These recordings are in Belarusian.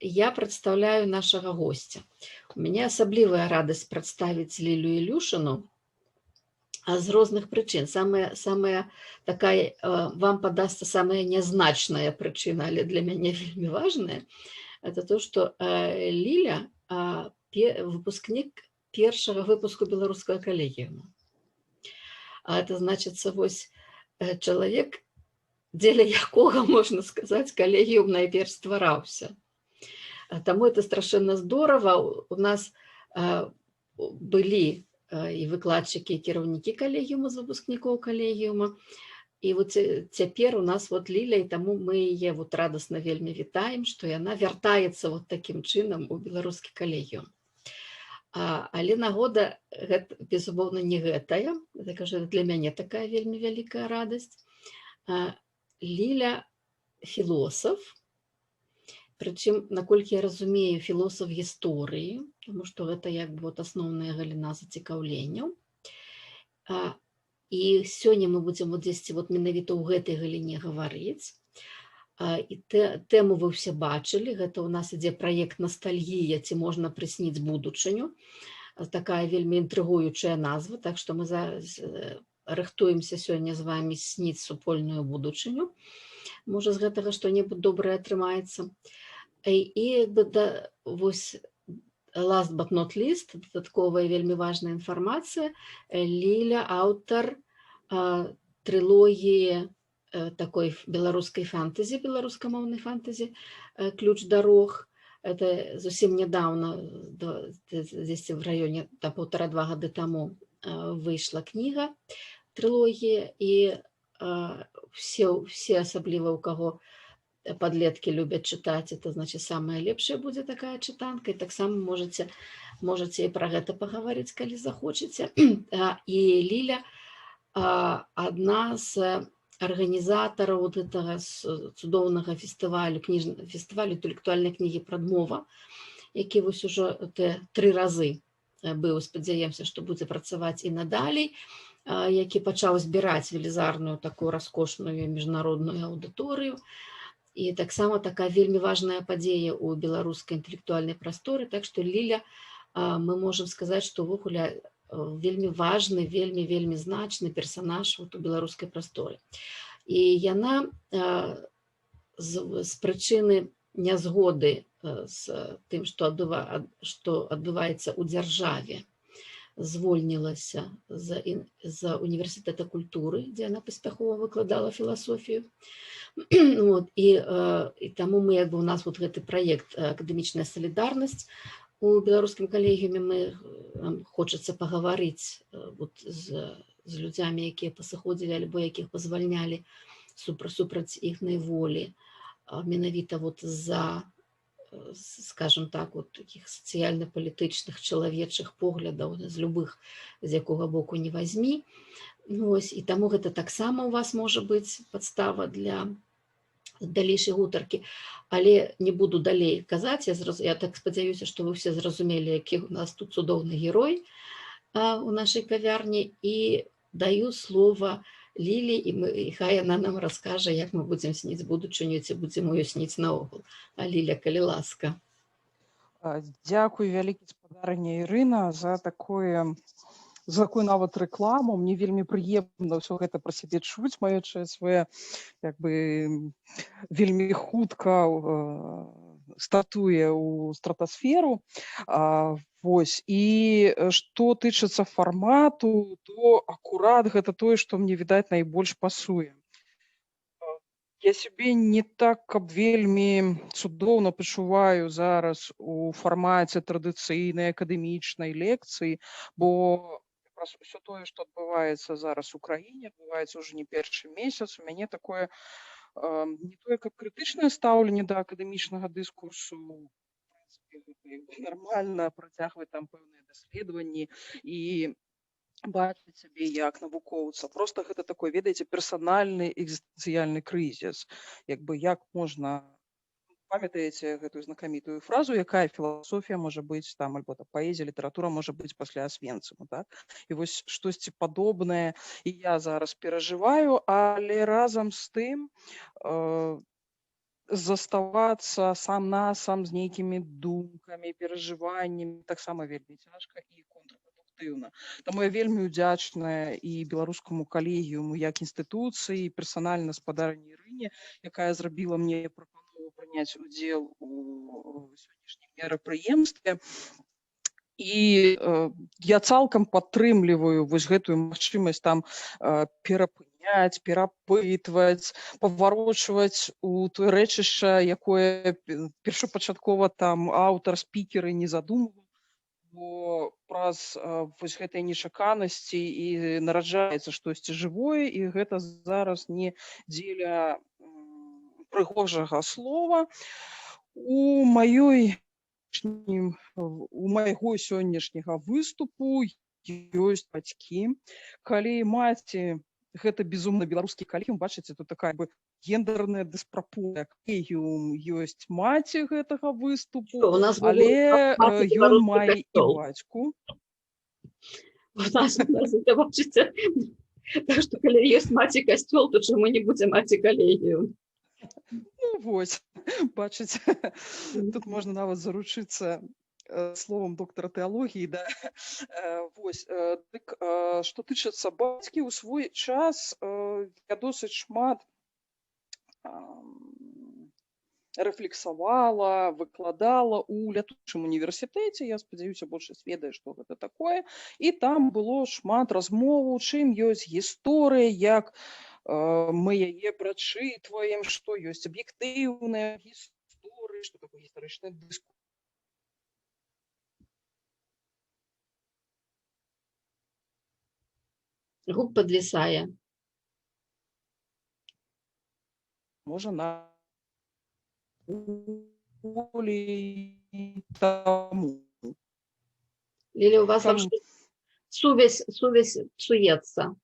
я представляю нашего гостя. У меня асаблівая радасць прадставіць Лілю Ілюшыну, з розных прычын. Самая такая, вам падасца самая нязначная прычына, але для мяне вельмі важная, это то, што Ліля выпускнік першага выпуску беларускага калегіума. А это значыцца вось чалавек, дзеля якога, можна сказаць, калегіум найперш ствараўся. Таму это страшэнна здорава. У нас былі і выкладчыкі, і кіраўнікі калегіума з выпускнікоў калегіума. І вот цяпер у нас вот Ліля, і таму мы яе вот радасна вельмі вітаем, што яна вяртаецца вот такім чынам у беларускі калегіум. Але нагода, безумоўна, не гэтая. Я кажу, для мяне такая вельмі вялікая радасць. Ліля філосаф, прычым, наколькі я разумею, філосаф гісторыі, тому што гэта як бы вот асноўная галіна зацікаўленняў. І сёння мы будзем вот дзесьці вот менавіта ў гэтай галіне гаварыць. І тэму вы ўсе бачылі, гэта ў нас ідзе праект «Ностальгія, ці можна прысніць будучыню». Такая вельмі інтрыгуючая назва, так што мы зараз рыхтуемся сёння з вамі сніць супольную будучыню. Можа, з гэтага што-небудзь добрае атрымаецца. І вось last but not least, дадатковая вельмі важная інфармацыя. Ліля аўтар трылогіі такой беларускай фэнтэзі, беларускамоўнай фэнтэзі «Ключ дарог». Это зусім нядаўна, дзесьці в раёне 1,5-2 гады таму выйшла кніга, трылогія, і все асабліва ў каго падлеткі любяць чытаць, это значыць самая лепшая будзе такая чытанка, і таксама можаце і пра гэта пагаварыць, калі захочаце. І Ліля адна з арганізатараў вот гэтага цудоўнага фестывалю інтэлектуальнай кнігі «Прадмова», які вось ужо 3 разы быў, спадзяемся, што будзе працаваць і надалей, які пачаў збіраць велізарную такую раскошную міжнародную аўдыторыю. І таксама такая вельмі важная падзея ў беларускай інтэлектуальнай прасторы. Так што Ліля, мы можам сказаць, што ўвогуле вельмі важны, вельмі значны персанаж у беларускай прасторы. І яна з прычыны нязгоды з тым, што адбываецца ў дзяржаве, звольнілася з універсітэта культуры, дзе яна паспяхова выкладала філасофію. І таму мы, як бы у нас вот гэты праект «Акадэмічная салідарнасць» у беларускім калегіуме, нам хочацца пагаварыць з людзямі, якія пасыходзілі альбо якіх пазвальнялі супраць іхнай волі, менавіта вот з-за, скажем так, вот таких сацыяльна-палітычных чалавечых поглядаў, з любых, з якога боку не вазьмі. І таму гэта таксама у вас можа быць падстава для далейшай гутаркі. Але не буду далей казаць, я так спадзяюся, што вы все зразумелі, які у нас тут цудоўны герой у нашай кавярні, і даю слова Лілі, і хай яна нам раскажа, як мы будзем сніць будучыню, ці будзем ее сніць наогул. Ліля, калі ласка. Дзякуй вялікі спадарня Ірына за такую нават рэкламу. Мне вельмі прыемна ўсё гэта пра сябе чуць, маючае свае як бы вельмі хутка стартуе ў стратасферу. Вось. І што тычыцца фармату, то акурат гэта тое, што мне, відаць, найбольш пасуе. Я сябе не так, каб вельмі цудоўна пачуваю зараз у фармаце традыцыйнай акадэмічнай лекцыі, бо ўсё тое, што адбываецца зараз у краіне, адбываецца ўжо не першы месяц. У мяне такое не тое, каб крытычнае стаўленне да акадэмічнага дыскурсу, нармальна працягваць там пэўныя даследаванні і бачыць сябе як навукоўца. Просто гэта такой, ведаеце, персанальны экзістэнцыяльны крызіс. Як бы як можна, памятаеце гэтую знакамітую фразу, якая філасофія можа быць там, альбо паэзія, літаратура можа быць пасля Асвенцыму, так? І вось штосьці падобнае і я зараз перажываю, але разам з тым заставацца сам з нейкімі думкамі, перажываннямі таксама вельмі цяжка і контрпрадуктыўна. Таму я вельмі ўдзячная і беларускаму калегіуму як інстытуцыі, і персанальна спадарні Ірыне, якая зрабіла мне прапанову прыняць удзел у сённяшнім мерапрыемстве. І я цалкам падтрымліваю вось гэтую магчымасць там перапыняць, перапытваць, паварочваць у тое рэчышча, якое першапачаткова там аўтар, спікеры не задумваў, бо праз вось гэтай нечаканасці і нараджаецца штосьці жывое, і гэта зараз не дзеля прыгожага слова. У майго сённяшняга выступу ёсць бацькі. Калі маці гэта безумна беларускі калегіум, бачыце, тут такая бы гендерная дыспрапорцыя. Калегіум ёсць маці гэтага выступу, У нас але маці ён беларускі мае і касцёл. бацьку. У нас это бачыце. Так што калі ёсць маці касцёл, то чаму не будзе маці калегіум? Ну вось, бачыце, тут можна нават заручыцца словом доктара тэалогіі, да. Вось, дык, што тычыцца бацькі, у свой час я досыць шмат рэфлексавала, выкладала ў лятучым універсітэце. Я спадзяюся, большасць ведае, што гэта такое. І там было шмат размоваў, чым ёсць гісторыя, як мы яе прачытваем, што ёсць аб'ектыўная гісторыя, што такое гістарычны дыскурс. Гук падвісае. Можа на болей таму. Ліля, у вас Там... сувязь псуецца.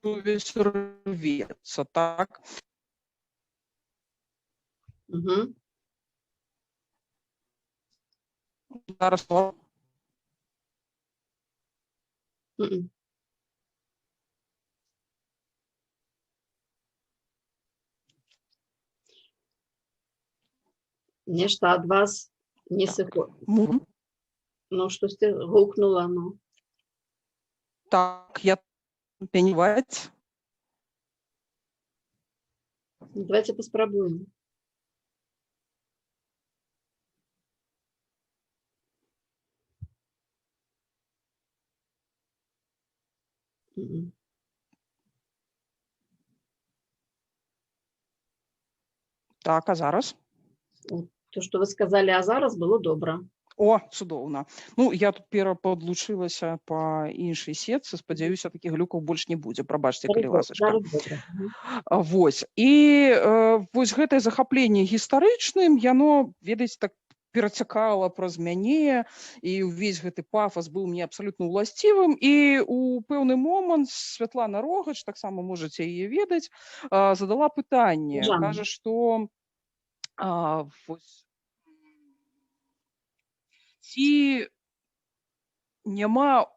Сувязь рвецца, так? Зараз Нешта ад вас не сыходзіць. Ну, штосьці гукнула, ну. Так, я пеніваць. Давайте паспрабуем. Так, а зараз? То, што вы сказалі, а зараз было добра. О, цудоўна. Ну, я тут перападлучылася па іншай сетцы, спадзяюся, такіх глюкаў больш не будзе. Прабачце, калі ласачка. Вось. І вось гэтае захапленне гістарычным, яно, ведаеце, так перацякала праз мяне, і ўвесь гэты пафас быў мне абсалютна ўласцівым. І ў пэўны момант Святлана Рогач, таксама можаце яе ведаць, задала пытанне. Кажа, што ці няма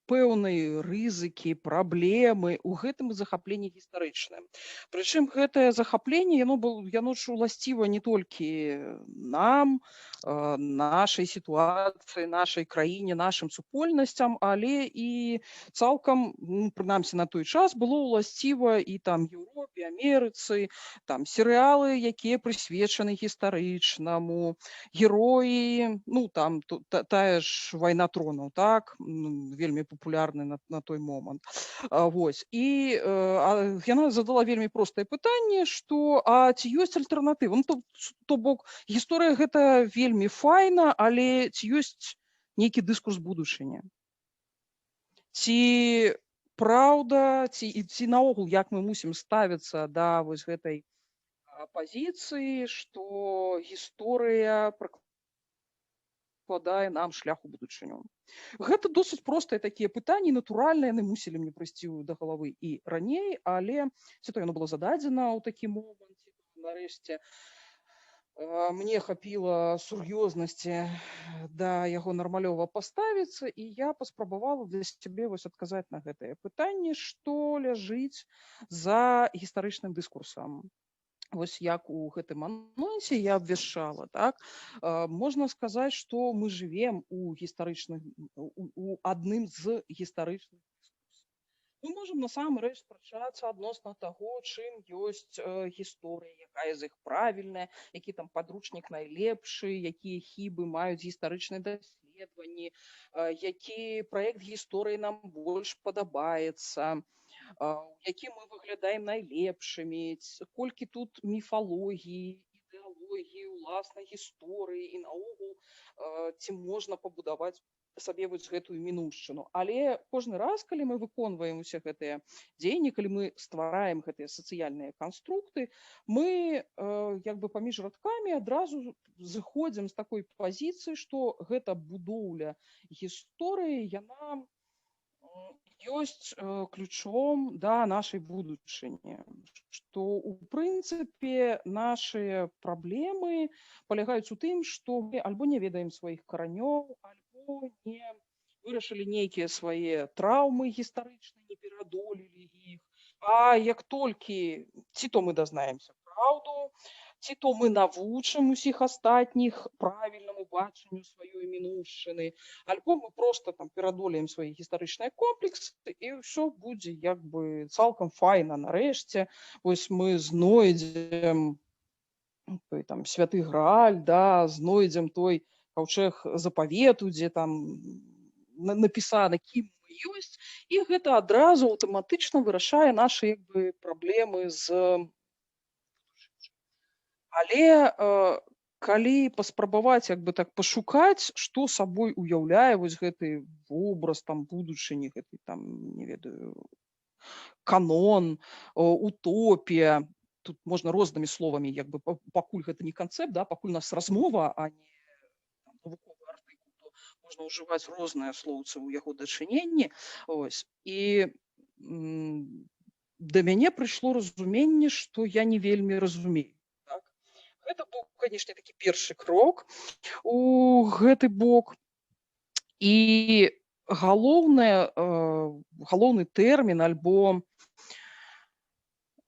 пэўнай рызыкі, праблемы ў гэтым захапленні гістарычным. Прычым гэтае захапленне, яно ж уласціва не толькі нам, нашай сітуацыі, нашай краіне, нашым супольнасцям, але і цалкам, прынамсі на той час, было уласціва і там Еўропе, Амерыцы, там серыялы, якія прысвечаны гістарычнаму, героі, ну там тая ж «Вайна тронаў», так, вельмі популярны на той момант. Вось. І яна задала вельмі простае пытанне, што а ці ёсць альтэрнатыва? Ну, то бок, гісторыя гэта вельмі файна, але ці ёсць нейкі дыскурс будучыні? Ці праўда, ці наогул, як мы мусім ставіцца да вось гэтай пазіцыі, што гісторыя пракладае нам шлях у будучыню? Гэта досыць простыя такія пытанні, натуральныя, яны мусілі мне прыйсці да галавы і раней, але ці то яно было зададзена ў такі момант, нарэшце мне хапіла сур'ёзнасці да яго нармалёва паставіцца, і я паспрабавала для сябе вось адказаць на гэтае пытанне, што ляжыць за гістарычным дыскурсам. Вось як у гэтым анонсе я абвяшчала, так, можна сказаць, што мы жывем у гістарычных, у адным з гістарычных дыскурсаў. Мы можам насамрэч спрачацца адносна таго, чым ёсць гісторыя, якая з іх правільная, які там падручнік найлепшы, якія хібы маюць гістарычныя даследаванні, які праект гісторыі нам больш падабаецца, у якім мы выглядаем найлепшымі, колькі тут міфалогіі, ідэалогіі, уласнай гісторыі і наогул ці можна пабудаваць сабе вось гэтую мінуўшчыну. Але кожны раз, калі мы выконваем усе гэтыя дзеянні, калі мы ствараем гэтыя сацыяльныя канструкты, мы як бы паміж радкамі адразу зыходзім з такой пазіцыі, што гэта будоўля гісторыі, яна ёсць ключом да нашай будучыні, што у прынцыпе нашыя праблемы палягаюць у тым, што мы альбо не ведаем сваіх каранёў, альбо не вырашылі нейкія свае траўмы гістарычныя, не пераадолелі іх. А як толькі ці то мы дазнаемся праўду, ці то мы навучым усіх астатніх правільнаму бачанню сваёй мінуўшчыны, альбо мы проста там пераадолеем свае гістарычныя комплексы, і ўсё будзе як бы цалкам файна. Нарэшце вось мы знойдзем той там святы Грааль, да, знойдзем той каўчэг запавету, дзе там напісана, кім мы ёсць, і гэта адразу аўтаматычна вырашае нашы як бы праблемы з. Але калі паспрабаваць як бы так пашукаць, што сабой уяўляе вось гэты вобраз там будучыні, гэты там, не ведаю, канон, утопія, тут можна рознымі словамі, як бы пакуль гэта не канцэпт, да, пакуль у нас размова, а не навуковы артыкул, то можна ўжываць розныя слоўцы ў яго дачыненні. Ось. І да мяне прыйшло разуменне, што я не вельмі разумею. Гэта быў, канешне, такі першы крок у гэты бок. І галоўны тэрмін альбо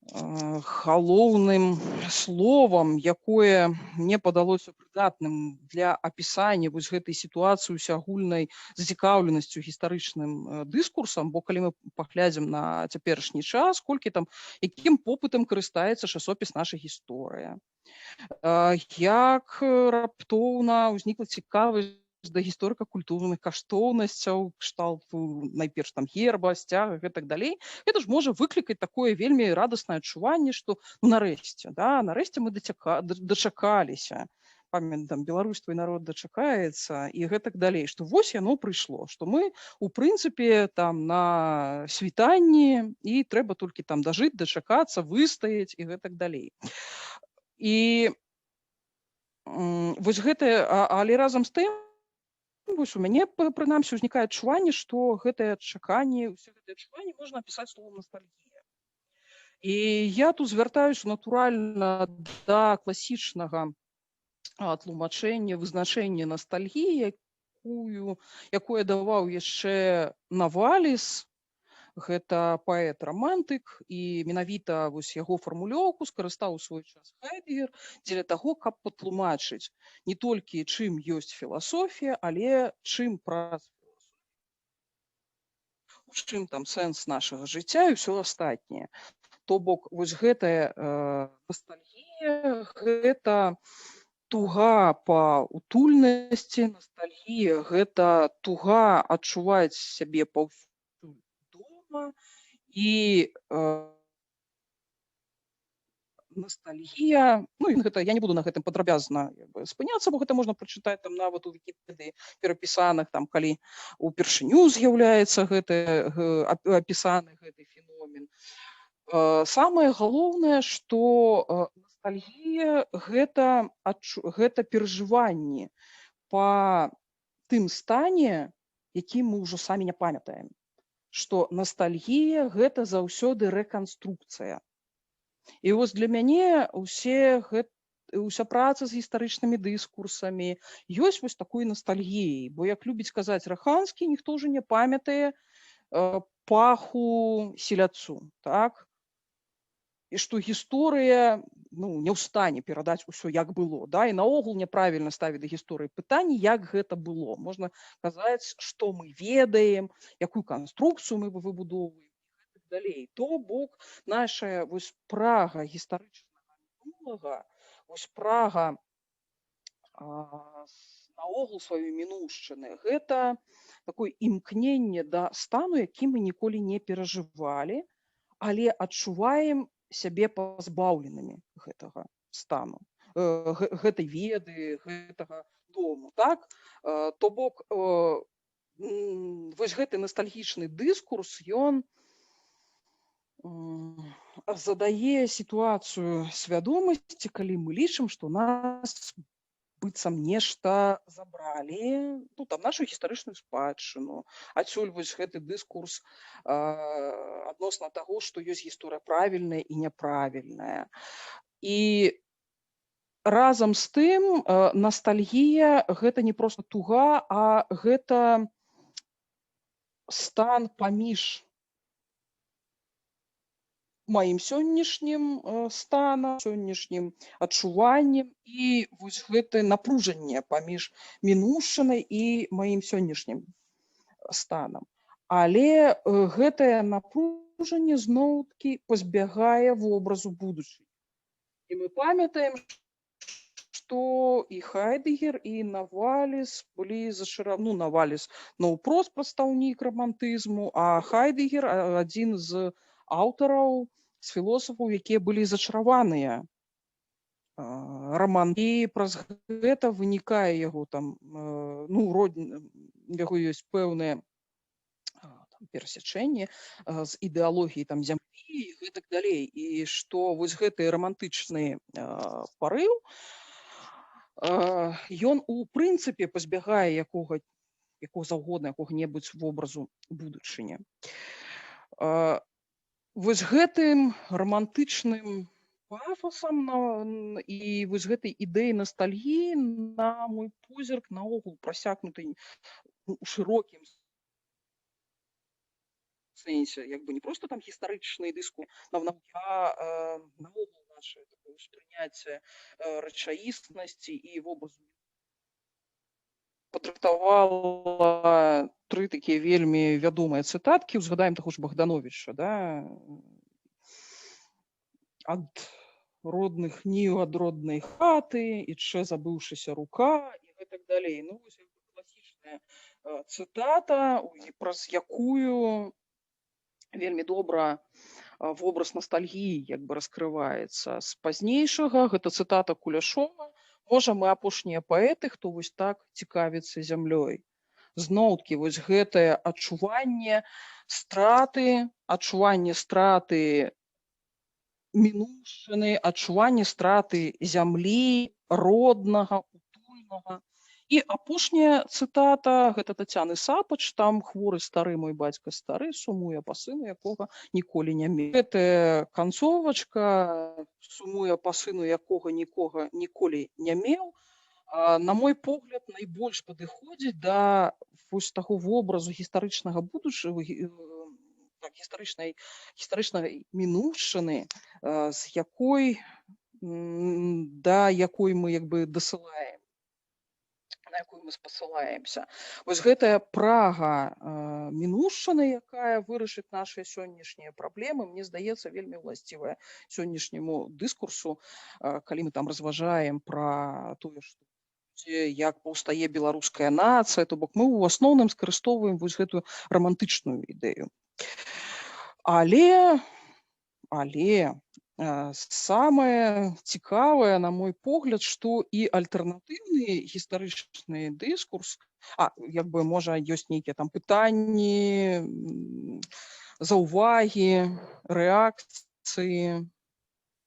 галоўным словам, якое мне падалося прыдатным для апісання вось гэтай сітуацыі усеагульнай зацікаўленасцю гістарычным дыскурсам, бо калі мы паглядзім на цяперашні час, колькі там, якім попытам карыстаецца часопіс «Наша гісторыя», як раптоўна ўзнікла цікавасць да гісторыка-культурных каштоўнасцяў, кшталту найперш там герба, сцяга і так далей. Гэта ж можа выклікаць такое вельмі радаснае адчуванне, што нарэшце, да, нарэшце мы дачакаліся. Памятам, Беларусь, твой народ дачакаецца і гэтак далей, што вось яно прыйшло, што мы у прынцыпе там на світанні і трэба толькі там дажыць, дачакацца, выстаяць і гэтак далей. І вось гэта, але разам з тым, вось у мяне прынамсі ўзнікае адчуванне, што гэтае чаканне, усе гэтыя адчуванні можна апісаць словам настальгія. І я тут звяртаюся натуральна да класічнага тлумачэння, вызначэння настальгіі, якое даваў яшчэ Наваліс. Гэта паэт-рамантык, і менавіта вось яго фармулёўку скарыстаў у свой час Хайдэгер дзеля таго, каб патлумачыць не толькі чым ёсць філасофія, але чым праз філасофію, у чым там сэнс нашага жыцця і ўсё астатняе. То бок вось гэтая настальгія, гэта туга па утульнасці, настальгія, гэта туга адчуваць сябе паўсюль дома, і ностальгія, ну і гэта я не буду на гэтым падрабязна спыняцца, бо гэта можна прачытаць там нават у Вікіпедыі перапісаных, там калі упершыню з'яўляецца гэты апісаны гэты феномен. Самае галоўнае, што ностальгія гэта перажыванне па тым стане, якім мы ўжо самі не памятаем. Што ностальгія гэта заўсёды рэканструкцыя. І вось для мяне усе уся праца з гістарычнымі дыскурсамі ёсць вось такой ностальгіяй, бо як любіць казаць Раханскі, ніхто ўжо не памятае паху селядцу, так? І што гісторыя не ў стане перадаць усё як было, да? І наогул няправільна ставіць да гісторыі пытанні, як гэта было. Можна казаць, што мы ведаем, якую канструкцыю мы выбудоўваем і так далей. То бок наша вось прага гістарычнага мінулага, вось прага наогул сваёй мінуўшчыны, гэта такое імкненне да стану, які мы ніколі не перажывалі, але адчуваем сябе пазбаўленымі гэтага стану, гэтай веды, гэтага дому, так? То бок вось гэты ностальгічны дыскурс, ён задае сітуацыю свядомасці, калі мы лічым, што нас быццам нешта забралі, там нашу гістарычную спадчыну. Адсюль вось гэты дыскурс адносна таго, што ёсць гісторыя правільная і няправільная. І разам з тым ностальгія гэта не проста туга, а гэта стан паміж маім сённяшнім станам, сённяшнім адчуваннем і вось гэтае напружанне паміж мінуўшчынай і маім сённяшнім станам. Але гэтае напружанне зноў-такі пазбягае вобразу будучыні. І мы памятаем, што і Хайдэгер, і Наваліс былі Наваліс наўпрост прадстаўнік рамантызму, а Хайдэгер адзін з аўтараў, з філосафаў, якія былі зачараваныя рамантызмам. І праз гэта вынікае яго яго ёсць пэўнае перасячэнне з ідэалогіяй зямлі і гэтак далей. І што вось гэты рамантычны парыў, ён у прынцыпе пазбягае якога заўгодна, якога-небудзь вобразу будучыні. Вось гэтым рамантычным пафасам і вось гэтай ідэі ностальгіі, на мой позірк, наогул прасякнутай у шырокім сэнсе, не проста гістарычны дыскурс, а наогул наше ўспрыняцце рэчаіснасці і вобразу падрыхтавала 3 такія вельмі вядомыя цытаткі. Узгадаем таго ж Богдановича, да? Ад родных ніў, ад роднай хаты, іччэ забыўшыся рука і гэтак далей. Вось класічная цытата, праз якую вельмі добра вобраз ностальгіі раскрываецца. З пазнейшага гэта цытата Куляшова: «Можа, мы апошнія паэты, хто вось так цікавіцца зямлёй». Зноў-такі вось гэтае адчуванне страты мінуўшчыны, адчуванне страты зямлі, роднага, утульнага. І апошняя цытата гэта Тацяны Сапач, там: «Хворы стары мой бацька стары, сумуе па сыну, якога ніколі не меў». Гэтая канцовачка «сумуе па сыну, якога ніколі не меў», на мой погляд, найбольш падыходзіць да вось таго вобразу гістарычнага будучага, гістарычнай мінуўшчыны, з якой мы дасылаем, на якую мы спасылаемся. Вось гэтая прага мінуўшчыны, якая вырашыць нашыя сённяшнія праблемы, мне здаецца, вельмі ўласцівая сённяшняму дыскурсу, калі мы разважаем пра тое, што як паўстае беларуская нацыя, то бок мы ў асноўным скарыстоўваем вось гэтую рамантычную ідэю. Але самае цікавае, на мой погляд, што і альтэрнатыўны гістарычны дыскурс, можа, ёсць нейкія пытанні, заўвагі, рэакцыі.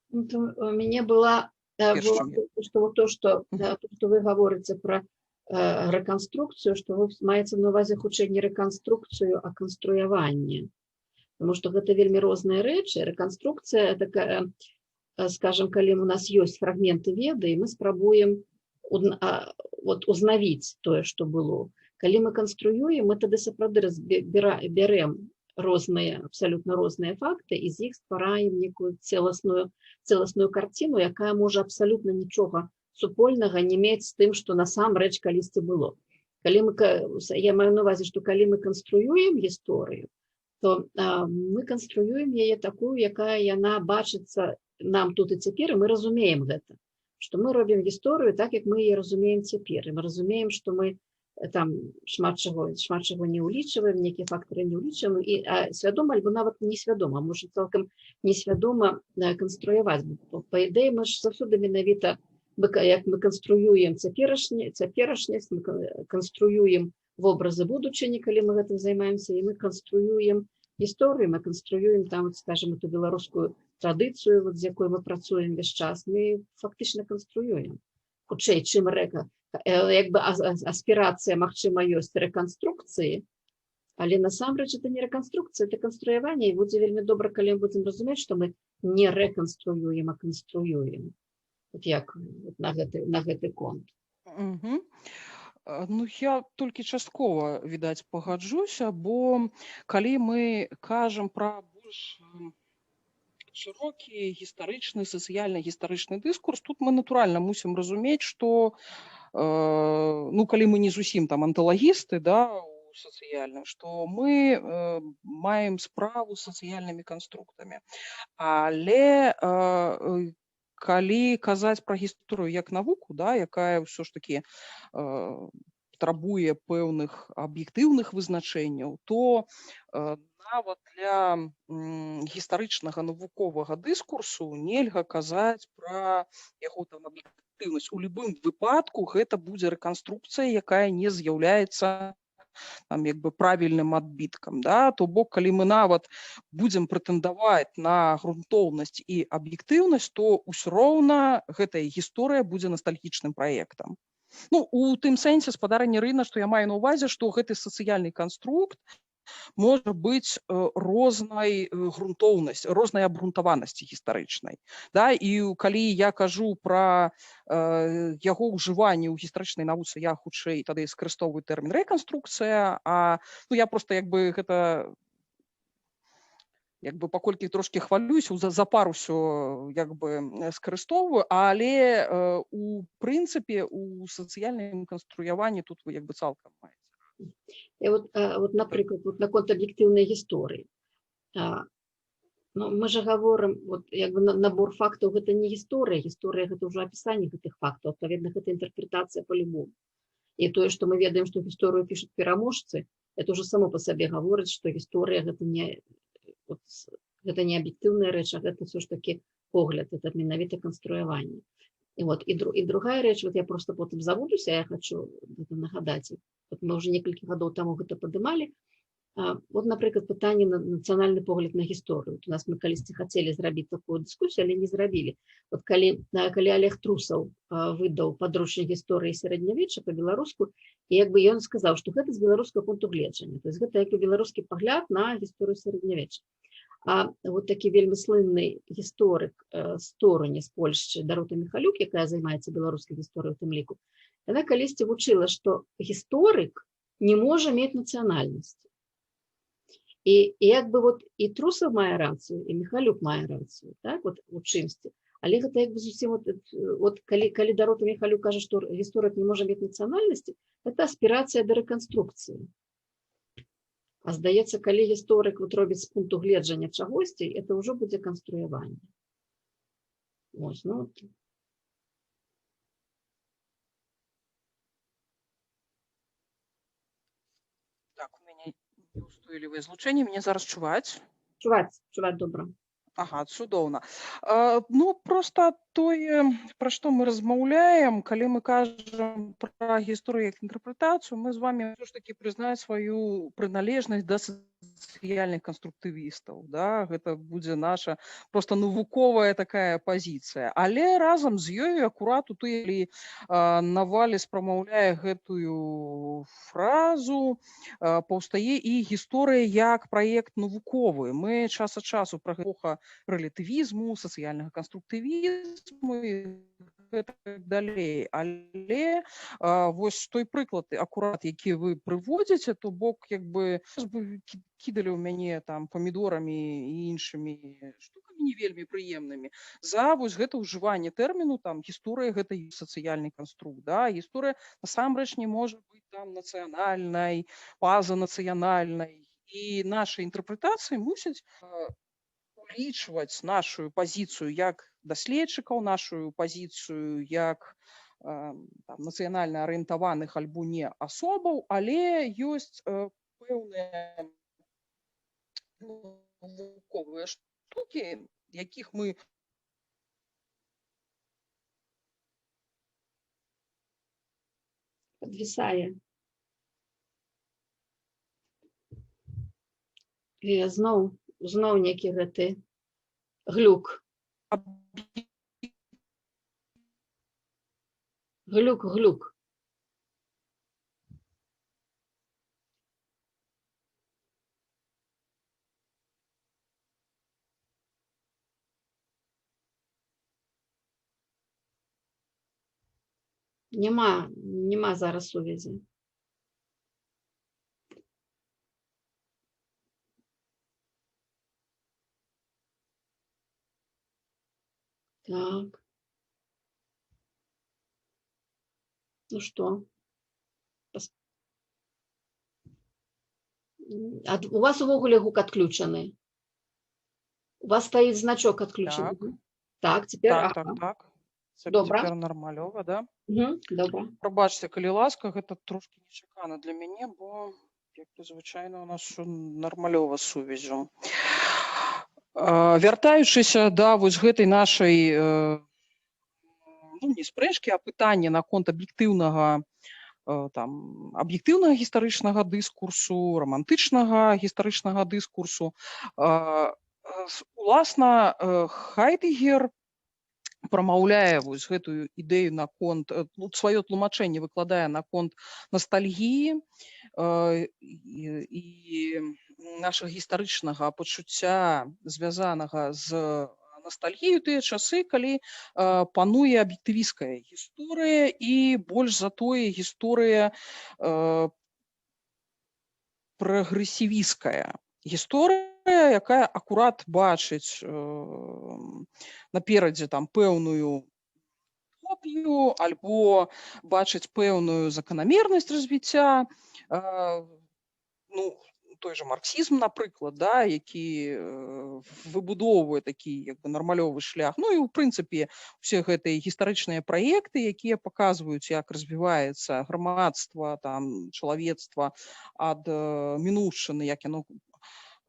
У мяне была то, што вы гаворыце пра рэканструкцыю, што вы маеце на ўвазе хутчэй не рэканструкцыю, а канструяванне. Таму што гэта вельмі розныя рэчы. Рэканструкцыя такая скажем, калі у нас ёсць фрагменты веды, і мы спрабуем узнавіць тое, што было. Калі мы канструюем, мы тады сапраўды бярэм розныя, абсалютна розныя факты, і з іх ствараем некую цэласную карціну, якая можа абсалютна нічога супольнага не мець з тым, што насамрэч калісьці было. Я маю на ўвазе, што калі мы канструюем гісторыю, то мы канструюем яе такую, якая яна бачыцца нам тут і цяпер, і мы разумеем гэта, што мы робім гісторыю так, як мы яе разумеем цяпер. І мы разумеем, што мы там шмат чаго не ўлічваем, нейкія фактары не ўлічваем, і свядома альбо нават несвядома, можа цалкам несвядома канструяваць. Па ідэі мы ж заўсёды менавіта, як мы канструюем цяперашнясць, мы канструюем вобразы будучыні, калі мы гэтым займаемся, і мы канструюем гісторыю, мы канструюем там, скажем, эту беларускую традыцыю, з якой мы працуем весь час, мы фактычна канструюем. Хутчэй, чым якби аспірацыя, магчыма, ёсць рэканструкцыі, але насамрэч это не рэканструкцыя, это канструяванне, і будзе вельмі добра, калі мы будзем разумець, што мы не рэканструюем, а канструюем. Вот як на гэты конт. Ну, я толькі часткова, відаць, пагаджуся, бо калі мы кажам пра больш шырокі гістарычны, сацыяльна-гістарычны дыскурс, тут мы натуральна мусім разумець, што ну, калі мы не зусім там анталагісты, да, у сацыяльным, што мы маем справу з сацыяльнымі канструктамі. Але калі казаць пра гісторыю як навуку, да, якая ўсё ж такі патрабуе пэўных аб'ектыўных вызначэнняў, то нават для гістарычнага навуковага дыскурсу нельга казаць пра яго там аб'ектыўнасць. У любым выпадку гэта будзе рэканструкцыя, якая не з'яўляецца там як бы правільным адбіткам, да? То бок, калі мы нават будзем прэтэндаваць на грунтоўнасць і аб'ектыўнасць, то ўсё роўна гэтая гісторыя будзе настальгічным праектам. Ну, у тым сэнсе спадарня Ірына, што я маю на ўвазе, што гэты сацыяльны канструкт можа быць рознай грунтоўнасці, рознай абгрунтаванасці гістарычнай. Да? І калі я кажу пра яго ўжыванне ў гістарычнай навуцы, я хутчэй тады скарыстоўваю тэрмін рэканструкцыя, а ну, я проста як бы гэта паколькі трошки хвалююся, запаруся як бы скарыстоўваю, але у прынцыпе у сацыяльным канструяванні тут вы як бы цалкам маеце. І от, наприклад, наконт аб'єктивної гісторії. Ну, ми ж говоримо, якби набор фактів – це не гісторія, гісторія – це вже описання гэтых фактів, відповідно, це інтерпретація по-любому. І то, що ми ведаємо, що історію пишуть переможці, це вже само по собі говорить, що історія – це не об'єктивна реч, а це все ж таки погляд, це менавіта конструювання. І другая реч, я просто потім забудуся, я хочу нагадати, мы уже некалькі гадоў таму гэта падымалі. Напрыклад, пытанне на нацыянальны погляд на гісторыю. У нас мы калісьці хацелі зрабіць такую дыскусію, але не зрабілі. Калі Олег Трусаў выдаў падручнік гісторыі сярэднявечча па-беларуску, і як бы ён сказаў, што гэта з беларускага пункту гледжання. То есть гэта як бы беларускі пагляд на гісторыю сярэднявечча. А такі вельмі слынны гісторык з Торуня, з Польшчы, Дарота Міхалюк, якая займаецца беларускай гісторыяй у тым ліку, яна калісьці вучыла, што гісторык не можа мець нацыянальнасці. І як бы і Трусаў мае рацыю, і Міхалюк мае рацыю, так, у чымсьці. Але гэта як бы зусім, калі Дарота Міхалюк кажа, што гісторык не можа мець нацыянальнасці, гэта аспірацыя да рэканструкцыі. А здаецца, калі гісторык робіць з пункту гледжання чагосьці, это ўжо будзе канструяванне. Ось, ну, Так, у мяне неустойлівае злучэнне, мяне зараз чуваць? Чуваць добра. Ага, цудоўна. Ну, просто тое, пра што мы размаўляем, калі мы кажам пра гісторыю як інтэрпрэтацыю, мы з вами ўсё ж такі прызнаць сваю прыналежнасць да сацыяльных канструктывістаў, да, гэта будзе наша просто навуковая такая пазіцыя. Але разам з ёю акурат у той Наваліс прамаўляе гэтую фразу, паўстае і гісторыя як праект навуковы. Мы час ад часу пра эпоха рэлятывізму, сацыяльнага канструктывізму і гэтак далей. Але вось той прыклад акурат, які вы прыводзіце, то бок як бы кідалі ў мяне там памідорамі і іншымі штукамі не вельмі прыемнымі за вось гэта ўжыванне тэрміну там гісторыя гэта і сацыяльны канструкт, да, гісторыя насамрэч не можа быць там нацыянальнай, пазанацыянальнай, і нашы інтэрпрэтацыі мусяць улічваць нашу пазіцыю як даследчыкаў, нашу пазіцыю як нацыянальна арыентаваных альбо не асобаў, але ёсць пэўныя навуковыя штукі, якіх мы Подвисае. І зноў некі гэты глюк. Глюк. Нема зараз сувязі. Так. Ну что? У вас увогуле гук адключаны. У вас стаіць значок адключаны. Так, цяпер так. Добра. Цяпер нармалёва, да? Добра. Прабачце, калі ласка, гэта трошкі нечакана для мяне, бо як звычайна у нас ўсё нармалёва з сувяззю. Вяртаючыся да вось гэтай нашай не спрэчкі, а пытання наконт аб'ектыўнага гістарычнага дыскурсу, рамантычнага гістарычнага дыскурсу. Уласна, Хайдэгер прамаўляе вось гэтую ідэю наконт, сваё тлумачэнне выкладае наконт ностальгіі і нашага гістарычнага пачуцця, звязанага з ностальгіяй, тыя часы, калі пануе аб'ектывісцкая гісторыя і больш за тое гісторыя прагрэсівісцкая гісторыя, якая акурат бачыць наперадзе там пэўную утопію альбо бачыць пэўную заканамернасць развіцця, той же марксізм, напрыклад, да, які выбудоўвае такі як бы нармалёвы шлях. Ну і ў прынцыпе усе гэтыя гістарычныя праекты, якія паказваюць, як развіваецца грамадства, там чалавецтва ад мінуўшчыны, як яно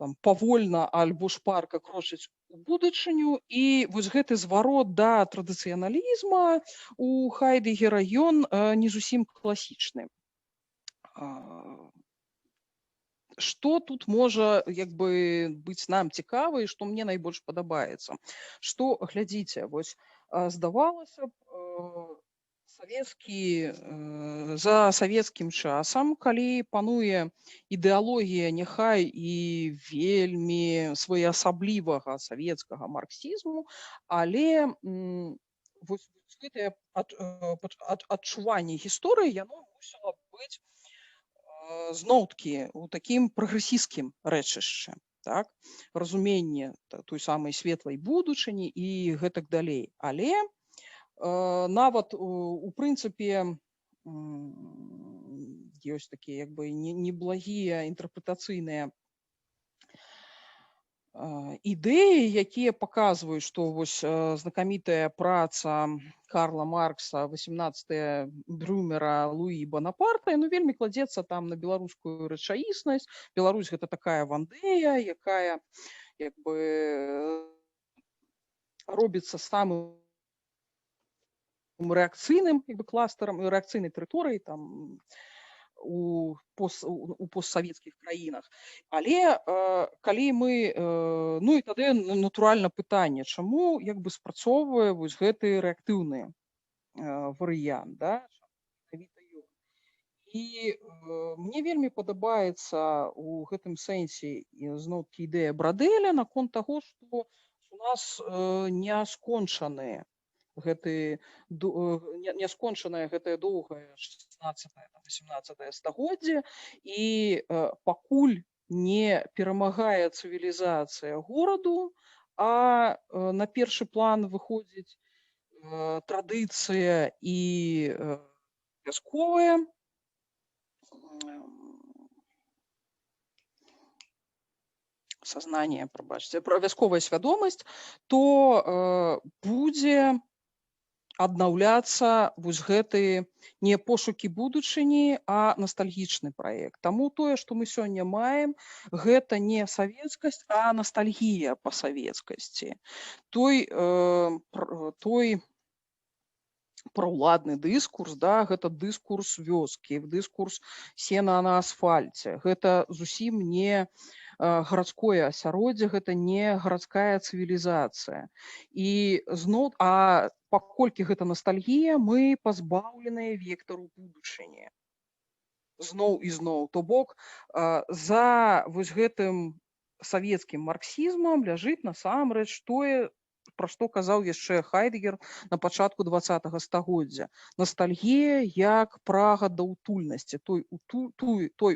там павольна альбо шпарка крочыць у будучыню. І вось гэты зварот да традыцыяналізма у Хайдэгера ён не зусім класічны. Што тут можа як бы быць нам цікава і што мне найбольш падабаецца? Што, глядзіце, вось здавалася б, за савецкім часам, калі пануе ідэалогія няхай і вельмі своеасаблівага савецкага марксізму, але вось гэтае адчуванне гісторыі яно мусіла быць зноў-такі у такім прагрэсісцкім рэчышчы, так? Разуменне той самай светлай будучыні і гэтак далей. Але нават у прынцыпе ёсць такія як бы неблагія інтэрпрэтацыйныя ідэі, якія паказваюць, што вось знакамітая праца Карла Маркса, 18 Брюмера, Луі Банапарта, вельмі кладзецца там на беларускую рэчаіснасць. Беларусь гэта такая вандея, якая як бы робіцца самым рэакцыйным як бы кластарам і рэакцыйнай тэрыторыяй там у постсавецкіх краінах. Але калі мы, ну і тады натуральна пытанне, чаму як бы спрацоўвае вось гэты рэактыўны варыянт, да? І мне вельмі падабаецца у гэтым сэнсе зноў-такі ідэя Брадэля наконт таго, што у нас не скончаныя няскончанае гэтае доўгае 16-18 стагоддзе і пакуль не перамагае цывілізацыя гораду, а на першы план выходзіць традыцыя і вясковая, сознание, прабачце, вясковая свядомасць, то будзе аднаўляцца вось гэты не пошукі будучыні, а настальгічны праект. Таму тое, што мы сёння маем, гэта не савецкасць, а настальгія па савецкасці. Той праўладны дыскурс, да, гэта дыскурс вёскі, дыскурс сена на асфальце. Гэта зусім не гарадское асяроддзе, гэта не гарадская цывілізацыя. І зноў, а паколькі гэта настальгія, мы пазбаўленыя вектару будучыні. Зноў і зноў. То бок за вось гэтым савецкім марксізмам ляжыць насамрэч тое, пра што казаў яшчэ Хайдегер на пачатку 20-го стагоддзя. Настальгія як прага да утульнасці, той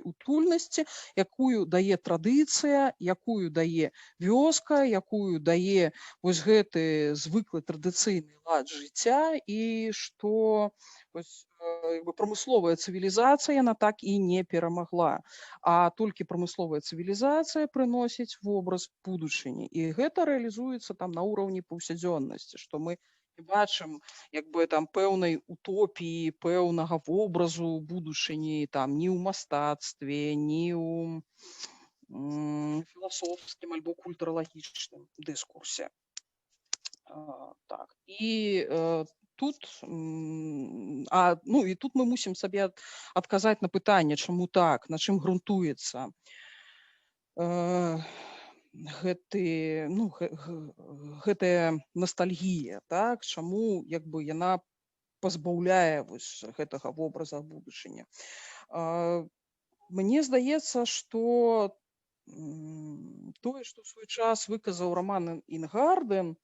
утульнасці, якую дае традыцыя, якую дае вёска, якую дае вось гэты звыклы традыцыйны лад жыцця, і што прамысловая цывілізацыя яна так і не перамагла. А толькі прамысловая цывілізацыя прыносіць вобраз будучыні. І гэта рэалізуецца там на ўраўні паўсядзённасці, што мы не бачым як бы там пэўнай утопіі, пэўнага вобразу будучыні там ні ў мастацтве, ні ў філасофскім альбо культуралагічным дыскурсе. Так. І тут, і тут мы мусім сабе адказаць на пытанне, чаму так, на чым грунтуецца гэтая настальгія, так, чаму як бы яна пазбаўляе вось гэтага вобраза будучыні. Мне здаецца, што тое, што ў свой час выказаў Роман Інгарден,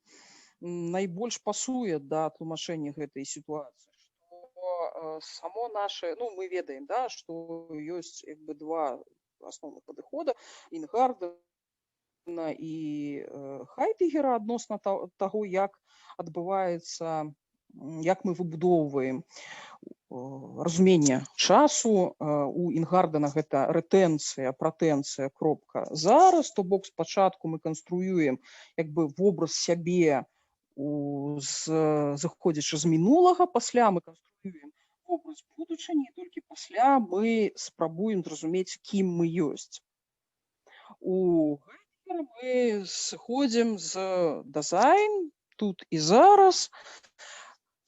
найбольш пасуе да тлумачэння гэтай сітуацыі, што само наше, мы ведаем, да, што ёсць як бы два асноўных падыхода Інгардена і Хайдегера адносна таго, як адбываецца, як мы выбудоўваем разуменне часу. У Інгардена гэта рэтэнцыя, пратэнцыя, кропка, зараз, то бок спачатку мы канструюем як бы вобраз сябе, заходзячы з мінулага, пасля мы канструюем вобраз будучыні, толькі пасля мы спрабуем зразумець, кім мы ёсць. У Хайдегера мы сыходзім з дызайн тут і зараз,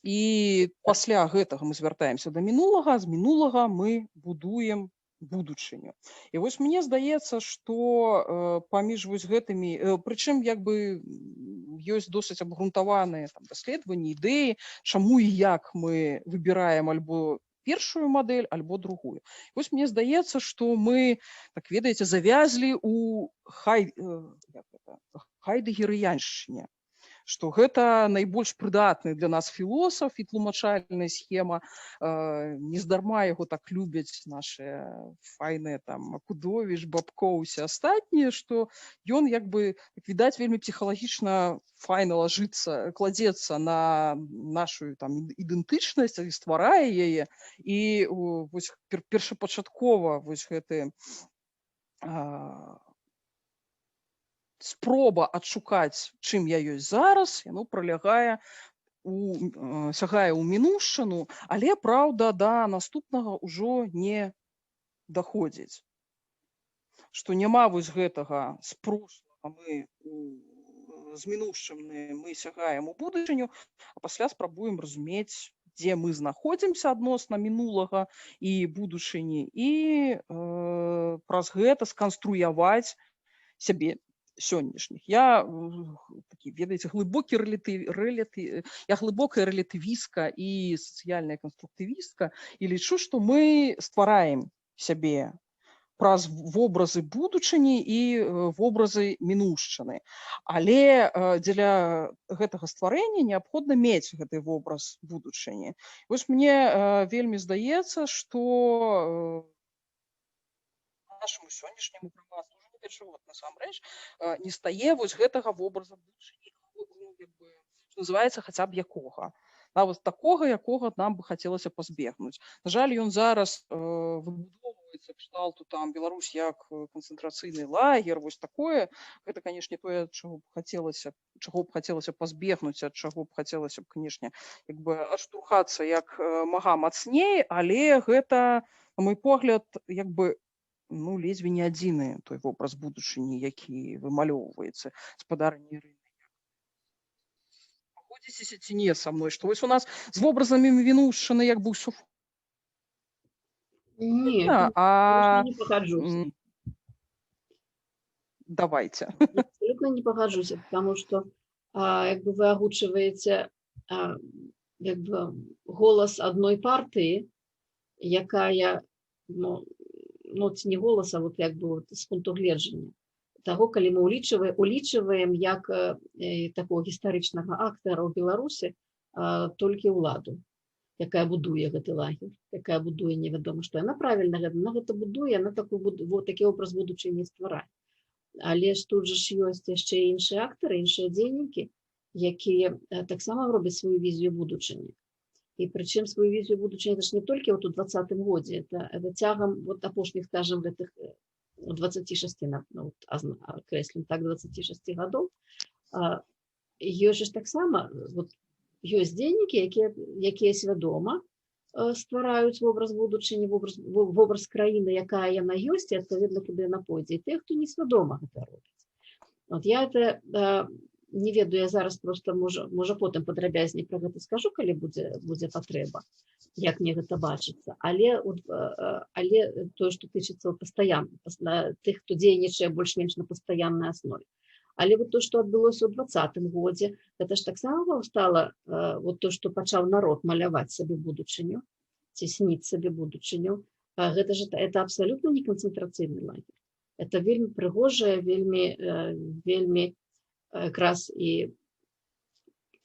і пасля гэтага мы звяртаемся да мінулага, з мінулага мы будуем будучыню. І вось мне здаецца, што паміж вось гэтымі, прычым як бы ёсць досыць абгрунтаваныя даследаванні, ідэі, чаму і як мы выбіраем альбо першую мадэль, альбо другую. Вось мне здаецца, што мы, так ведаеце, завязлі ў хайдегерыяншчыне, што гэта найбольш прыдатны для нас філосаф і тлумачальная схема. Нездарма яго так любяць нашыя файныя там Акудовіч, Бабко, усе астатнія, што ён як бы, відаць, вельмі псіхалагічна файна кладзецца на нашу там ідэнтычнасць і стварае яе. І вось першапачаткова вось гэты спроба адшукаць, чым я ёсць зараз, яно пралягае, сягае ў мінуўшчыну, але, праўда, да наступнага ўжо не даходзіць. Што няма вось гэтага з прошлага мы з мінуўшчыны мы сягаем у будучыню, а пасля спрабуем разумець дзе мы знаходзімся адносна мінулага і будучыні, і праз гэта сканструяваць сябе сённяшніх. Я такі, ведаеце, я глыбокая рэлятывістка і сацыяльная канструктывістка, і лічу, што мы ствараем сябе праз вобразы будучыні і вобразы мінуўшчыны. Але дзеля гэтага стварэння неабходна мець гэты вобраз будучыні. Вось мне вельмі здаецца, што нашаму сённяшняму грамадству насамрэч не стае вось гэтага вобраза будучыні, што называецца хаця б якога. Нават такога, якога нам бы хацелася пазбегнуць. На жаль, ён зараз выбудоўваецца кшталту там Беларусь як канцэнтрацыйны лагер, вось такое. Гэта, канешне, тое, чаго б хацелася пазбегнуць, ад чаго б хацелася б, канешне, як бы адштурхацца як мага мацней, але гэта, на мой погляд, як бы ледзьве не адзіны той вобраз будучыні, які вымалёўваецца спадарні Ірыны. Пагодзіцеся ці не са мной, што вось у нас з вобразамі мінуўшчыны як бы ўсё Не, не погоджусь. Давайте. Абсолютно не погоджусь, потому что как бы вы агучиваете как бы голос одной партии, якая не голос, а вот як бы вот з пункту гледжання того, калі мы улічваем як такого гістарычнага актара ў Беларусі толькі ўладу, якая будуе гэты лагер, якая будуе невядома што. Яна правільна гэта будуе, яна такі образ будучыні стварае. Але ж тут же ж ёсць яшчэ іншыя актары, іншыя дзейнікі, якія таксама робяць сваю візію будучыні. І прычым сваю візію будучыні это ж не толькі вот у 20-м годзе, это цягам вот апошніх, скажем, гэтых 26, крэслім так, 26 гадоў. Ёсць ж таксама вот ёсць дзейнікі, якія свядома ствараюць вобраз будучыні, вобраз краіны, якая яна ёсць, і адпаведна куды яна пойдзе. І тых, хто несвядома гэта робіць. Вот я это не ведаю, я зараз просто можа потым падрабязней пра гэта скажу, калі будзе патрэба, як мне гэта бачыцца. Але тое, што тычыцца тых, хто дзейнічае больш-менш на пастаяннай аснове. Але вот то, што адбылося ў 20-м годзе, гэта ж таксама паўстала вот то, што пачаў народ маляваць сабе будучыню, ці сніць сабе будучыню. Гэта ж это абсалютна не канцэнтрацыйны лагер. Это вельмі прыгожая, вельмі якраз і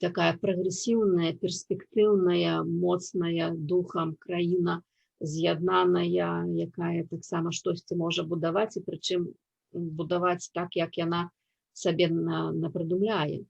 такая прагрэсіўная, перспектыўная, моцная духам краіна, з'яднаная, якая таксама штосьці можа будаваць, і прычым будаваць так, як яна сабе напрыдумляе.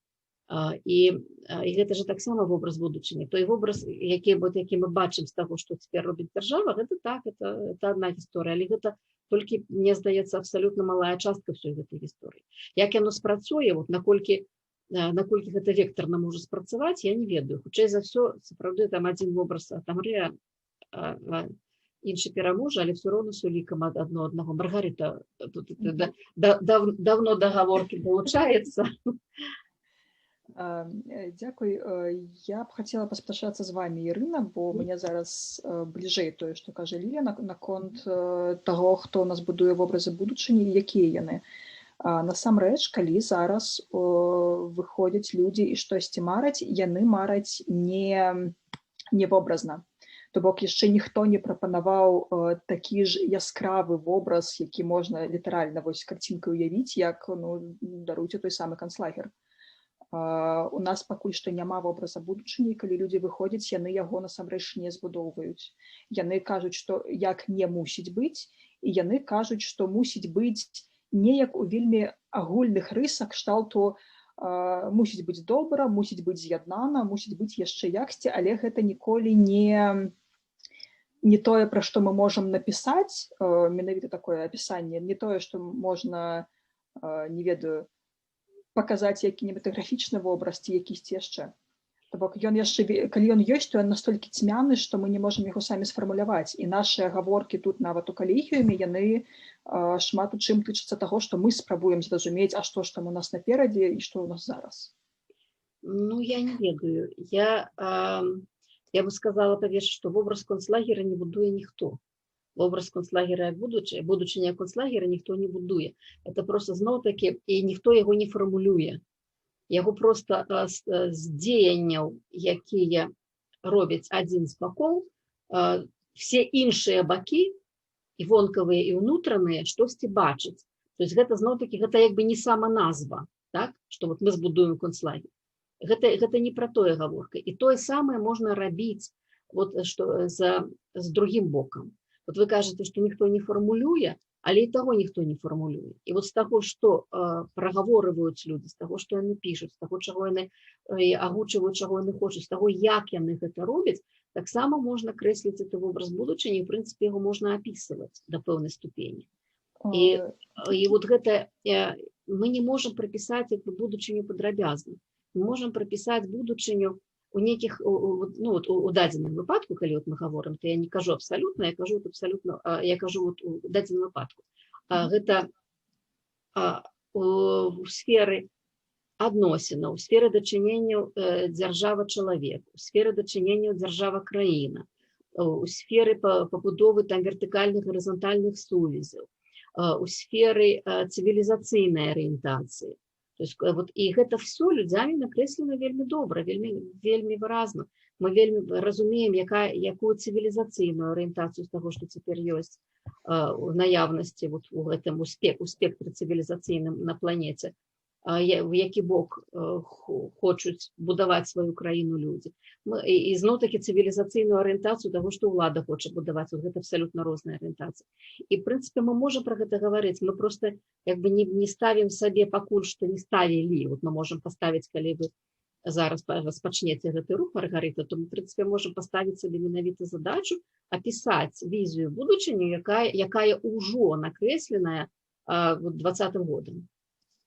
І гэта ж таксама вобраз будучыні. Той вобраз, які мы бачым з таго, што цяпер робіць дзяржава, гэта так, это адна гісторыя, але гэта толькі, мне здаецца, абсалютна малая частка ўсёй гэтай гісторыі. Як яно спрацуе, наколькі гэта вектарна можа спрацаваць, я не ведаю. Хутчэй за ўсё, сапраўды, там адзін вобраз атамрэ, іншы пераможа, але все роўна с улікам адно аднаго. Маргарыта давно да гаворкі далучаецца. Дякуй. Я б хацела паспрачацца з вами, Ірына, бо мне зараз бліжэй тое, што кажа Лілія наконт таго, хто у нас будуе вобразы будучыні і якія яны. Насамрэч, калі зараз выходзяць людзі і штосьці мараць, яны мараць не вобразна. То бок яшчэ ніхто не прапанаваў такі ж яскравы вобраз, які можна літаральна вось карцінкай уявіць, як, даруйце, той самы канцлагер. У нас пакуль што няма вобраза будучыні, калі людзі выходзяць, яны яго насамрэч не збудоўваюць. Яны кажуць, што як не мусіць быць, і яны кажуць, што мусіць быць неяк у вельмі агульных рысах кшталту мусіць быць добра, мусіць быць з'яднана, мусіць быць яшчэ яксьці, але гэта ніколі не тое, пра што мы можам напісаць, менавіта такое апісанне, не тое, што можна, не ведаю, паказаць як кінематаграфічны вобраз ці якісьці яшчэ. То бок ён яшчэ, калі ён ёсць, то ён настолькі цьмяны, што мы не можам яго самі сфармуляваць. І нашыя гаворкі тут нават у калегіуме, яны шмат у чым тычацца таго, што мы спрабуем зразумець, а што ж там у нас наперадзе і што ў нас зараз. Я не ведаю. Я я бы сказала, паверш, што вобраз концлагера не будуе ніхто. Вобраз концлагера як будучыня як концлагера ніхто не будуе. Это просто зноў-такі, і ніхто яго не фармулюе. Яго просто з дзеянняў, якія робяць адзін з бакоў, все іншыя бакі, і вонкавыя, і ўнутраныя, штосьці бачаць. То есть гэта зноў-такі, гэта як бы не сама назва, так? Што вот мы збудуем концлагер. Гэта не пра тое гаворка. І тое самае можна рабіць вот, што, з другім бокам. Вот вы кажаце, што ніхто не фармулюе, але і таго ніхто не фармулюе. І вот з таго, што прагаворваюць людзі, з таго, што яны пішуць, з таго, чаго яны агучваюць, чаго яны хочуць, з таго, як яны гэта робяць, таксама можна крэсліць гэты вобраз будучыні, і, в прынцыпе, яго можна апісваць да пэўнай ступені. І вот гэта мы не можам прапісаць эту будучыню падрабязна. Мы можам прапісаць будучыню у нейкіх, ну, вот, у дадзеным выпадку, калі вот мы гаворым, то я не кажу абсалютна, я кажу абсалютна, я кажу вот у дадзеным выпадку. Гэта у сферы адносінаў, у сферы дачыненняў дзяржава-чалавек, у сферы дачыненняў дзяржава-краіна, у сферы пабудовы там вертыкальных гарызантальных сувязяў, у сферы цывілізацыйнай арыентацыі. То есть, вот, і гэта все людзямі накрэслена вельмі добра, вельмі выразна. Мы вельмі разумеем, якую цывілізацыйную арыентацыю з таго, што цяпер ёсць у наяўнасці вот, у гэтым у спектры цывілізацыйным на планеце, у які бок хочуць будаваць сваю краіну людзі. І зноў-такі цывілізацыйную арыентацыю таго, што ўлада хоча будаваць. Вот гэта абсалютна розная арыентацыя. І, в прынцыпе, мы можам пра гэта гаварыць. Мы проста як бы не ставім сабе пакуль што не ставілі. Вот мы можам паставіць, калі вы зараз распачнеце гэты рух Маргарыта, то мы, в прынцыпе, можам паставіць сабе менавіта задачу апісаць візію будучыні, якая ўжо накрэсленая 20-м годам.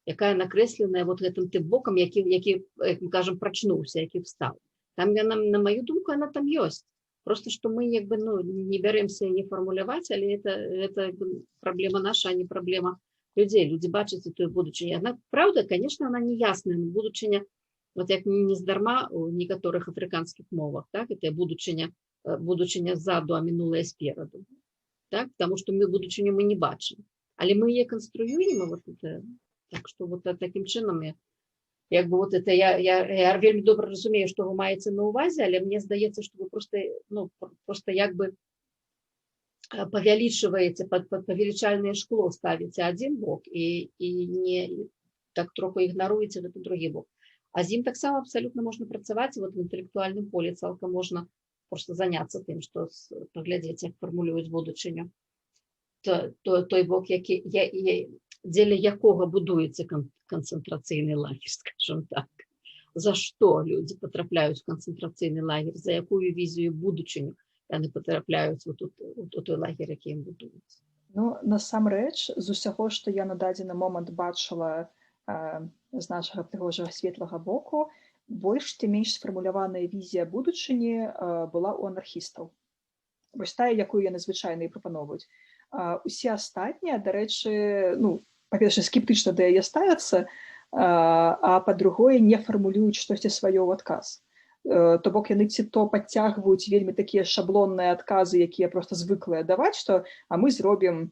Якая накрэсленая вот гэтым тым бокам, які, як мы кажам, прачнуўся, які встаў. Там, на маю думку, она там ёсць. Просто, што мы як бы, ну, не бярэмся не фармуляваць, але это праблема наша, а не праблема людзей. Людзі бачаць эту будучыню. Аднак, правда, конечно, она не ясная. Будучыня, вот як не здарма у некаторых афрыканскіх мовах, так, это будучыня ззаду, а мінулае спераду. Так, потому што мы будучыню мы не бачым. Але мы яе канструюем, вот это. Так што вот такім чынам як бы вот это я вельмі добра разумею, што вы маеце на ўвазе, але мне здаецца, што вы просто, ну, просто як бы павялічваеце, павелічальнае шкло ставіце адзін бок і не так троху ігнаруеце гэты другі бок. А з ім таксама абсалютна можна працаваць, вот в інтэлектуальным поле цалкам можна просто заняцца тым, што паглядзець, як фармулююць будучыню. Той бок, дзеля якога будуецца канцэнтрацыйны лагер, скажем так. За што людзі патрапляюць у канцэнтрацыйны лагер, за якую візію будучыню яны патрапляюць у той лагер, які ім будуюць. Ну, насамрэч, з усяго, што я на дадзены момант бачыла з нашага прыгожага светлага боку, больш ці менш сфармуляваная візія будучыні была ў анархістаў. Вось тая, якую яны звычайна і прапановваюць. Усе астатнія, дарэчы, ну, па-першае, скептычна да яе ставяцца, а па-другое, не фармулююць штосьці сваё ў адказ. То бок яны ці то падцягваюць вельмі такія шаблонныя адказы, якія проста звыклыя даваць, што а мы зробім,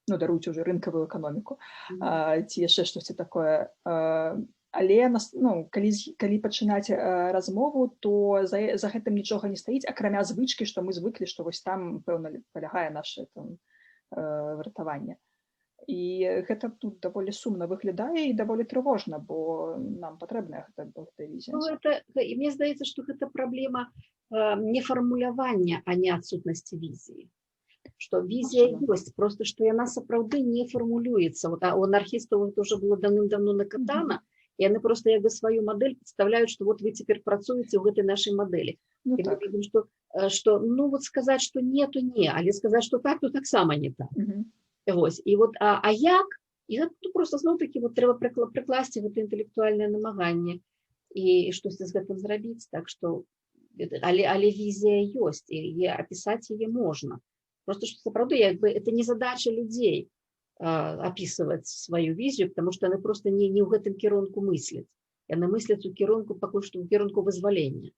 ну, даруйце ўжо рынкавую эканоміку, ці яшчэ штосьці такое. Але, ну, калі пачынаць размову, то за гэтым нічога не стаіць, акрамя звычкі, што мы звыклі, што вось там, пэўна, палягае наша выратаванне. І гэта тут даволі сумна выглядае і даволі трывожна, бо нам патрэбная гэта візія. Ну, і мне здаецца, што гэта праблема не фармулявання, а не адсутнасці візіі. Што візія ёсць, просто што яна сапраўды не фармулюецца. Вот, у анархістаў гэта ўжо было давным-давно накатана, і яны просто як бы сваю мадэль прадстаўляюць, што вот вы цяпер працуеце ў гэтай нашай мадэлі. Ну, і так. мы видим, што, ну, вот сказаць, што не, то не, але сказаць, што так, то таксама не так. Вось. І вот, а як? І гэта просто зноў-такі вот трэба прыкласці гэта інтэлектуальнае намаганне і штосьці з гэтым зрабіць. Так што, але візія ёсць, і апісаць яе можна. Просто што сапраўды, як бы, это не задача людзей апісваць сваю візію, потому што яны просто не ў гэтым кірунку мысляць. Яны мысляць у кірунку, пакуль што ў кірунку вызвалення.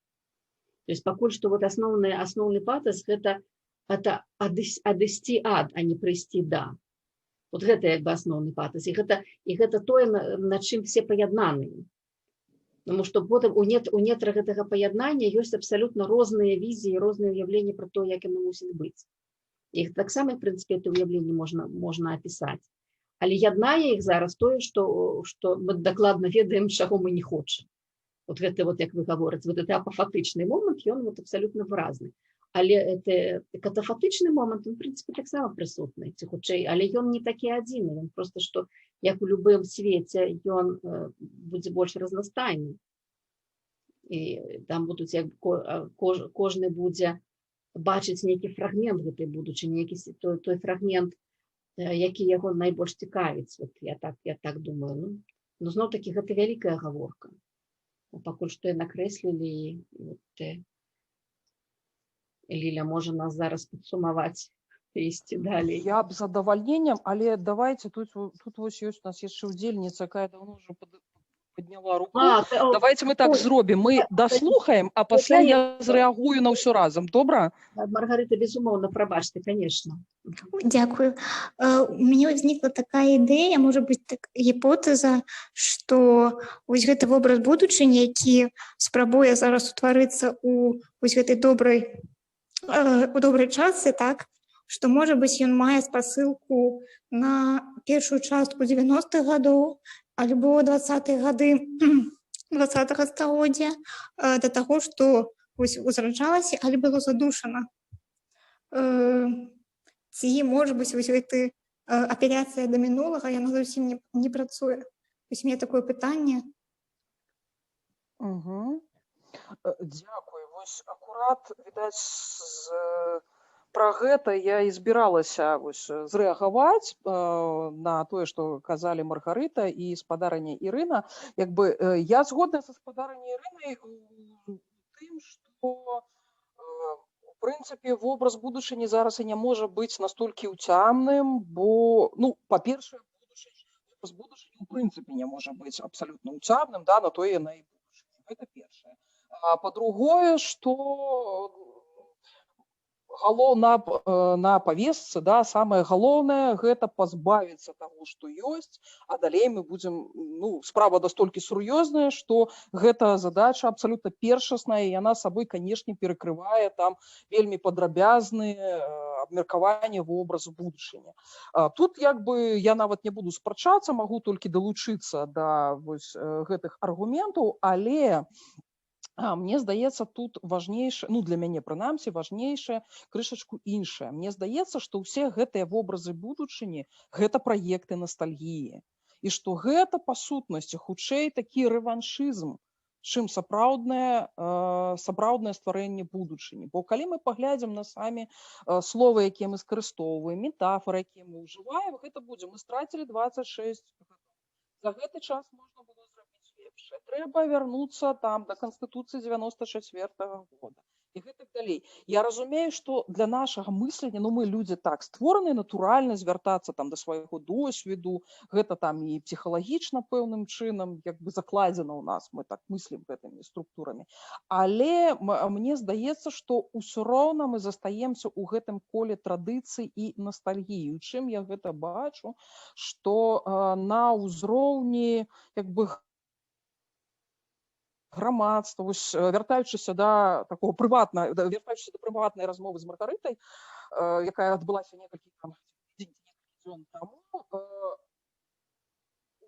То есть пакуль што вот асноўны патас гэта адысці ад, а не прыйсці да. Вот гэта як бы асноўны патас. І гэта тое, на чым все паяднаныя. Тому што потым у нетрах гэтага паяднання ёсць абсалютна розныя візіі, розныя ўяўленні пра то, як яно мусіць быць. Іх таксама, в прынцыпе, это ўяўленне можна апісаць. Але яднае іх зараз тое, што мы дакладна ведаем, чаго мы не хочам. Вот гэта, вот, як вы гаворыце, вот это апафатычны момант, ён вот абсалютна выразны. Але катафатычны момант, он, в прынцыпе, таксама прысутны, ці хутчэй, але ён не такі адзіны, ён проста, што, як у любым свеце, ён будзе больш разнастайны. І там будуць, як кожны будзе бачыць нейкі фрагмент гэтай будучыні, той фрагмент, які яго найбольш цікавіць. Вот я так думаю. Ну, зноў-такі, гэта вялікая гаворка. Пакуль што яе накрэслілі, Ліля можа нас зараз падсумаваць і ісці далей. Я б з задавальненнем, але давайте, тут вось ёсць у нас яшчэ удзельніца, якая даўно ўжо подняла руку. Давайте мы так зробім. Мы даслухаем, а пасля я зрэагую на ўсё разам. Добра? Маргарыта, безумоўна, прабачце, конечно. Дякую. У мяне ўзнікла такая ідэя, можа быць, гіпотэза, што вось гэты вобраз будучыні, які спрабуе зараз утварыцца у вось гэтай добрай часе, так, што, можа быць, ён мае спасылку на першую частку 90-х гадоў, альбо 20-е гады 20-го стагоддзя, да таго, што узраджалася, але было задушана. Ці, можа быць, вось гэты апеляцыя да мінулага, яна зусім не працуе. Вось у мяне такое пытанне. Дзякуй. Вось акурат, відаць, пра гэта я і збіралася зрэагаваць на тое, што казалі Маргарыта і спадарыня Ірына. Як бы я згодна са спадарыняй Ірынай у тым, што у прынцыпе вобраз будучыні зараз і не можа быць настолькі ўцямным, бо, ну, па-першае, вобраз будучыні у прынцыпе не можа быць абсалютна ўцямным, да, на тое яна і будучыня. Гэта першае. А па-другое, што на павестцы, да, самае галоўнае гэта пазбавіцца таго, што ёсць, а далей мы будзем, ну, справа настолькі сур'ёзная, што гэта задача абсалютна першасная, і яна сабой, канешне, перакрывае там вельмі падрабязныя абмеркаванні вобразу будучыні. Тут як бы я нават не буду спрачацца, магу толькі далучыцца да вось гэтых аргументаў, але мне здаецца, тут важнейшае, ну, для мяне, прынамсі, важнейшае крышачку іншае. Мне здаецца, што ўсе гэтыя вобразы будучыні – гэта праекты настальгіі. І што гэта, па сутнасці, хутчэй такі рэваншызм, чым сапраўднае стварэнне будучыні. Бо калі мы паглядзім на самі словы, якія мы скарыстоўваем, метафоры, якія мы ўжываем, гэта будзе, мы страцілі 26 гадоў. За гэты час можна было зрабіць лепш. Трэба вярнуцца там да Канстытуцыі 94-го года. І гэтак далей. Я разумею, што для нашага мыслення, ну, мы людзі так створаны натуральна звяртацца там да свайго досведу, гэта там і псіхалагічна пэўным чынам як бы закладзена ў нас, мы так мыслім гэтымі структурамі. Але мне здаецца, што ўсё роўна мы застаемся ў гэтым коле традыцый і настальгіі. У чым я гэта бачу, што на ўзроўні як бы грамадства, вяртаючыся да такого прыватнай размовы з Маргарытай, якая адбылася некалькі дзён таму,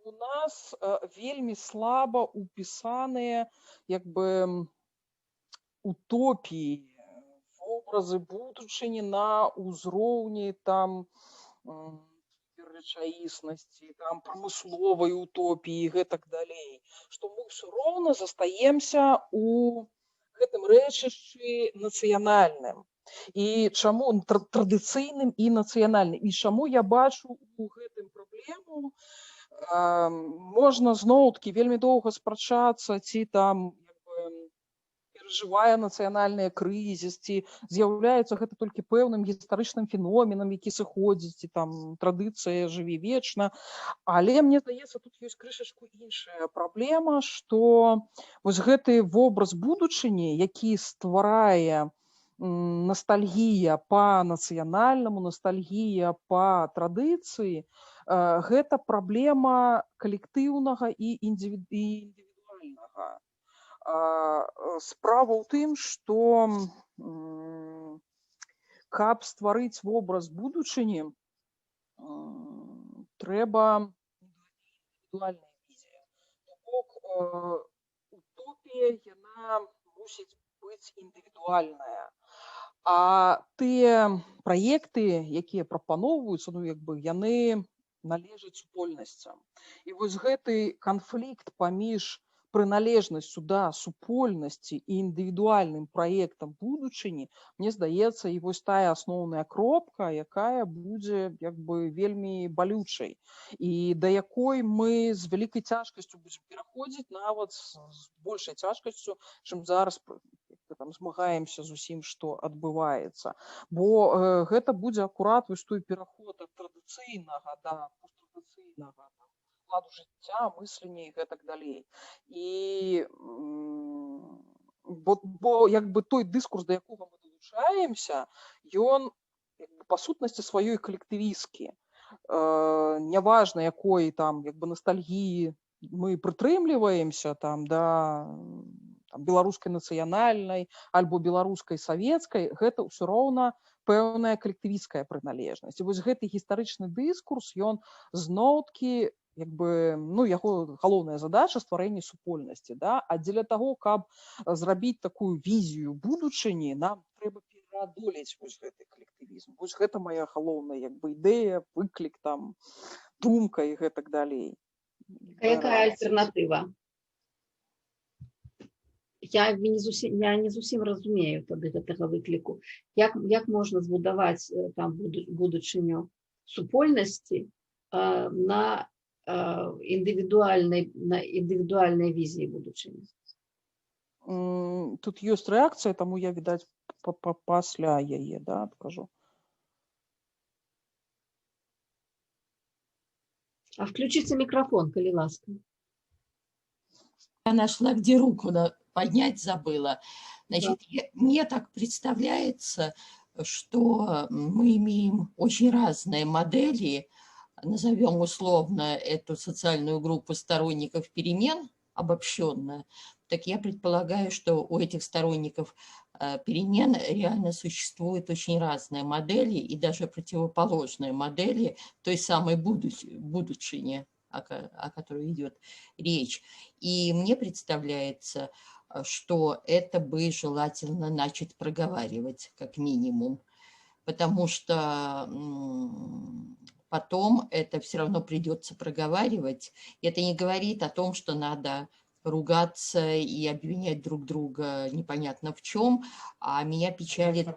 у нас вельмі слаба упісаныя як бы утопіі, вобразы будучыні на ўзроўні там рэчаіснасці, там прамысловай утопіі і гэтак далей, што мы ўсё роўна застаемся у гэтым рэчышчы нацыянальным. І чаму традыцыйным і нацыянальным. І чаму я бачу у гэтым праблему, можна зноў-такі вельмі доўга спрачацца, ці там перш перажывае нацыянальныя крызісы, з'яўляецца гэта толькі пэўным гістарычным феноменам, які сыходзіць, і там традыцыя жыве вечна. Але мне здаецца, тут ёсць крышачку іншая праблема, што вось гэты вобраз будучыні, які стварае ностальгія па нацыянальнаму, ностальгія па традыцыі, гэта праблема калектыўнага і індывідуальнага. Справа ў тым, што каб стварыць вобраз будучыні, трэба індывідуальная візія. То бок, утопія, яна мусіць быць індывідуальная. А тыя праекты, якія прапаноўваюцца, ну, як бы, яны належаць супольнасцям. І вось гэты канфлікт паміж прыналежнасцю да супольнасці і індывідуальным праектам будучыні, мне здаецца, і вось тая асноўная кропка, якая будзе, як бы, вельмі балючай, і да якой мы з вялікай цяжкасцю будзем пераходзіць, нават з большай цяжкасцю, чым зараз там змагаемся з усім, што адбываецца. Бо гэта будзе акурат вось той пераход ад традыцыйнага да посттрадыцыйнага ладу жыцця, мыслення і гэтак далей. І бо як бы той дыскурс, да якога мы далучаемся, ён па сутнасці сваёй калектывісткі. Няважна, якой там як бы ностальгіі мы прытрымліваемся там да беларускай нацыянальнай альбо беларускай савецкай, гэта ўсё роўна пэўная калектывісцкая прыналежнасць. І вось гэты гістарычны дыскурс, ён зноў-такі, як бы, ну, яго галоўная задача стварэнне супольнасці, да? А дзеля таго, каб зрабіць такую візію будучыні, нам трэба пераадолець вось гэты калектывізм. Вось гэта моя галоўная, як бы, ідэя, выклік там, думка і гэтак далей. Якая альтэрнатыва? Я не зусім разумею тады гэтага выкліку. Як можна збудаваць там будучыню супольнасці на індывідуальнай візіі будучыні? Тут ёсць рэакцыя, таму я, відаць, пасля яе, да, адкажу. А включите микрофон, коли ласка. Я нашла, где руку поднять забыла. Значит, Да. мне так представляется, что мы имеем очень разные модели, назовем условно эту социальную группу сторонников перемен, обобщенно. Так я предполагаю, что у этих сторонников перемен реально существуют очень разные модели и даже противоположные модели той самой будущей, о которой идет речь. И мне представляется, что это бы желательно начать проговаривать как минимум, потому что потом это все равно придется проговаривать. Это не говорит о том, что надо ругаться и обвинять друг друга непонятно в чем, а меня печалит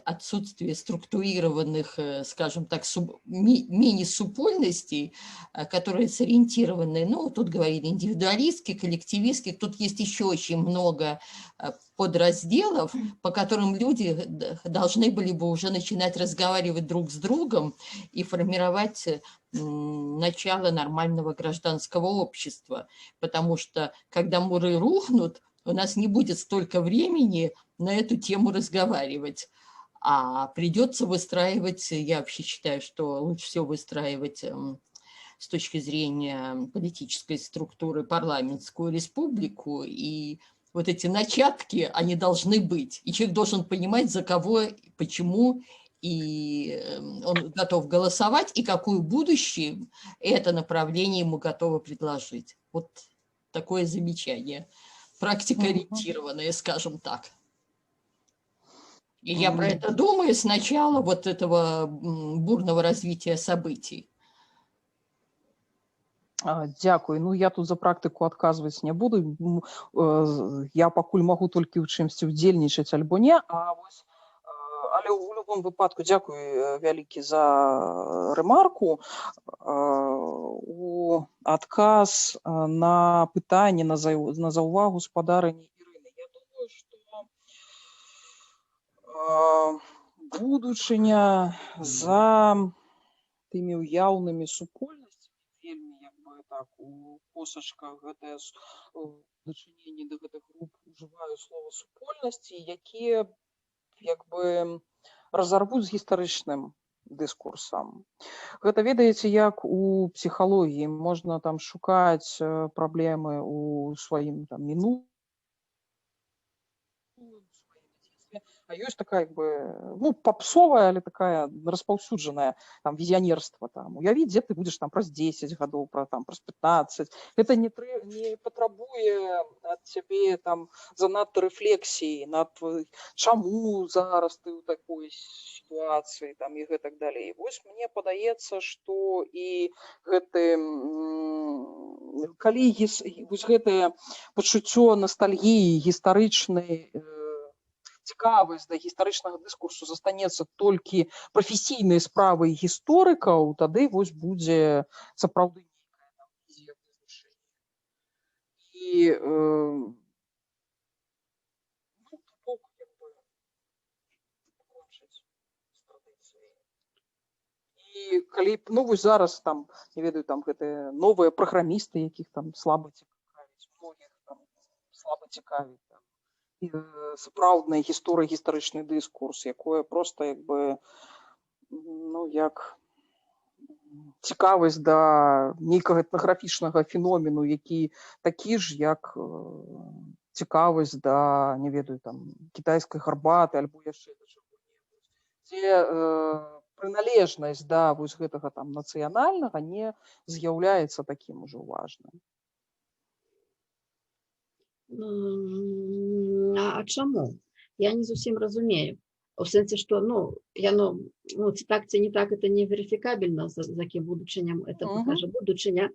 отсутствие структурированных, скажем так, мини-супольностей, которые сориентированы, ну, тут говорили индивидуалистски, коллективистски, тут есть еще очень много подразделов, по которым люди должны были бы уже начинать разговаривать друг с другом и формировать начало нормального гражданского общества, потому что когда муры рухнут, у нас не будет столько времени на эту тему разговаривать, а придется выстраивать, я вообще считаю, что лучше всего выстраивать с точки зрения политической структуры парламентскую республику, и вот эти начатки, они должны быть, и человек должен понимать, за кого, почему, и он готов голосовать, и какое будущее это направление ему готово предложить. Вот такое замечание. Практикоориентированное, скажем так. И я про это думаю с начала вот этого бурного развития событий. Дзякуй. Ну, я тут за практыку адказваць не буду. Я пакуль магу толькі ў чымсьці ўдзельнічаць альбо не, але ў любом выпадку дзякуй вялікі за рэмарку. У адказ на пытанне, на заўвагу спадарыні Ірыны. Будучыня за тымі ўяўнымі супольнасцямі, вельмі як бы так у косачках гэтае дачыненне да гэтых груп ужываю слова супольнасці, якія як бы разарвуць з гістарычным дыскурсам. Гэта ведаеце, як у псіхалогіі можна там шукаць праблемы у сваім там мінулым, а ёсць такая як бы, ну, попсовая, але такая распаўсюджаная там візіянерства, там уявіць, дзе ты будзеш там праз 10 гадоў, праз 15. Гэта не патрабуе ад цябе там занадта рэфлексіі над чаму зараз ты ў такой сітуацыі там і гэтак далей. Вось мне падаецца, што і гэты калі вось гэтае пачуццё настальгіі гістарычнай цікавасць да гістарычнага дыскурсу застанецца толькі прафесійнай справай гісторыкаў, тады вось будзе сапраўды нейкая там візія вызначэння. І як бы пакончыць з традыцыяй. І калі ну вось зараз там, не ведаю, там гэтыя новыя праграмісты, якіх там слаба цікавіць, многіх там слаба цікавіць сапраўдная гісторыя, гістарычны дыскурс, якое проста як бы, ну, як цікавасць да нейкага этнаграфічнага феномену, які такі ж, як цікавасць да, не ведаю, там, кітайскай гарбаты альбо яшчэ да чаго-небудзь. Дзе прыналежнасць да вось гэтага там нацыянальнага не з'яўляецца такім ужо важным. А чаму? Я не зусім разумею. У сэнсе, што, ну, яно, ну, ці так, ці не так, это не верифікабельна, за якім будучыням это пакажа будучыня.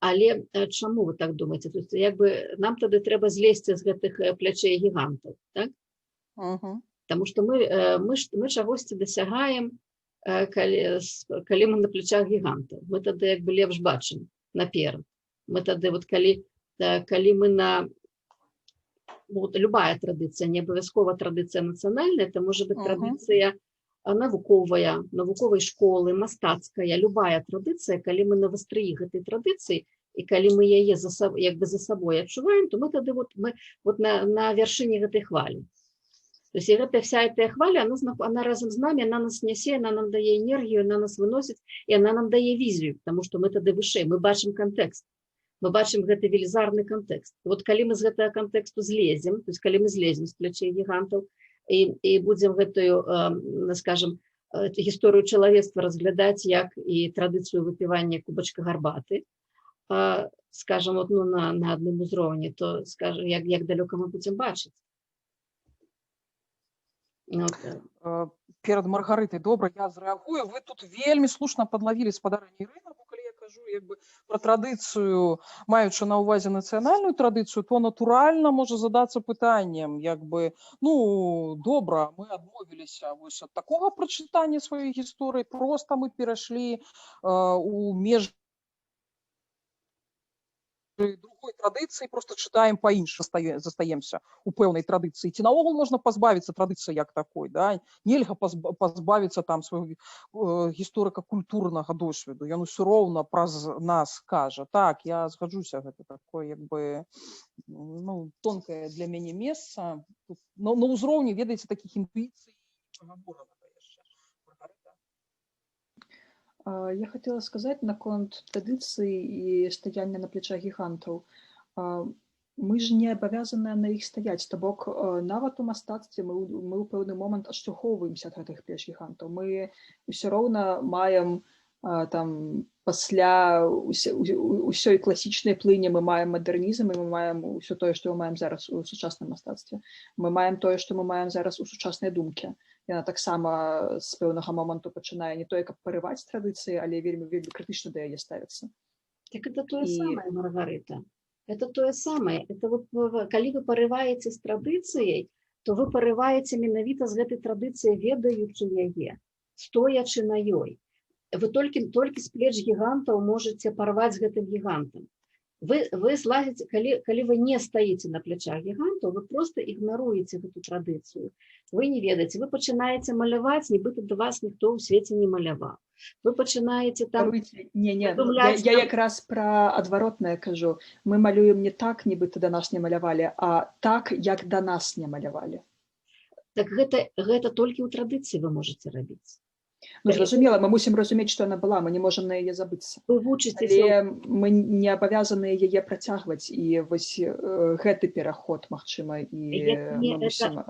Але чаму вы так думаеце? То есть, як бы, нам тады трэба злезці з гэтых плячэй гігантаў, так? Таму што мы чагосьці дасягаем, калі мы на плячах гігантаў. Мы тады як бы лепш бачым наперад. Мы тады, вот, калі мы на вот, любая традыцыя, не абавязкова традыцыя нацыянальная, это можа быць традыцыя навуковая, навуковай школы, мастацкая, любая традыцыя, калі мы на вастрыі гэтай традыцыі, і калі мы яе як бы за сабой адчуваем, то мы тады вот на вяршыні гэтай хвалі. То есть гэтая вся эта хваля, она разом з намі, она нас нясе, она нам дае энергію, она нас выносіць, і она нам дае візію, потому што мы тады вышэй, мы бачым кантэкст. Мы бачым гэты велізарны кантэкст. Вот калі мы з гэтага кантэксту злезем, то есть калі мы злезем з плячэй гігантаў і будзем гэтую, скажем, гісторыю чалавецтва разглядаць як і традыцыю выпівання кубачка гарбаты, скажем, вот, ну, на адным узроўні, то, скажем, як далёка мы будзем бачыць. Перад Маргарытай, добра, я зрэагую. Вы тут вельмі слушна падлавілі спадарыня Ірына, бо калі я кажу як бы пра традыцыю, маючы на ўвазе нацыянальную традыцыю, то натуральна можа задацца пытаннем, як бы, ну, добра, мы адмовіліся вось ад такога прачытання сваёй гісторыі, проста мы перайшлі у межы другой традыцыі, просто чытаем па-інша, застаемся у пэўнай традыцыі. Ці наогул можна пазбавіцца традыцыі як такой, да? Нельга пазбавіцца там свайго гісторыка-культурнага досведу. Ён усё роўна праз нас кажа. Так, я згаджуся, гэта такое, як бы, ну, тонкае для мяне месца. На ўзроўні, ведаеце, такіх інтуіцый пагаворана. Я хотела сказать наконт традыцыі і стаяння на плечах гігантаў. Мы ж не абавязаныя на іх стаяць, то бок нават у мастацтве мы ў пэўны момант адштурхоўваемся ад гэтых плеч гігантаў. Мы ўсё роўна маем там пасля ўсёй класічнай плыні мы маем мадэрнізм, і мы маем ўсё тое, што мы маем зараз у сучасным мастацтве. Мы маем тое, што мы маем зараз у сучаснай думке. Яна таксама з пэўнага моманту пачынае не тое, каб парываць традыцыі, але вельмі крытычна да яе ставіцца. Так это тое самае, Маргарыта. Это тое самае. Это вот, калі вы парываеце з традыцыяй, то вы парываеце менавіта з гэтай традыцыяй, ведаючы яе, стоячы на ёй. Вы толькі з плеч гігантаў можаце парваць з гэтым гігантам. Вы злазіце, калі вы не стаіце на плячах гігантаў, вы просто ігнаруеце гэту традыцыю. Вы не ведаеце, вы пачынаеце маляваць, нібыта да вас ніхто ў свеце не маляваў. Вы пачынаеце там я якраз пра адваротнае кажу. Мы малюем не так, нібыта да нас не малявалі, а так, як да нас не малявалі. Так гэта толькі ў традыцыі вы можаце рабіць. Ну, зразумела, мы мусім разумець, што яна была, мы не можам на яе забыцца. Вы вучыцеся, але мы не абавязаныя яе працягваць, і вось гэты пераход, магчыма, і мы мусім...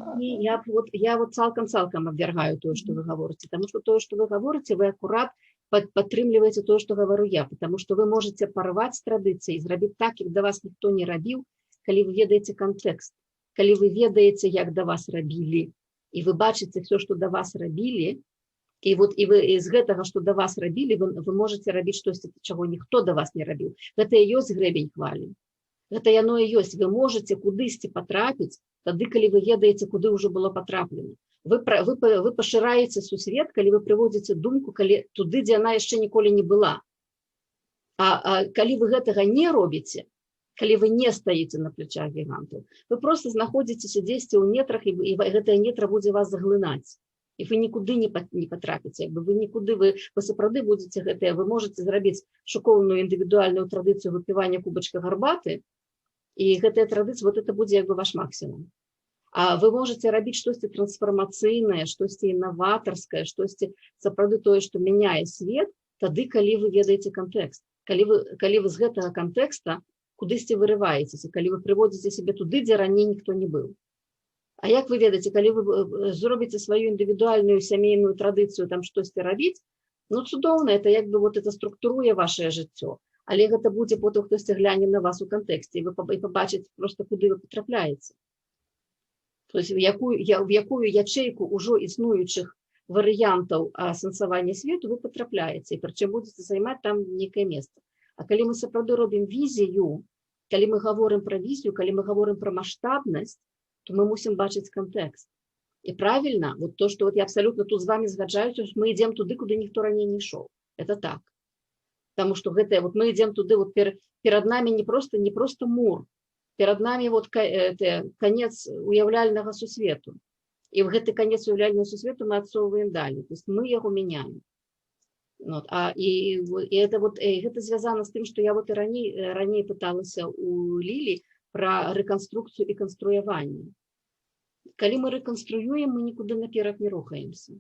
Я вот цалкам абвяргаю тое, што вы гаворыце, таму што тое, што вы гаворыце, вы акурат падтрымліваеце тое, што гавару я, потому што вы можаце парваць традыцыі, зрабіць так, як да вас ніхто не рабіў, калі вы ведаеце кантэкст, калі вы ведаеце, як да вас рабілі, і вы бачыце все, што да вас рабілі, і вы з гэтага, што да вас рабілі, вы можаце рабіць штосьці, чаго ніхто да вас не рабіў. Гэта і ёсць грэбень хвалі. Гэта яно і ёсць. Вы можаце кудысьці патрапіць, тады, калі вы ведаеце, куды ўжо было патраплена. Вы пашыраеце сусвет, калі вы прыводзіце думку туды, дзе яна яшчэ ніколі не была. А калі вы гэтага не робіце, калі вы не стаіце на плячах гігантаў, вы проста знаходзіцеся дзесьці ў нетрах, і гэтая нетра будзе вас заглынаць. І вы нікуды не патрапіце, вы нікуды, вы сапраўды будзеце гэтае, вы можаце зрабіць шыкоўную індывідуальную традыцыю выпівання кубачка гарбаты, і гэтая традыцыя, вот это будзе ваш максімум. А вы можаце рабіць штосьці трансфармацыйнае, штосьці інаватарскае, штосьці сапраўды тое, што мяняе свет, тады, калі вы ведаеце кантэкст. Калі вы з гэтага кантэкста кудысьці вырываецеся, калі вы прыводзіце сябе туды, дзе раней ніхто не быў. А як вы ведаеце, калі вы зробіце сваю індывідуальную сямейную традыцыю там штосьці рабіць, ну цудоўна, это як бы вот это структуруе вашее жыццё, але гэта будзе потым хтосьці гляне на вас у кантэксце, і вы пабачыце просто, куды вы патрапляеце. То есть в якую ячейку ўжо існуючых варыянтаў асэнсавання свету вы патрапляеце, і прычым будзеце займаць там нейкае месца. А калі мы сапраўды робім візію, калі мы гаворым пра візію, калі мы гаворым пра маштабнасць, то мы мусім бачыць кантэкст. І правільна, вот то, што я абсалютна тут з вами згаджаюся, мы ідзем туды, куды ніхто раней не ішоў. Это так. Таму што гэтае, вот мы ідзем туды, вот перад намі не просто мур, перад намі вот канец уяўляльнага сусвету. І в гэты канец уяўляльнага сусвету мы адсоўваем далі. То есть мы яго мяняем. Гэта звязана з тым, што я вот і раней пыталася у Лілі пра рэканструкцыю і канструяванне. Калі мы рэканструюем, мы нікуды наперад не рухаемся.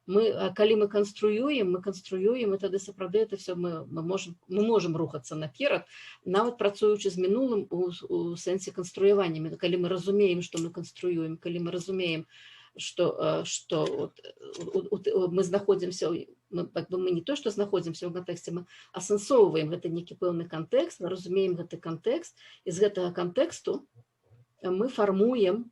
Калі мы канструюем, і тады сапраўды это все мы можам рухацца наперад, нават працуючы з мінулым у сэнсе канструявання. Калі мы разумеем, што мы канструюем, калі мы разумеем, што мы знаходзімся, мы не то, што знаходзімся ў кантэксце, мы асэнсоўваем гэты нейкі пэўны кантэкст, мы разумеем гэты кантэкст, і з гэтага кантэксту мы фармуем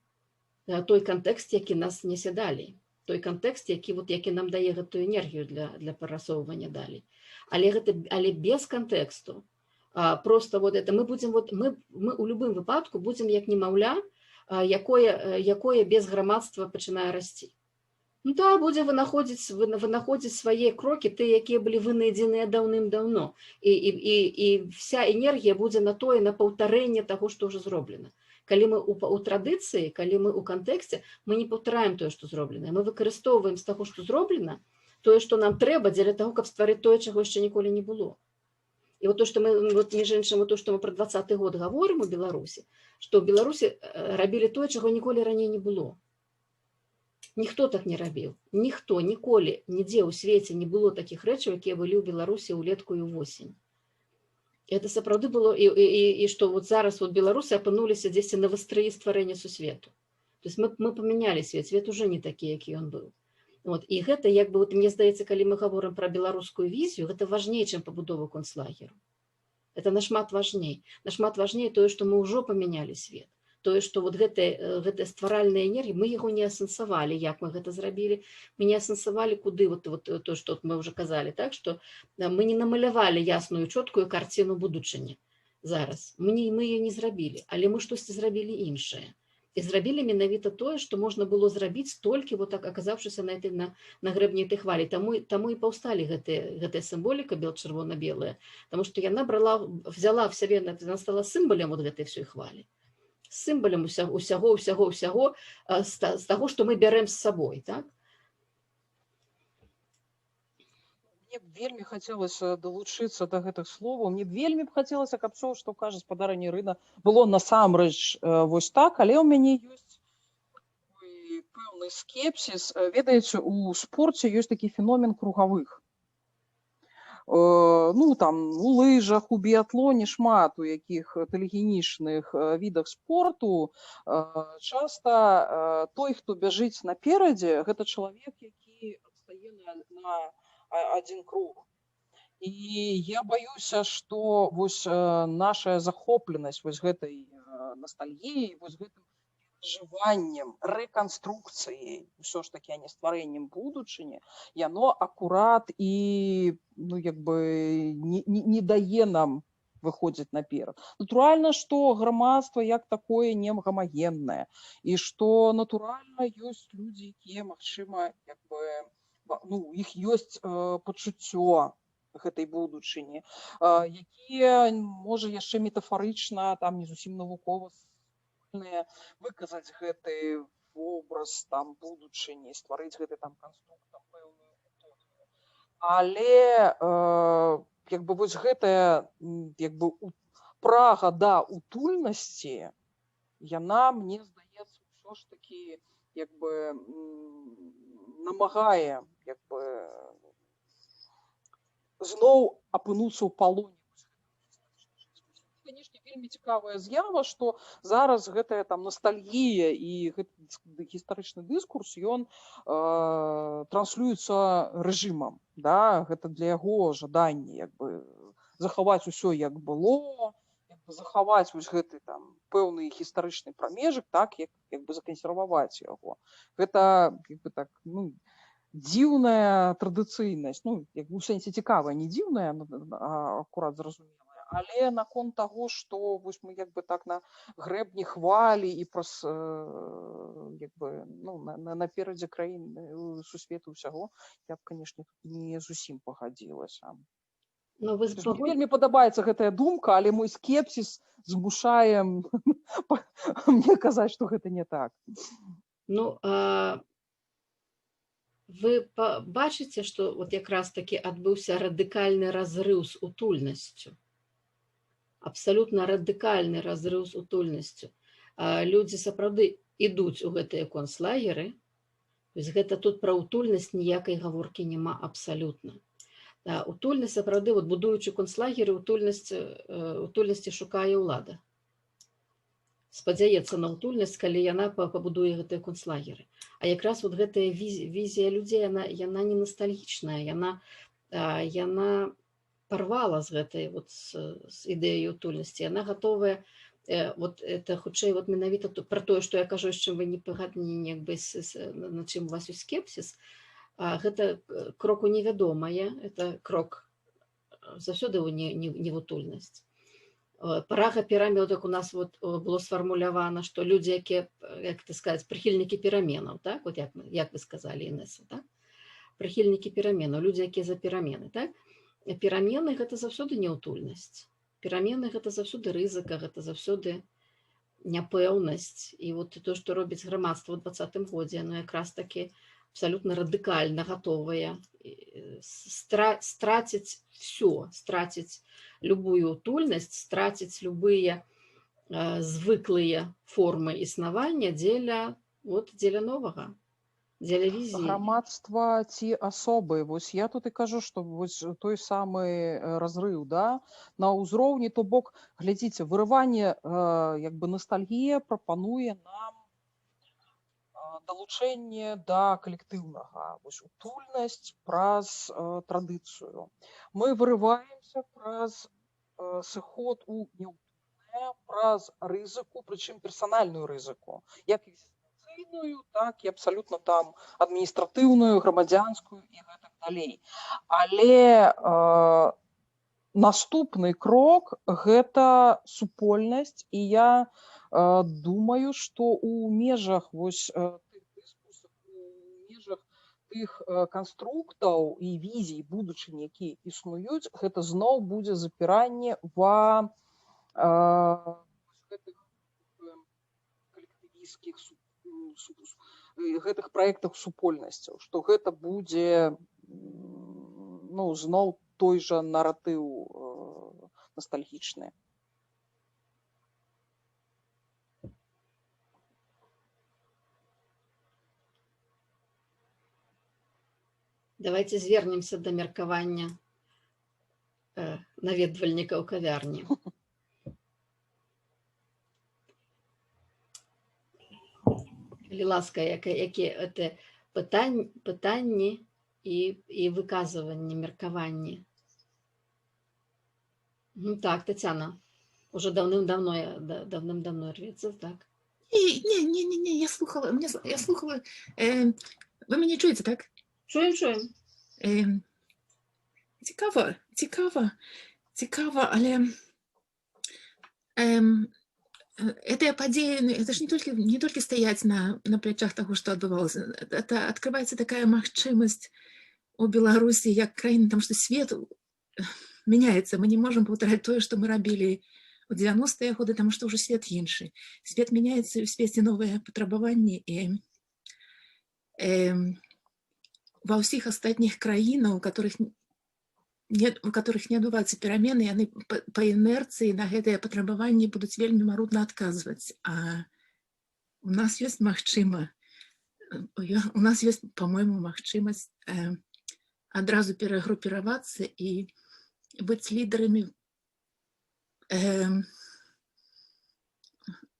той кантэкст, які нас несе далей, той кантэкст, які нам дае гэтую энергію для перасоўвання далей. Але без кантэксту, просто вот это мы у любым выпадку будзем як немаўля, якое без грамадства пачынае расці. Ну да, будзе вынаходзіць свае крокі, тыя, якія былі вынайдзеныя даўным-даўно. І вся энергія будзе на тое, на паўтарэнне таго, што ўжо зроблена. Калі мы у традыцыі, калі мы ў кантэксце, мы не паўтараем тое, што зроблена. Мы выкарыстоўваем з таго, што зроблена, тое, што нам трэба дзеля таго, каб стварыць тое, чаго яшчэ ніколі не было. І вот то, што мы, між іншым, то, што мы пра 20-й год гаворым у Беларусі, што ў Беларусі рабілі тое, чаго ніколі раней не было. Ніхто так не рабіў. Ніхто ніколі, нідзе ў свеце не было такіх рэчаў, якія былі ў Беларусі ўлетку і ўвосень. Это сапраўды было, і што вот зараз вот беларусы апынуліся дзесьці на вастрыі стварэння сусвету. То есть мы памянялі свет уже не такі, які ён быў. І гэта, як бы, мне здаецца, калі мы гаворым пра беларускую візію, гэта важней, чым пабудова концлагеру. Это нашмат важней. Нашмат важней тое, што мы ўжо памянялі свет. Тое, што вот гэтая стваральная энергія, мы яго не асэнсавалі, як мы гэта зрабілі, мы не асэнсавалі, куды, то, што мы ўжо казалі, так, што мы не намалявалі ясную, чоткую карціну будучыні зараз. Мы яе не зрабілі, але мы штосьці зрабілі іншае. і зрабілі менавіта тое, што можна было зрабіць толькі вот так аказаўшыся на грэбні этой хвалі. Таму і паўсталі гэтая сімволіка бел-чырвона-белая, таму што яна взяла в сябе, яна стала сімвалем вот гэтай всёй хвалі, сімвалем усяго з таго, што мы бярэм з сабой, так? Мне б вельмі хацелася далучыцца да гэтых словаў. Мне б вельмі б хацелася, каб ўсё, што кажа спадарыня Ірына, было насамрэч вось так, але ў мяне ёсць пэўны скепсіс. Ведаеце, у спорце ёсць такі феномен кругавых. Ну, там, у лыжах, у біятлоне шмат у якіх тэлегенічных відах спорту. Часта той, хто бяжыць наперадзе, гэта чалавек, які адстае на один круг. І я баюся, што вось наша захопленасць вось гэтай ностальгіяй, вось гэтым перажываннем, рэканструкцыяй, ўсё ж такі, а не стварэннем будучыні, яно акурат і, ну, як бы не дае нам выходзіць наперад. Натуральна, што грамадства як такое не гамагеннае, і што натуральна ёсць людзі, якія, магчыма, як бы, ну, у іх ёсць пачуццё гэтай будучыні, якія, можа, яшчэ метафарычна, там не зусім навукова выказаць гэты вобраз там будучыні, стварыць гэты там канструктор пэўную утопію. Але як бы вось гэтая як бы прага да утульнасці, яна, мне здаецца, ўсё ж такі як бы намагае як бы зноў апынуцца ў палоне. Конечно, вельмі цікавая з'ява, што зараз гэтая там ностальгія і гэты гістарычны дыскурс, ён транслюецца рэжымам, да? Гэта для яго жаданне як бы захаваць усё як было, як бы захаваць вось гэты там пэўны гістарычны прамежак, так, як бы закансерваваць яго. Гэта як бы так, ну, дзіўная традыцыйнасць, ну, як бы у сэнсе цікавая, не дзіўная, а акурат зразумела. Але наконт таго, што вось мы як бы так на грэбні хвалі і праз як бы, ну, наперадзе краін сусвету ўсяго, я б, канешне, не зусім пагадзілася. Ну, вы Мне вельмі падабаецца гэтая думка, але мой скепсіс змушае мне казаць, што гэта не так. Ну, вы бачыце, што вот якраз такі адбыўся радыкальны разрыў з утульнасцю. Абсалютна радыкальны разрыў з утульнасцю. Людзі сапраўды ідуць у гэтыя концлагеры. Гэта тут пра утульнасць ніякай гаворкі няма абсалютна. Утульнасць сапраўды, вот будуючы концлагеры, утульнасці шукае ўлада. Спадзяецца на утульнасць, калі яна пабудуе гэтыя концлагеры. А якраз вот гэтая візія людзей, яна не ностальгічная, яна порвала з гэтай вот з ідэяй утульнасці. Яна гатовая, вот это хутчэй вот менавіта пра тое, што я кажу, з чым вы не пагаднені, як бы на чым у вас ёсць скепсіс. Гэта крок у невядомае, это крок заўсёды не в утульнасць. Прага перамен, як у нас вот было сфармулявана, што людзі, якія, як ты сказаць, прыхільнікі пераменаў, так, вот як вы сказалі, Інеса, так? Прыхільнікі пераменаў, людзі, якія за перамены, так? Перамены гэта заўсёды неўтульнасць. Перамены гэта заўсёды рызыка, гэта заўсёды няпэўнасць. І вот то, што робіць грамадства ў 20-м годзе, яно якраз такі абсалютна радыкальна гатовая страціць все, страціць любую утульнасць, страціць любыя звыклыя формы існавання дзеля новага. Грамадства ці асобы. Вось я тут і кажу, што вось той самы разрыў, да, на ўзроўні, то бок, глядзіце, вырыванне як бы ностальгія прапануе нам далучэнне да калектыўнага. Вось утульнасць праз традыцыю. Мы вырываемся праз сыход у неўтульнае, праз рызыку, прычым персанальную рызыку. Як так, і абсалютна там адміністратыўную, грамадзянскую і гэтак далей. Але наступны крок гэта супольнасць, і я думаю, што у межах вось тых дыскусаў, у межах тых канструктаў і візій будучыні, якія існуюць, гэта зноў будзе запіранне ва гэтых калектывісцкіх гэтых праектах супольнасцяў, што гэта будзе зноў той жа наратыў ностальгічны. Давайте звернемся да меркавання наведвальнікаў кавярні. Калі ласка, якія это пытанні і выказванні, меркаванні. Так, Тетяна, уже давным-давно рвецца, так? Не, я слухала, ви мене чуєте, так? Чуем. Цікаво, але эта падзея, это ж не толькі стаяць на плячах таго, што адбывалася. Это открываецца такая магчымасць у Беларусі як краіны, там што свет меняецца. Мы не можам паўтараць тое, што мы рабілі у 90-е годы, таму што ўжо свет іншы. Свет меняецца, і ў свеце новыя патрабаванні, і ва ўсіх астатніх краінах, у которых не адбываюцца перамены, яны па інерцыі на гэтыя патрабаванні будуць вельмі марудна адказваць. А у нас ёсць па-мойму, магчымасць адразу перагрупіравацца і быць лідарамі,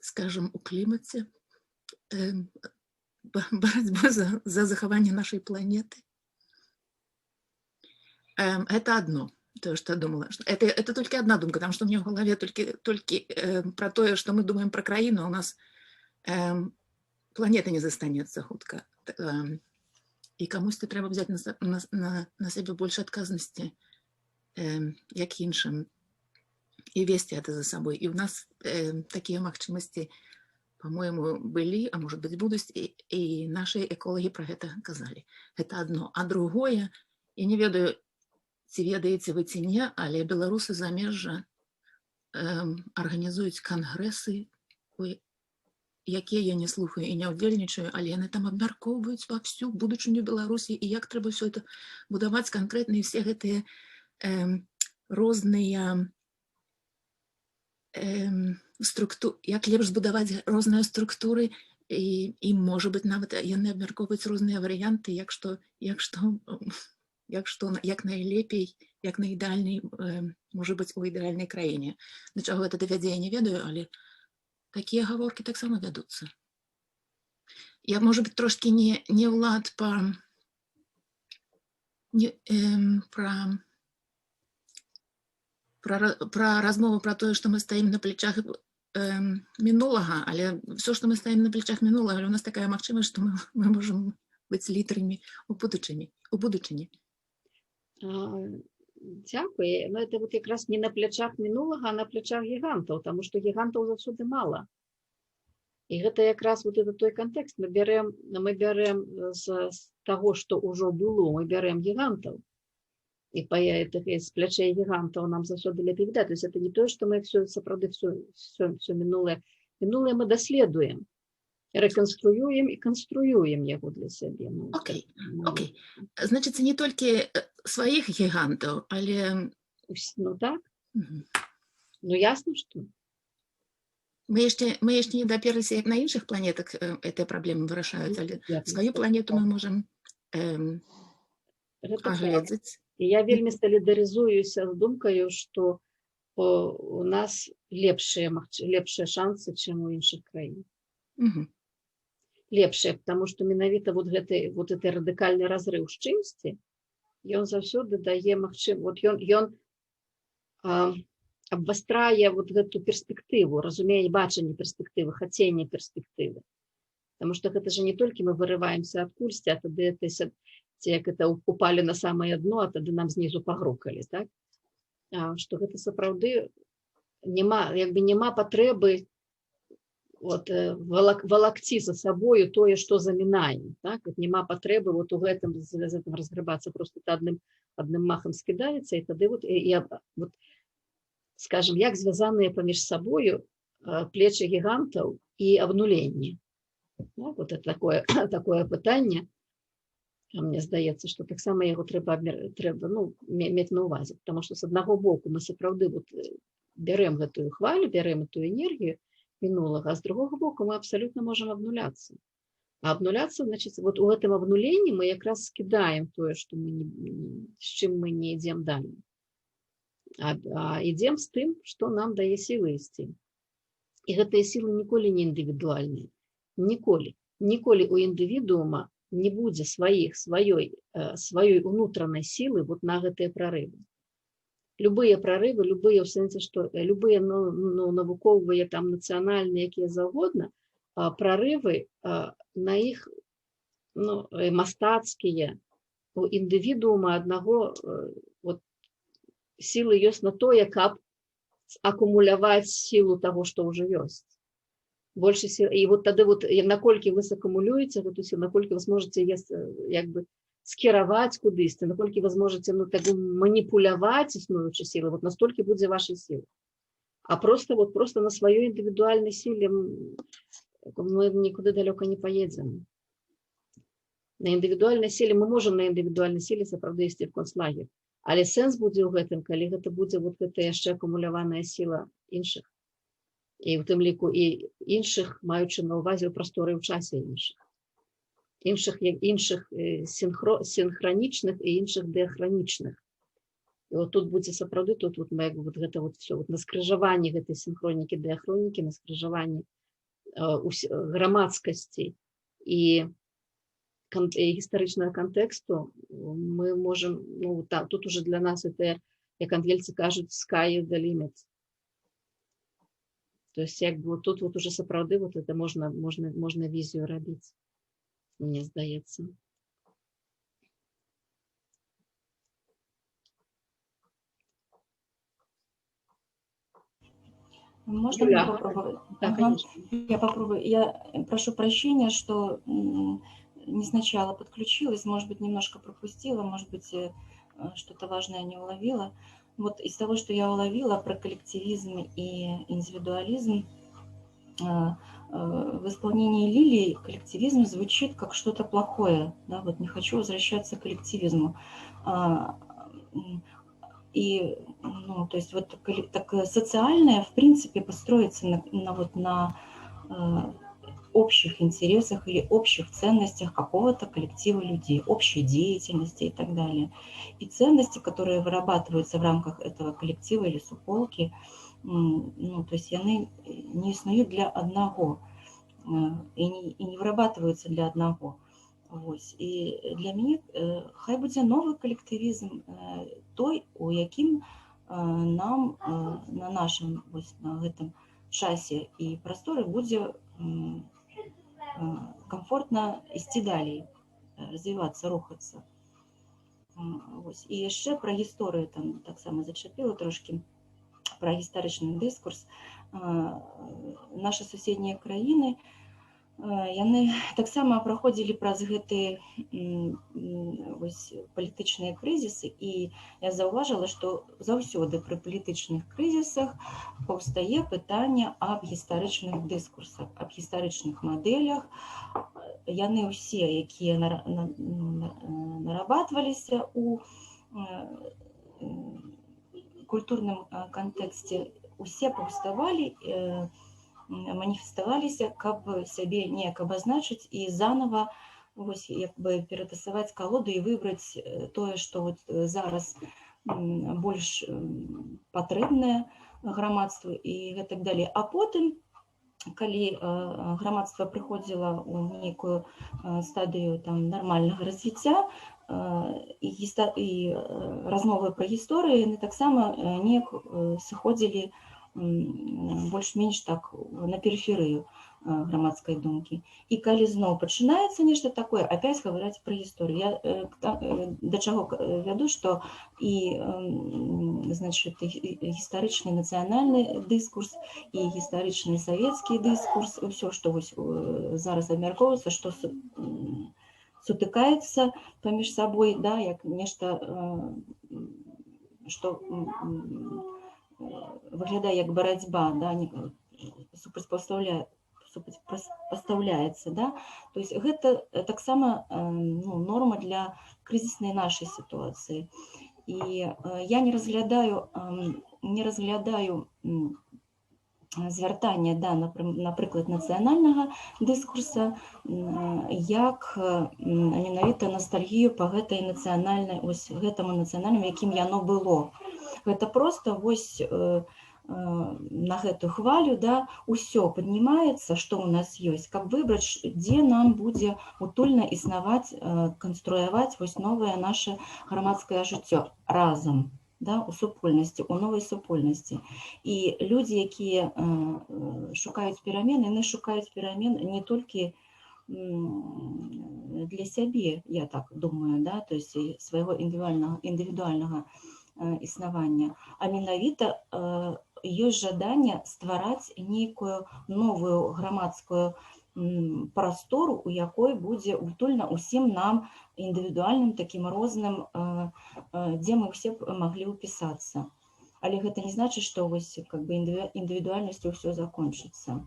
скажем, у клімаце, борьба за захаванне нашай планеты. Это одно, то, что я думала. Это только одна думка, потому что у меня в голове только про то, что мы думаем про краину, у нас планета не застанется хутка. И камусь-то трэба взять на себе больше отказности, як іншым, и вести это за собой. И у нас такие магчымасці, по-моему, были, а может быть, будут, и наши экологи про это казали. Это одно. А другое, я не ведаю, ці ведаеце вы ці не, але беларусы замежжа арганізуюць кангрэсы, якія я не слухаю і не ўдзельнічаю, але яны там абмяркоўваюць ва всю будучыню Беларусі і як трэба ўсё это будаваць канкрэтна, і все гэтыя розныя структуры, як лепш збудаваць розныя структуры, і можа быць нават яны абмяркоўваюць розныя варыянты, як найлепей, як найідеальней, можа быць, у ідэальнай краіне. Да чаго гэта давядзе, я не ведаю, але такія гаворкі таксама вядуцца. Я, можа быць, трошкі не ўлад пра размову пра тое, што мы стаім на плечах мінулага, але все, што мы стаім на плечах мінулага, але у нас такая магчымасць, што мы можам быць лідарамі у будучыні. Дзякуй. Но это вот якраз не на плячах мінулага, а на плячах гігантаў, таму што гігантаў заўсёды мала. І гэта якраз вот это той кантэкст. Мы бярем з таго, што ўжо было, мы бярем гігантаў. І з плячэй гігантаў нам заўсёды лепей відаць. То есть это не тое, што мы сапраўды все мінулае. Мінулае мы даследуем, рэканструюем і канструюем яго для сябе. Окей. Значыць, не толькі сваіх гігантаў, але... Ну так. Ну ясно, што. Мы яшчэ не даперліся, як на іншых планетах гэтыя праблемы вырашаюць, але сваю планету мы можам агледзець. І я вельмі салідарызуюся з думкаю, што у нас лепшыя шансы, чым у іншых краін. Лепшыя, потому што менавіта вот гэты радыкальны разрыў з чымсьці, ён заўсёды дае магчымасць, ён абвастрае вот гэту перспектыву, разумее бачанне перспектывы, хаценне перспектывы. Потому што гэта же не толькі мы вырываемся адкульсьці, а тады як это упалі на самае дно, а тады нам знізу пагрукалі, так? што гэта сапраўды няма патрэбы валакці за сабою тое, што замінае. Так? Няма патрэбы у гэтым разграбацца, просто адным махам скідаецца, і тады скажем, як звязаныя паміж сабою плечы гігантаў і абнуленне. Это такое пытанне. Мне здаецца, што таксама яго трэба мець на ўвазе, потому што з аднаго боку мы сапраўды бярем гэтую хвалю, бярем эту энергію мінулага, а з другога боку мы абсалютна можам абнуляцца. А абнуляцца, значыць, у гэтым абнуленні мы якраз скідаем тое, з чым мы не ідзем далей. А ідзем з тым, што нам дае сілы ісці. І гэтыя сілы ніколі не індывідуальныя. Ніколі. Ніколі у індывідуума не будзе сваёй унутранай сілы на гэтыя прарывы. Любыя прарывы, любыя ў сэнсе, што любыя навуковыя, нацыянальныя, якія заўгодна, прарывы на іх мастацкія, у індывідуума аднаго сілы ёсць на тое, каб акумуляваць сілу таго, што ўжо ёсць. Больше сил, і тады наколькі вы сакумулюеце гэту сілу, наколькі вы зможаце скіраваць кудысьці, наколькі вы зможаце маніпуляваць існуючай сілы, настолькі будзе вашай сілы. А просто на сваёй індывідуальнай сіле мы нікуды далёка не паедзем. На індывідуальнай сіле мы можам на індывідуальнай сіле сапраўды ісці в концлагер. Але сэнс будзе ў гэтым, калі гэта будзе гэта яшчэ акумуляваная сіла іншых. І ў тым ліку і іншых, маючы на ўвазе ў прасторы ў часе іншых синхронічных і іншых дыахранічных. І тут будзе сапраўды, тут гэта все на скрыжаванні гэтай синхронікі, дыахронікі, на скрыжаванні грамадскасці і гістарычнага кантэксту мы можам, тут уже для нас это, як ангельцы кажуць, sky is the limit. То есть тут уже сапраўды это можна візію рабіць, мне здаецца. Можно мне попробовать? Да, конечно. Я попробую. Я прошу прощения, что не сначала подключилась, может быть, немножко пропустила, может быть, что-то важное не уловила. Вот из того, что я уловила про коллективизм и индивидуализм, в исполнении Лилии коллективизм звучит как что-то плохое. Да? Вот не хочу возвращаться к коллективизму. И, то есть вот так социальное, в принципе, построится на общих интересах или общих ценностях какого-то коллектива людей, общей деятельности и так далее. И ценности, которые вырабатываются в рамках этого коллектива или суполки, то есть они не існують для одного и не вырабатываются для одного. Ось. І для мене хай буде новий колективізм той, у яким нам на нашому на гэтым часе і прасторы будзе комфортно ісці далей, развиваться, рухаться. Ось. І яшчэ про гісторыю там таксама зачапіла трошки, про гістарычны дыскурс. Наши суседнія краіны, яны таксама праходзілі праз гэтыя палітычныя крызісы, і я заўважыла, што заўсёды пры палітычных крызісах паўстае пытанне аб гістарычных дыскурсах, аб гістарычных мадэлях. Яны ўсе, якія нарабатваліся у культурным кантэксце, усе паўставалі, маніфеставаліся, каб сябе неяк абазначыць і заново ператасаваць калоду і выбраць тое, што зараз больш патрэбнае грамадству і гэтак далей. А потым, калі грамадства прыходзіла ў нейкую стадыю нармальнага развіцця, і размовы пра гісторыю, яны таксама неяк сыходзілі больш-менш так на перыферыю грамадскай думкі. І калі зноў пачынаецца нешта такое, опять гаварыць пра гісторыю. Я да чаго вяду, што і значит, гістарычны нацыянальны дыскурс і гістарычны савецкі дыскурс, ўсё, што вось зараз абмяркоўваецца, што сутыкаецца паміж сабой, да, як нешта, што выглядае як барацьба, да, супрацьпастаўляецца, да? То есть гэта таксама норма для крызіснай нашай сітуацыі. І я не разглядаю звяртанне, да, напрыклад, нацыянальнага дыскурса як менавіта ностальгію па гэтай нацыянальнай, ось гэтаму нацыянальнаму, якім яно было. Гэта просто вось на гэтую хвалю, да, усё паднімаецца, што ў нас ёсць, каб выбраць, дзе нам будзе утульна існаваць, канструяваць вось новае наше грамадскае жыццё разам, да, у супольнасці, у новай супольнасці. І людзі, якія шукаюць перамен, яны шукаюць перамен не толькі для сябе, я так думаю, да, то есть свайго індывідуальнага існавання, а менавіта ёсць жаданне ствараць нейкую новую грамадскую прастору, у якой будзе утульна ўсім нам індывідуальным, такім розным, дзе мы ўсе маглі ўпісацца. Але гэта не значыць, што вось как бы індывідуальнасцю ўсё закончыцца.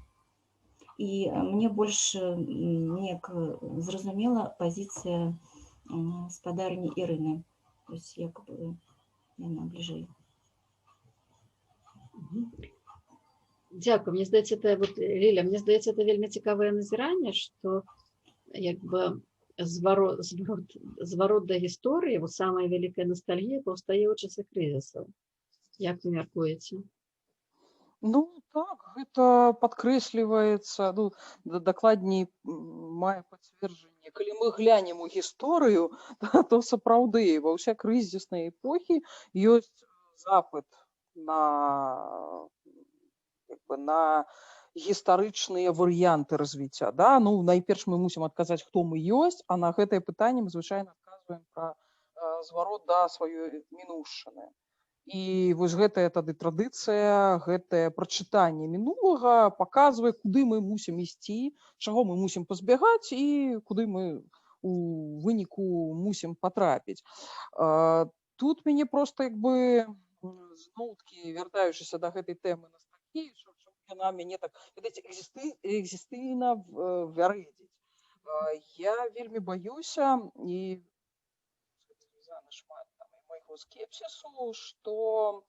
І мне больш неяк зразумела пазіцыя спадарні Ірыны. То есть як бы яна бліжэй. Дзякую. Мне здаецца, это вот, Ліля, мне здаецца, это вельмі цікавае назіранне, што як бы зварот да гісторыі, вот самая вялікая ностальгія паўстае ў часы крызісаў. Як вы мяркуеце? Ну так, гэта падкрэсліваецца, ну, дакладней мае пацверджанне. Калі мы глянем у гісторыю, то сапраўды ва ўсе крызісныя эпохі ёсць запыт на гістарычныя варыянты развіцця. Да? Ну, найперш мы мусім адказаць, хто мы ёсць, а на гэтае пытанне мы звычайна адказваем пра зварот да сваёй мінуўшчыны. І вось гэтая тады традыцыя, гэтае прачытанне мінулага паказвае, куды мы мусім ісці, чаго мы мусім пазбягаць і куды мы у выніку мусім патрапіць. Тут мяне проста як бы зноўкі, вяртаючыся да гэтай тэмы ностальгіі, чаму яна мяне так экзістыйна вярэдзіць. Я вельмі баюся і звязана шмат майго скепсісу, што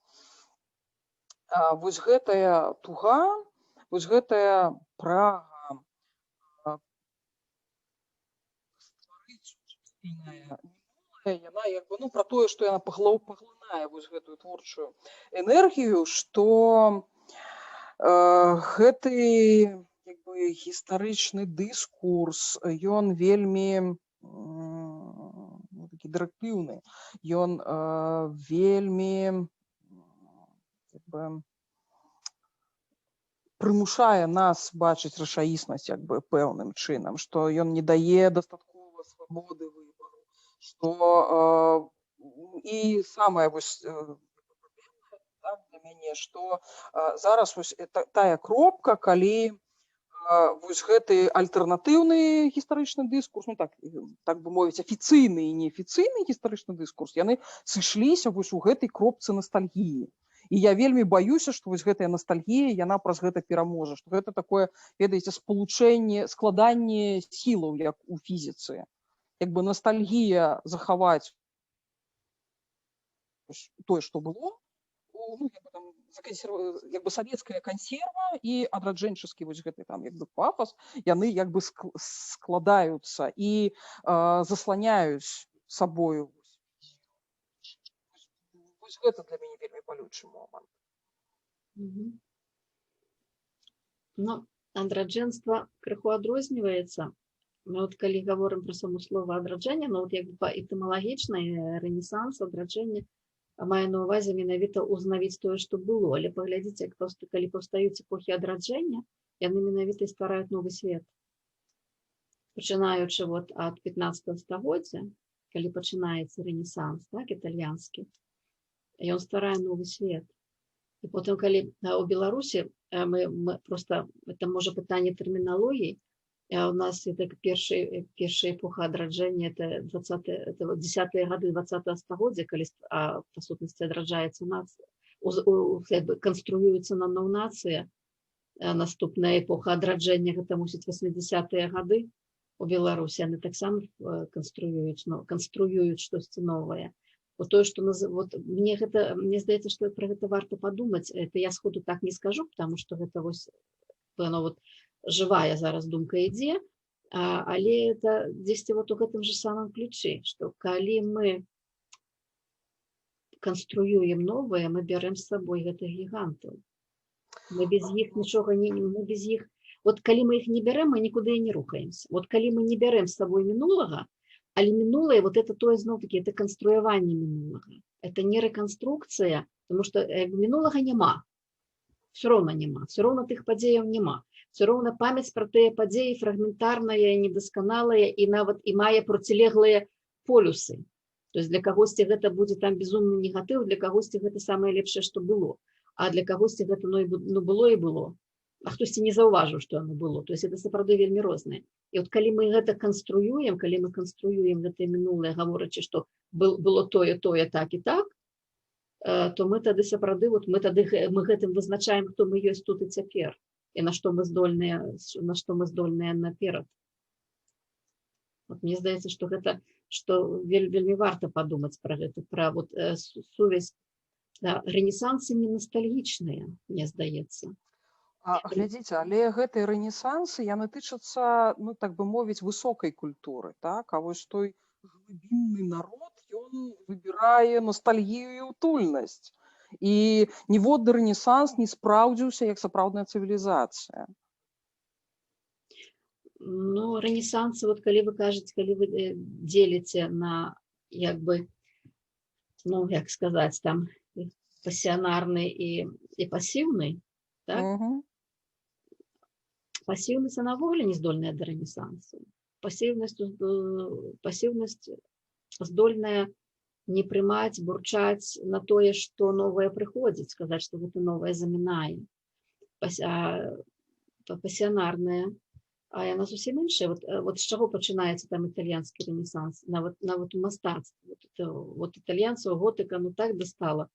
вось гэтая туга, вось гэтая прага стварыць супольнае мінулае, яна як бы, ну, пра тое, што яна паглынае вось гэтую творчую энергію, што гэты як бы гістарычны дыскурс, ён вельмі такі дырэктыўны, ён вельмі як бы прымушае нас бачыць рэчаіснасць як бы пэўным чынам, што ён не дае дастаткова свабоды выбару, што і самае вось для мяне, што зараз вось тая кропка, калі вось гэты альтэрнатыўны гістарычны дыскурс, ну так бы мовіць, афіцыйны і неафіцыйны гістарычны дыскурс, яны сышліся вось у гэтай кропцы ностальгіі. І я вельмі баюся, што вось гэтая ностальгія, яна праз гэта пераможа, што гэта такое, ведаеце, спалучэнне, складанне сілаў, як у фізіцы. Як бы ностальгія захаваць тое, што было, ну, як бы савецкая кансерва і адраджэнчыскі вось гэты там як бы пафас, яны як бы складаюцца і засланяюць сабою. Вось гэта для мяне вельмі балючы момант. Ну, адраджэнства крыху адрозніваецца. Мы вот калі гаворым пра само слова адраджэнне, ну, вот як бы этымалагічна рэнесанс, адраджэнне мае на ўвазе менавіта ўзнавіць тое, што было. Але паглядзіце, калі паўстаюць эпохі адраджэння, яны менавіта і ствараюць новы свет. Пачынаючы вот ад 15 стагоддзя, калі пачынаецца рэнесанс, так, італьянскі, і ён стварае новы свет. І потым, калі у Беларусі мы просто, это можа пытанне тэрміналогіі, у нас это першая эпоха адраджэння, это 10-е гады 20-го стагоддзя, калі па сутнасці адраджаецца нацыя, канструюецца наноў нацыя. Наступная эпоха адраджэння, гэта мусіць 80-е гады у Беларусі, яны таксама канструююць штосьці новае. Вот тое, што мне здаецца, што пра гэта варта падумаць. Это я сходу так не скажу, потому што гэта вось жывая зараз думка ідзе, але это дзесьці вот у гэтым же самым ключы, што калі мы канструюем новае, мы бярэм з сабой гэтых гігантаў. Мы без іх нічога не... Мы без іх... Вот калі мы іх не бярем, мы нікуды і не рухаемся. Вот калі мы не бярем з сабой мінулага, але мінулае, вот это тое зноў-такі, это канструяванне мінулага. Это не рэканструкцыя, тому што мінулага няма. Все роўна няма. Все роўна тых падзеяў няма. Все роўна памяць пра тыя падзеі фрагментарная, недасканалая і нават і мае процілеглыя полюсы. То есть для кагосьці гэта будзе там безумны негатыў, для кагосьці гэта самае лепшае, што было. А для кагосьці гэта было і было. А хтосьці не заўважыў, што оно было. То есть это сапраўды вельмі рознае. І от калі мы гэта канструюем, калі мы канструюем гэтае мінулае, гаворачы, што было тое, так і так, то мы тады сапраўды, мы гэтым вызначаем, хто мы ёсць тут і цяпер, і на што мы здольныя наперад. Мне здаецца, што гэта, што вельмі варта падумаць пра гэта, пра сувязь. Рэнесансы не ностальгічныя, мне здаецца. Глядзіце, але гэтыя рэнесансы, яны тычацца, так бы мовіць, высокай культуры, так? А вось той глыбінны народ, ён выбірае ностальгію і утульнасць. І ніводны рэнесанс не спраўдзіўся як сапраўдная цывілізацыя. Рэнесансы, калі вы кажаце, калі вы дзеліце на, як сказаць, там, пасіянарны і пасіўны, так? Пасіўнасць, она ввогуле не здольная да рэнесансу. Пасіўнасць здольная не прымаць, бурчаць на тое, што новае прыходзіць, сказаць, што гэта новае замінае. Пасіянарная, а яна зусім іншая. Вот з чаго пачынаецца там італьянскі рэнесанс? Нават у мастацтве. Вот італьянцаў готыка, так дастала.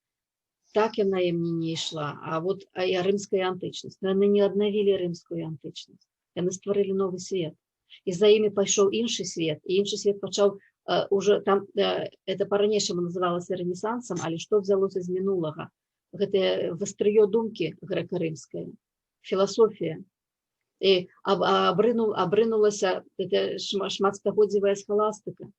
Так яна ім не ішла, а рымская антычнасць. Яны не аднавілі рымскую антычнасць. Яны стварылі новы свет. І за імі пайшоў іншы свет, і іншы свет пачаў уже там, это па-ранейшаму называлася рэнесансам, але што взялося з мінулага? Гэта вастрыё думкі грэка-рымская, філасофія. І абрынулася шматстагоддзевая схаластыка.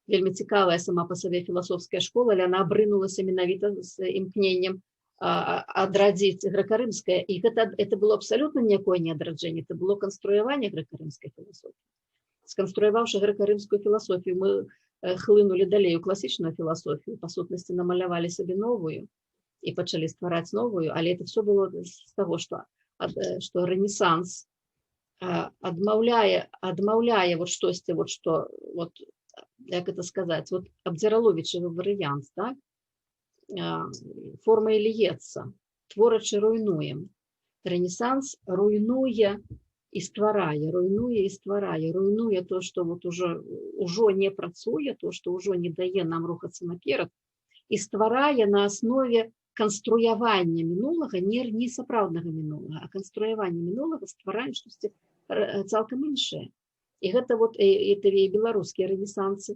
Вельмі цікавая сама па сабе філасофская школа, але яна абрынулася менавіта з імкненнем адрадзіць грэка-рымская. І это было абсалютна ніякое не адраджэнне, это было канструяванне грэка-рымскай філасофіі. Сканструяваўшы грэка-рымскую філасофію, мы хлынулі далей у класічную філасофію, па сутнасці намалявалі сабе новую і пачалі ствараць новую, але это все было з таго, што рэнесанс адмаўляе штосьці, як это сказаць, абдзіраловічавы варыянт, так? Форма і льецца, творачы руйнуем. Рэнесанс руйнуе і стварае, руйнуе то, што ўжо не працуе, то, што ўжо не дае нам рухацца наперад, і стварае на аснове канструявання мінулага, не сапраўднага мінулага, а канструявання мінулага стварае штосьці цалкам іншае. І гэта і беларускія рэнесансы,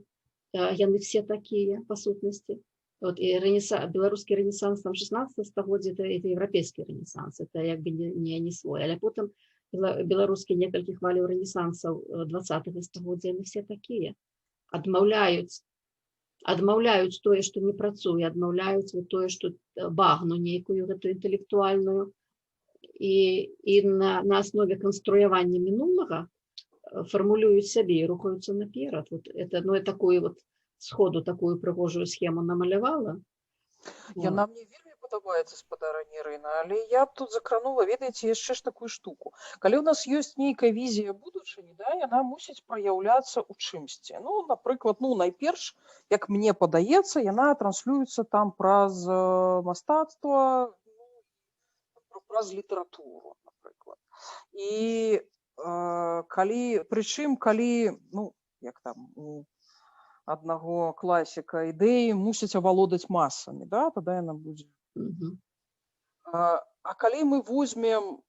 яны все такія, па сутнасці. Беларускі рэнесанс там 16 стагоддзя, это еўрапейскі рэнесанс, это як бы не свой. Але потым беларускія некалькі хваляў рэнесансаў 20-го стагоддзя, яны все такія. Адмаўляюць тое, што не працуе, адмаўляюць тое, што багну нейкую гэту інтэлектуальную, і на аснове канструявання мінулага фармулююць сябе і рухаюцца наперад. Это, такую сходу такую прыгожую схему намалявала. Яна мне вельмі падабаецца спадарня Ірына, але я б тут закранула, ведаеце, яшчэ ж такую штуку. Калі ў нас ёсць нейкая візія будучыні, да, яна мусіць праяўляцца ў чымсьці. Ну, напрыклад, найперш, як мне падаецца, яна транслюецца там праз мастацтва, праз літаратуру, напрыклад. І калі, як там, аднаго класіка ідэі мусіць авалодаць масамі, да, тады яна будзе. А калі мы возьмем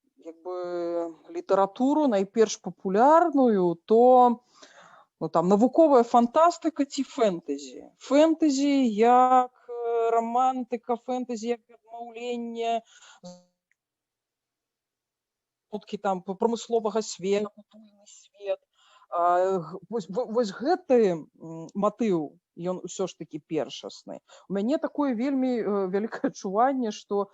літаратуру найперш папулярную, то там навуковая фантастыка ці фэнтэзі. Фэнтэзі як романтыка, фэнтэзі як адмаўленне там прамысловага свету, культурны свет. Вось гэты матыў, ён усё ж такі першасны. У мяне такое вельмі вялікае адчуванне, што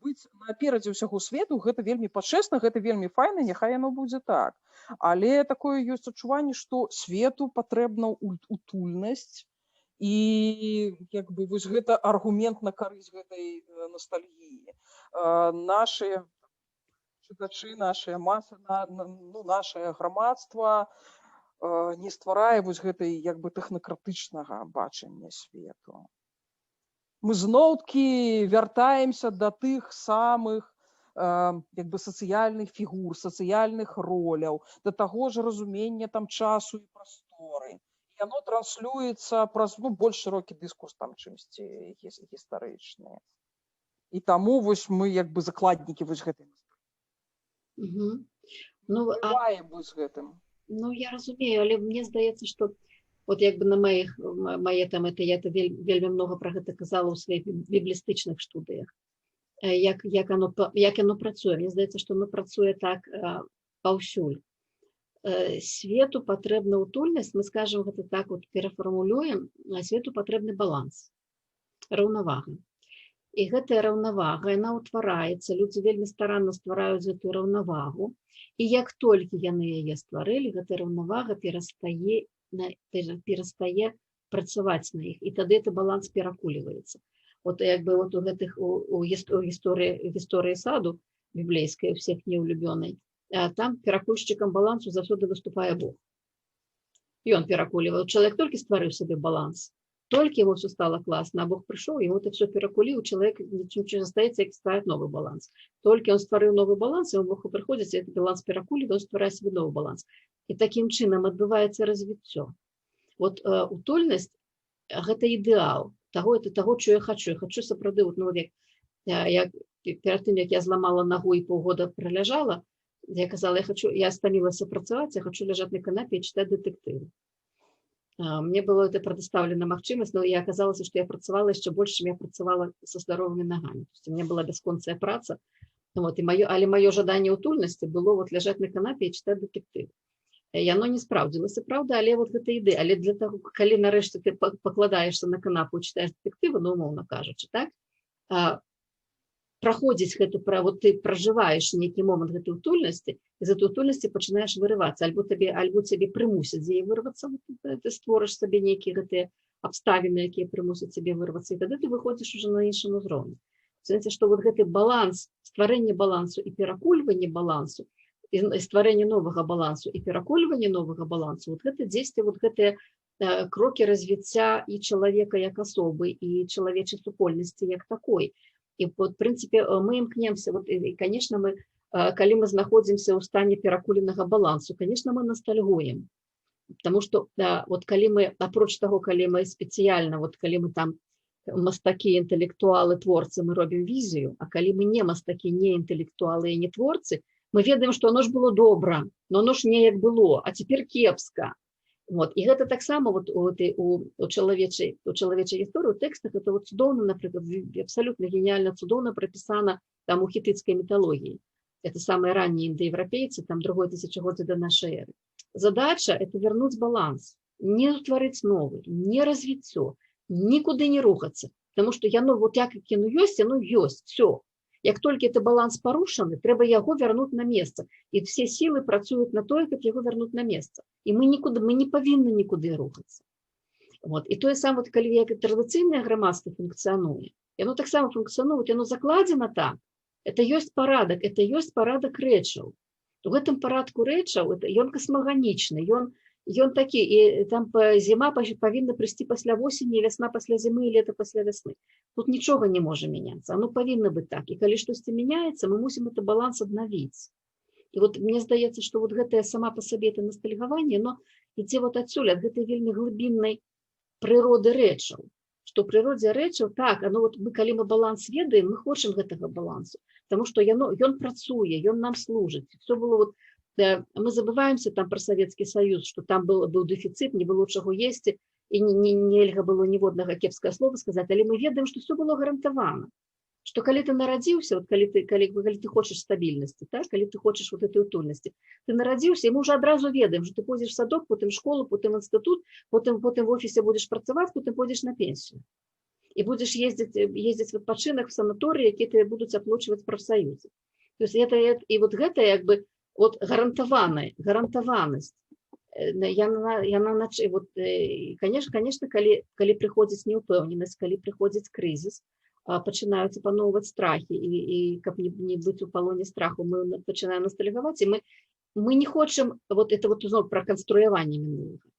быць наперадзе ўсяго свету, гэта вельмі пачэсна, гэта вельмі файна, няхай яно будзе так. Але такое ёсць адчуванне, што свету патрэбна утульнасць, і вось гэта аргумент на карысць гэтай ностальгіі. Нашыя чытачы, нашая маса, нашае грамадства не стварае вось гэтай тэхнакратычнага бачання свету. Мы зноў-такі вяртаемся да тых самых сацыяльных фігур, сацыяльных роляў, да таго ж разумення там часу і прасторы. Яно транслюецца праз больш шырокі дыскурс там чымсьці гістарычны. І таму вось мы закладнікі вось гэтай. Я разумею, але мне здаецца, што на мае там я вельмі многа пра гэта казала ў сваіх біблістычных студыях. Як яно працуе? Мне здаецца, што оно працуе так паўсюль. Свету патрэбна утульнасць, мы скажам гэта так, перафармулюем, свету патрэбны баланс, раўнавага. І гэтая раўнавага, яна ўтвараецца, людзі вельмі старанна ствараюць гэтую раўнавагу, і як толькі яны яе стварылі, гэтая раўнавага перастае працаваць на іх, і тады гэты баланс перакульваецца. У гісторыі саду біблейскай, у всех неўлюбёнай, там перакульшчыкам балансу заўсёды выступае Бог. Ён перакульвае. Чалавек толькі стварыў сабе баланс, толькі ему все стало классно, а Бог пришел, ему это все перекулил, человек ничего остается, и ставит новый баланс. Только он створил новый баланс, и Бог приходит, и этот баланс перекулил, он створяет себе новый баланс. И таким чином отбывается развитие. Вот утульность – это идеал того, что я хочу. Я хочу сапраўды, перед тем, как я сломала ногу и полгода пролежала, я сказала, я стомилась працаваць, я хочу лежать на канапе и читать детективы. Мне было это предоставлено магчымасць, но я оказалось, что я працавала еще больше, чем я працавала со здоровыми ногами. То есть у меня была бесконцая праца, але мое жаданне утульнасці было лежать на канапе и читать детектив. И оно не спраўдзілася, правда, але гэта ідэя. Але для того, калі нарэшце ты покладаешься на канапу и читаешь детективы, умоўна кажучы, так, праходзіць гэта, ты проживаешь нейкі момант гэтай утульнасці, і з этой утульнасці пачынаеш вырывацца, альбо цябе прымусяць з яе вырвацца, ты створыш сабе нейкія гэтыя абставіны, якія прымусяць цябе вырвацца, і тады ты выходзіш уже на іншым узроўні. Знаете, што гэты баланс, стварэнне балансу і перакульванне балансу, і стварэнне новага балансу і перакульванне новага балансу, гэта дзесьці гэтыя крокі развіцця і чалавека як асобы, і чалавечай супольнасці як такой. И в принципе мы імкнемся, и, конечно, калі мы знаходзімся ў стане перакуленага балансу, конечно, мы ностальгуем. Потому что калі мы, апроч таго, калі мы спецыяльна, калі мы там мастакі, інтэлектуалы, творцы, мы робім візію, а калі мы не мастакі, не інтэлектуалы і не творцы, мы ведаем, што оно ж было добра, но оно ж неяк было, а цяпер кепска. І гэта таксама у чалавечай гісторыі, у тэкстах, это цудоўна, напрыклад, абсолютно гениально, цудоўна прапісана там у хітыцкай міталогіі. Это самые ранние индоевропейцы, там другое тысячегодие до нашей эры. Задача – это вернуть баланс, не утворить новый, не развіццё, нікуды не рухаться, потому что яно як яно ёсць, все. Як толькі это баланс парушаны, трэба яго вярнуць на месца. І все сілы працуюць на тое, каб яго вярнуць на месца. І мы не павінны нікуды рухацца. І тое самае, калі як традыцыйнае грамадства функцыянуе, яно таксама функцыянуе, яно закладзена так. Это ёсць парадак рэчаў. У гэтым парадку рэчаў ён касмаганічны, ён такі, і там зіма павінна прыйсці пасля восені, вясна пасля зімы і лета пасля вясны. Тут нічога не можа мяняцца, оно павінна быць так. І калі штосьці мяняецца, мы мусім этот баланс аднавіць. І вот мне здаецца, што вот гэтая сама па сабе это ностальгаванне, но ідзе вот адсюль, ад гэтай вельмі глыбіннай прыроды рэчаў. Што ў прыродзе рэчаў, так, вот калі мы баланс ведаем, мы хочам гэтага балансу, потому што ён працуе, ён нам служыць. Все было вот, мы забываемся там про Советский Союз, что там был дефицит, не было чаго есці, і нельга было ніводнага кепскага слова сказаць, але мы ведаем, што все было гарантавана. Што калі ты нарадзіўся, калі ты хочаш стабільнасці, так? Калі ты хочаш вот этой утульнасці, ты нарадзіўся, і мы ўжо адразу ведаем, што ты пойдзеш в садок, потым в школу, потым в інстытут, потым в офісе будзеш працаваць, потым пойдзеш на пенсію. І будзеш ездзіць в адпачынак в санаторыі, якія тебе будуць аплачваць прафсаюзы. То есть і вот гэта як бы вот гарантаванасць. Вот, конечно, калі прыходзіць неўпэўненасць, калі прыходзіць крызіс, пачынаюць апаноўваць страхі, і каб не быць у палоне страху, мы пачынаем ностальгаваць, і мы не хочам, вот это вот зноў пра канструяванне мінулага.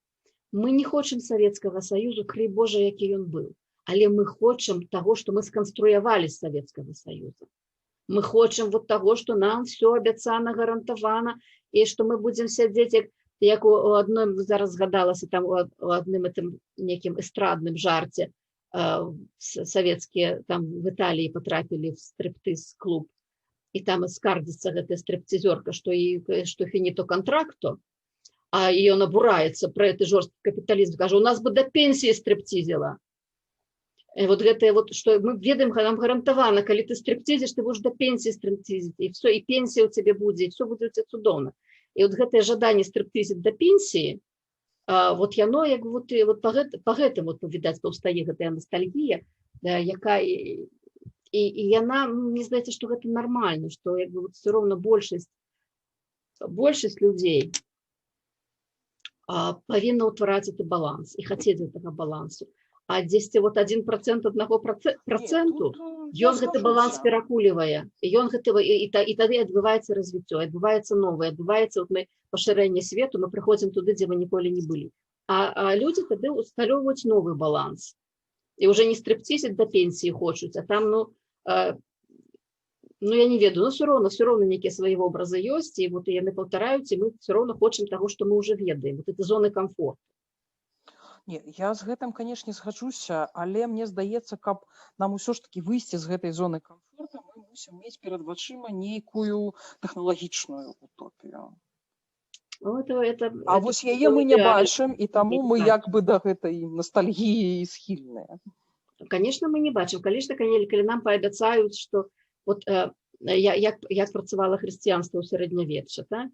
Мы не хочам Савецкага Саюзу, крый Божа, які ён быў, але мы хочам таго, што мы сканструявалі з Савецкага Саюза. Мы хочам вот таго, што нам все абяцана, гарантавана, і што мы будзем сядзець, як у адной, зараз згадалася, там у адным этим некім эстрадным жарце, савецкія там в Італіі потрапілі в стриптиз-клуб, і там скардзіцца гэтая стриптизерка, што фінито контракто, а ён абураецца про гэты жорсткі капіталізм, кажа, у нас бы до пенсії стриптизила. Вот гэтае вот, што мы ведаем, нам гарантавана, калі ты стриптизиш, ты будешь до пенсії стриптизить, і все, і пенсія у тебе будзе, і все будзе у тебе цудоўна. І вот гэтае жаданне стриптизить до пенсії, вот яно, як вот по гэтым вот, відаць, паўстае гэтая ностальгія, якая, і яна, мне здаецца, што гэта нармальна, што як бы вот все роўно большасць людзей павінна ўтвараць гэты баланс і хацець гэтага балансу. А 10 вот 1% проценту, ён гэты баланс перакулівае, і тады адбываецца развіццё, адбываецца новае, адбываецца вот мы пашырэнне свету, мы прыходзім туды, дзе мы ніколі не былі. А людзі тады усталёўваюць новы баланс. І ўжо не стриптизить до пенсіі хочуць, а там, я не ведаю, все роўно нейкія свае вобразы ёсць, і вот яны паўтараюць, і мы все роўно хочам таго, што мы ўжо ведаем, вот это зоны комфорту. Не, я з гэтым, канешне, згаджуся, але мне здаецца, каб нам усё ж таки выйсці з гэтай зоны комфорта, мы мусім мець перад вачыма нейкую тэхналагічную утопію. А вось яе мы не бачым, і таму мы як бы да гэтай ностальгіі схільныя. Конечно, мы не бачым. Конечно, калі нам паабяцаюць, што вот як працавала хрысціянства ў сярэднявечча, так?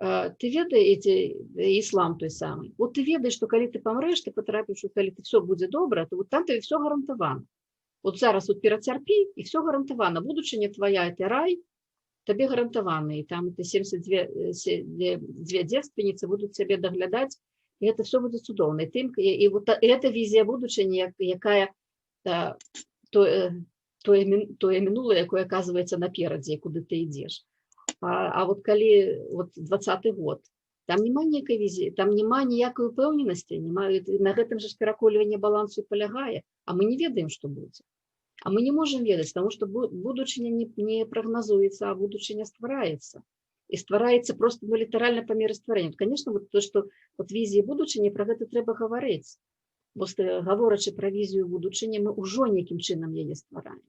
Ты ведаеце, іслам той самы. Вот ты ведаеш, што калі ты памрэш, ты патрапіш, калі ты все будзе добра, то вот там тебе все гарантавана. Вот зараз вот перацярпі, і все гарантавана. Будучыня твоя, это рай, табе гарантаваны, і там ты 72 дзевственніцы будуць цябе даглядаць, і это все будзе цудоўна. І вот эта візія будучыні, якая тое мінулае, якое аказваецца наперадзе, куды ты ідзеш. А вот калі 20-й год, там няма ніякай візіі, там няма ніякай упэўненасці, на гэтым жа пераколванне балансу палягае, а мы не ведаем, што будзе. А мы не можам ведаць, таму што будучыня не прагназуецца, а будучыня ствараецца. І ствараецца просто літаральна па меры стварэння. Конечно, вот то, што візія будучыні, пра гэта трэба гаварыць. Бо гаворачы пра візію будучыні, мы ўжо нейкім чынам яе ствараем.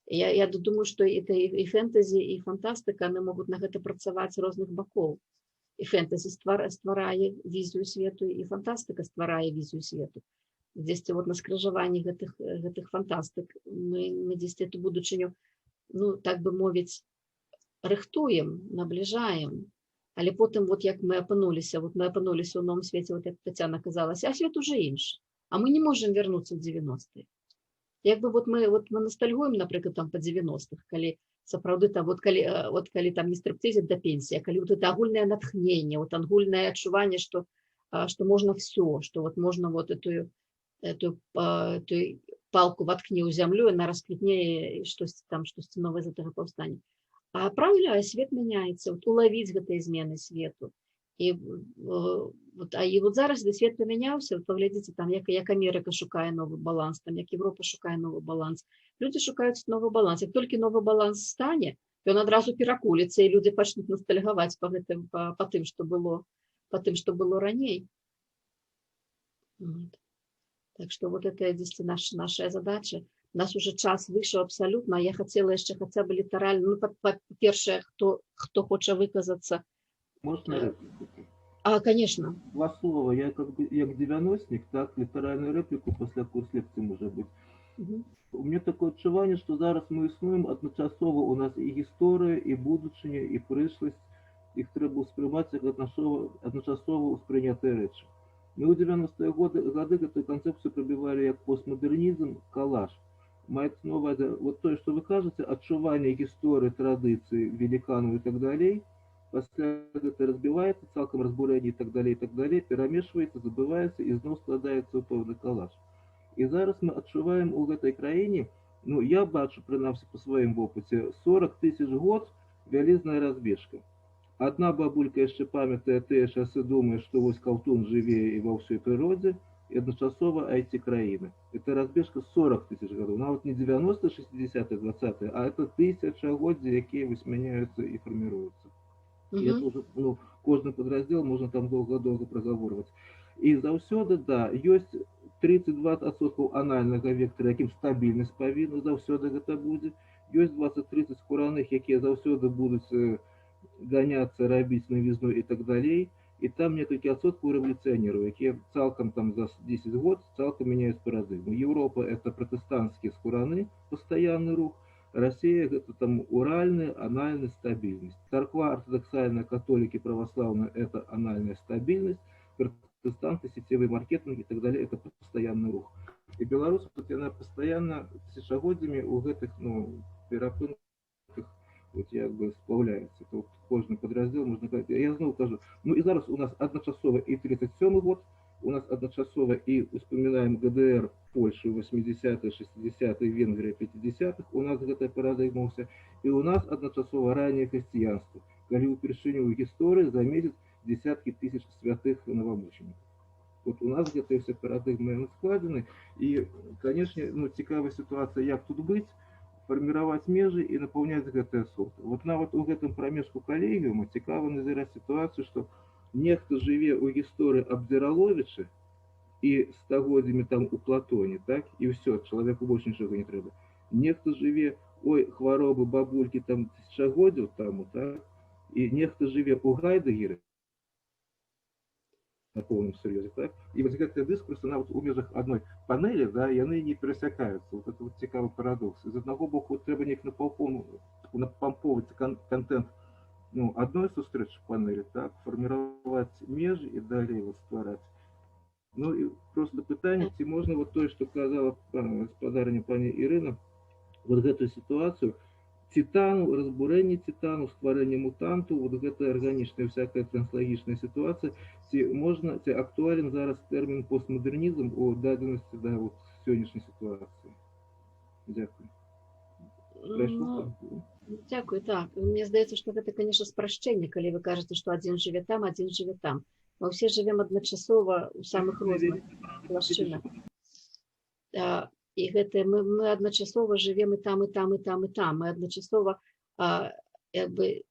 Я думаю, што і фэнтэзі, і фантастыка, яны могуць на гэта працаваць з розных бакоў. І фэнтэзі стварае візію свету, і фантастыка стварае візію свету. Дзесьці вот на скрыжаванні гэтых фантастык мы дзесьці эту будучыню, так бы мовіць, рыхтуем, набліжаем, але потым вот як мы апынуліся ў новым свеце, вот як Тацяна казалася, а свет уже іншы, а мы не можам вярнуцца ў 90-е. Як бы вот мы ностальгуем, напрыклад, там па 90-х, калі сапраўды там калі там не стриптизить до пенсії, а калі вот это агульнае натхненне, вот агульнае адчуванне, што можна все, што вот можна вот эту палку воткни ў зямлю, яна расквітне і штосьці там, штосьці новае з гэтага паўстане. А правільна, свет мяняецца, улавіць гэтыя змены свету. І вот зараз свет памяняўся, паглядзіце там, як Амерыка шукае новы баланс, там як Европа шукае новы баланс. Людзі шукаюць новы баланс. Як толькі новы баланс стане, ён адразу перакуліцца, і людзі пачнуць ностальгаваць па тым, што было раней. Так что вот это наша задача. У нас уже час вышел абсолютно, а я хотела еще хотя бы литерально, ну, по-перше, кто хочет выказаться. Можно реплику? Конечно. Два слова. Я как 90-ник, так, литеральную реплику после курс лекции может быть. У меня такое адчуванне, что зараз мы існуем адначасова, у нас і гісторыя, і будучыня, і прышласць, іх трэба ўспрымаць як адначасова ўспрынятыя рэчы. Мы ў 90-е гады гэтую канцэпцыю прабівалі як постмадэрнізм, калаж. Маецца на увазе, вот тое, што вы кажаце, адчуванне гісторыі, традыцыі, веліканаў і так далей, пасля гэта разбіваецца, цалкам разбурэнне і так далей, перамешваецца, забываецца і зноў складаецца ў пэўны калаж. І зараз мы адчуваем у гэтай краіне, ну, я бачу, прынамсі па сваім вопыце, 40 000 год вялізная разбежка. Одна бабулька яшчэ памятае тыя часы, думае, што вось каўтун жыве і ва ўсёй прыродзе, і адначасова айці-краіны. Это разбежка 40 000 гадоў, нават не 90, 60, 20, а это тысячагоддзі, якія высмяняюцца і фарміруюцца. І это уже, ну, кожны падраздзел можна там доўга-доўга прагаворваць. І заўсёды, да, ёсць 30-20% анальнага вектара, якім стабільнасць павінна, заўсёды гэта будзе. Ёсць 20-30 скураных, якія заўсёды будуць ганяцца, рабіць навізну і так далей. І там некалькі адсоткаў рэвалюцыянераў, якія цалкам там за 10 год цалкам мяняюць парадыгму. Еўропа – это пратэстанцкія скураны, пастаянны рух. Россия – это там уральная, анальная стабильность. Церква ортодоксальная, католики, православная – это анальная стабильность. Протестанты, сетевой маркетинг и так далее – это постоянный рух. И Беларусь, она постоянно тысячагоддзямі у гэтых, ну, перапынках вот як бы сплавляецца. Это вот кожны падраздзел можна сказать. Я зноў кажу, ну і зараз у нас адначасова і 37 год, у нас одночасово и вспоминаем ГДР, Польшу 80-е, 60-е, Венгрия 50-х, у нас гэта парадыгмаўся, и у нас одночасово раннее христианство, калі упершыню ў гісторыі заметят десятки тысяч святых новомучеников. Вот у нас где-то все парадыгмы складены, и, конечно, ну, цікавая ситуация, як тут быть, формировать межи и наполнять гэтыя соты. Вот нават у гэтым прамежку калегіума цікава назіраць ситуацию, что нехто жыве ў гісторыі Абдзіраловіча і стагоддзямі там у Платоне, так, і ўсё, чалавеку больше нічога не трэба. Нехто жыве, ой, хваробы, бабулькі там тысячагоддзяў таму, так, і нехто жыве ў Гайдагеры на поўным сур'ёзе, так, і вось гэтыя дыскурсы нават у межах адной панелі, да, яны не перасякаюцца. Вот это вот цікавы парадокс. З аднаго боку трэба неяк напамповаць контент, ну, одной сустрэчы панели, так, формировать межи и далее вот ствараць. Ну и просто пытанне, ці можна вот тое, што казала гаспадарыня пані Ірына, вот гэтую ситуацию титану, разбурэнне титану, стварэнне мутанту, вот гэта арганічная всякая транслагічная ситуация, ці можна, ці актуален зараз тэрмін постмодернизм у дадзенасці да вот сённяшняй ситуации. Дякую. Дякую, так. Мне здаецца, што гэта, конечно, спрашчэнне, калі вы кажаце, што адзін жыве там, адзін жыве там. Мы ўсе жывем адначасова ў самых розных плашчынах. І гэта мы адначасова жывем і там, і там, і там, і там. Мы адначасова, як бы,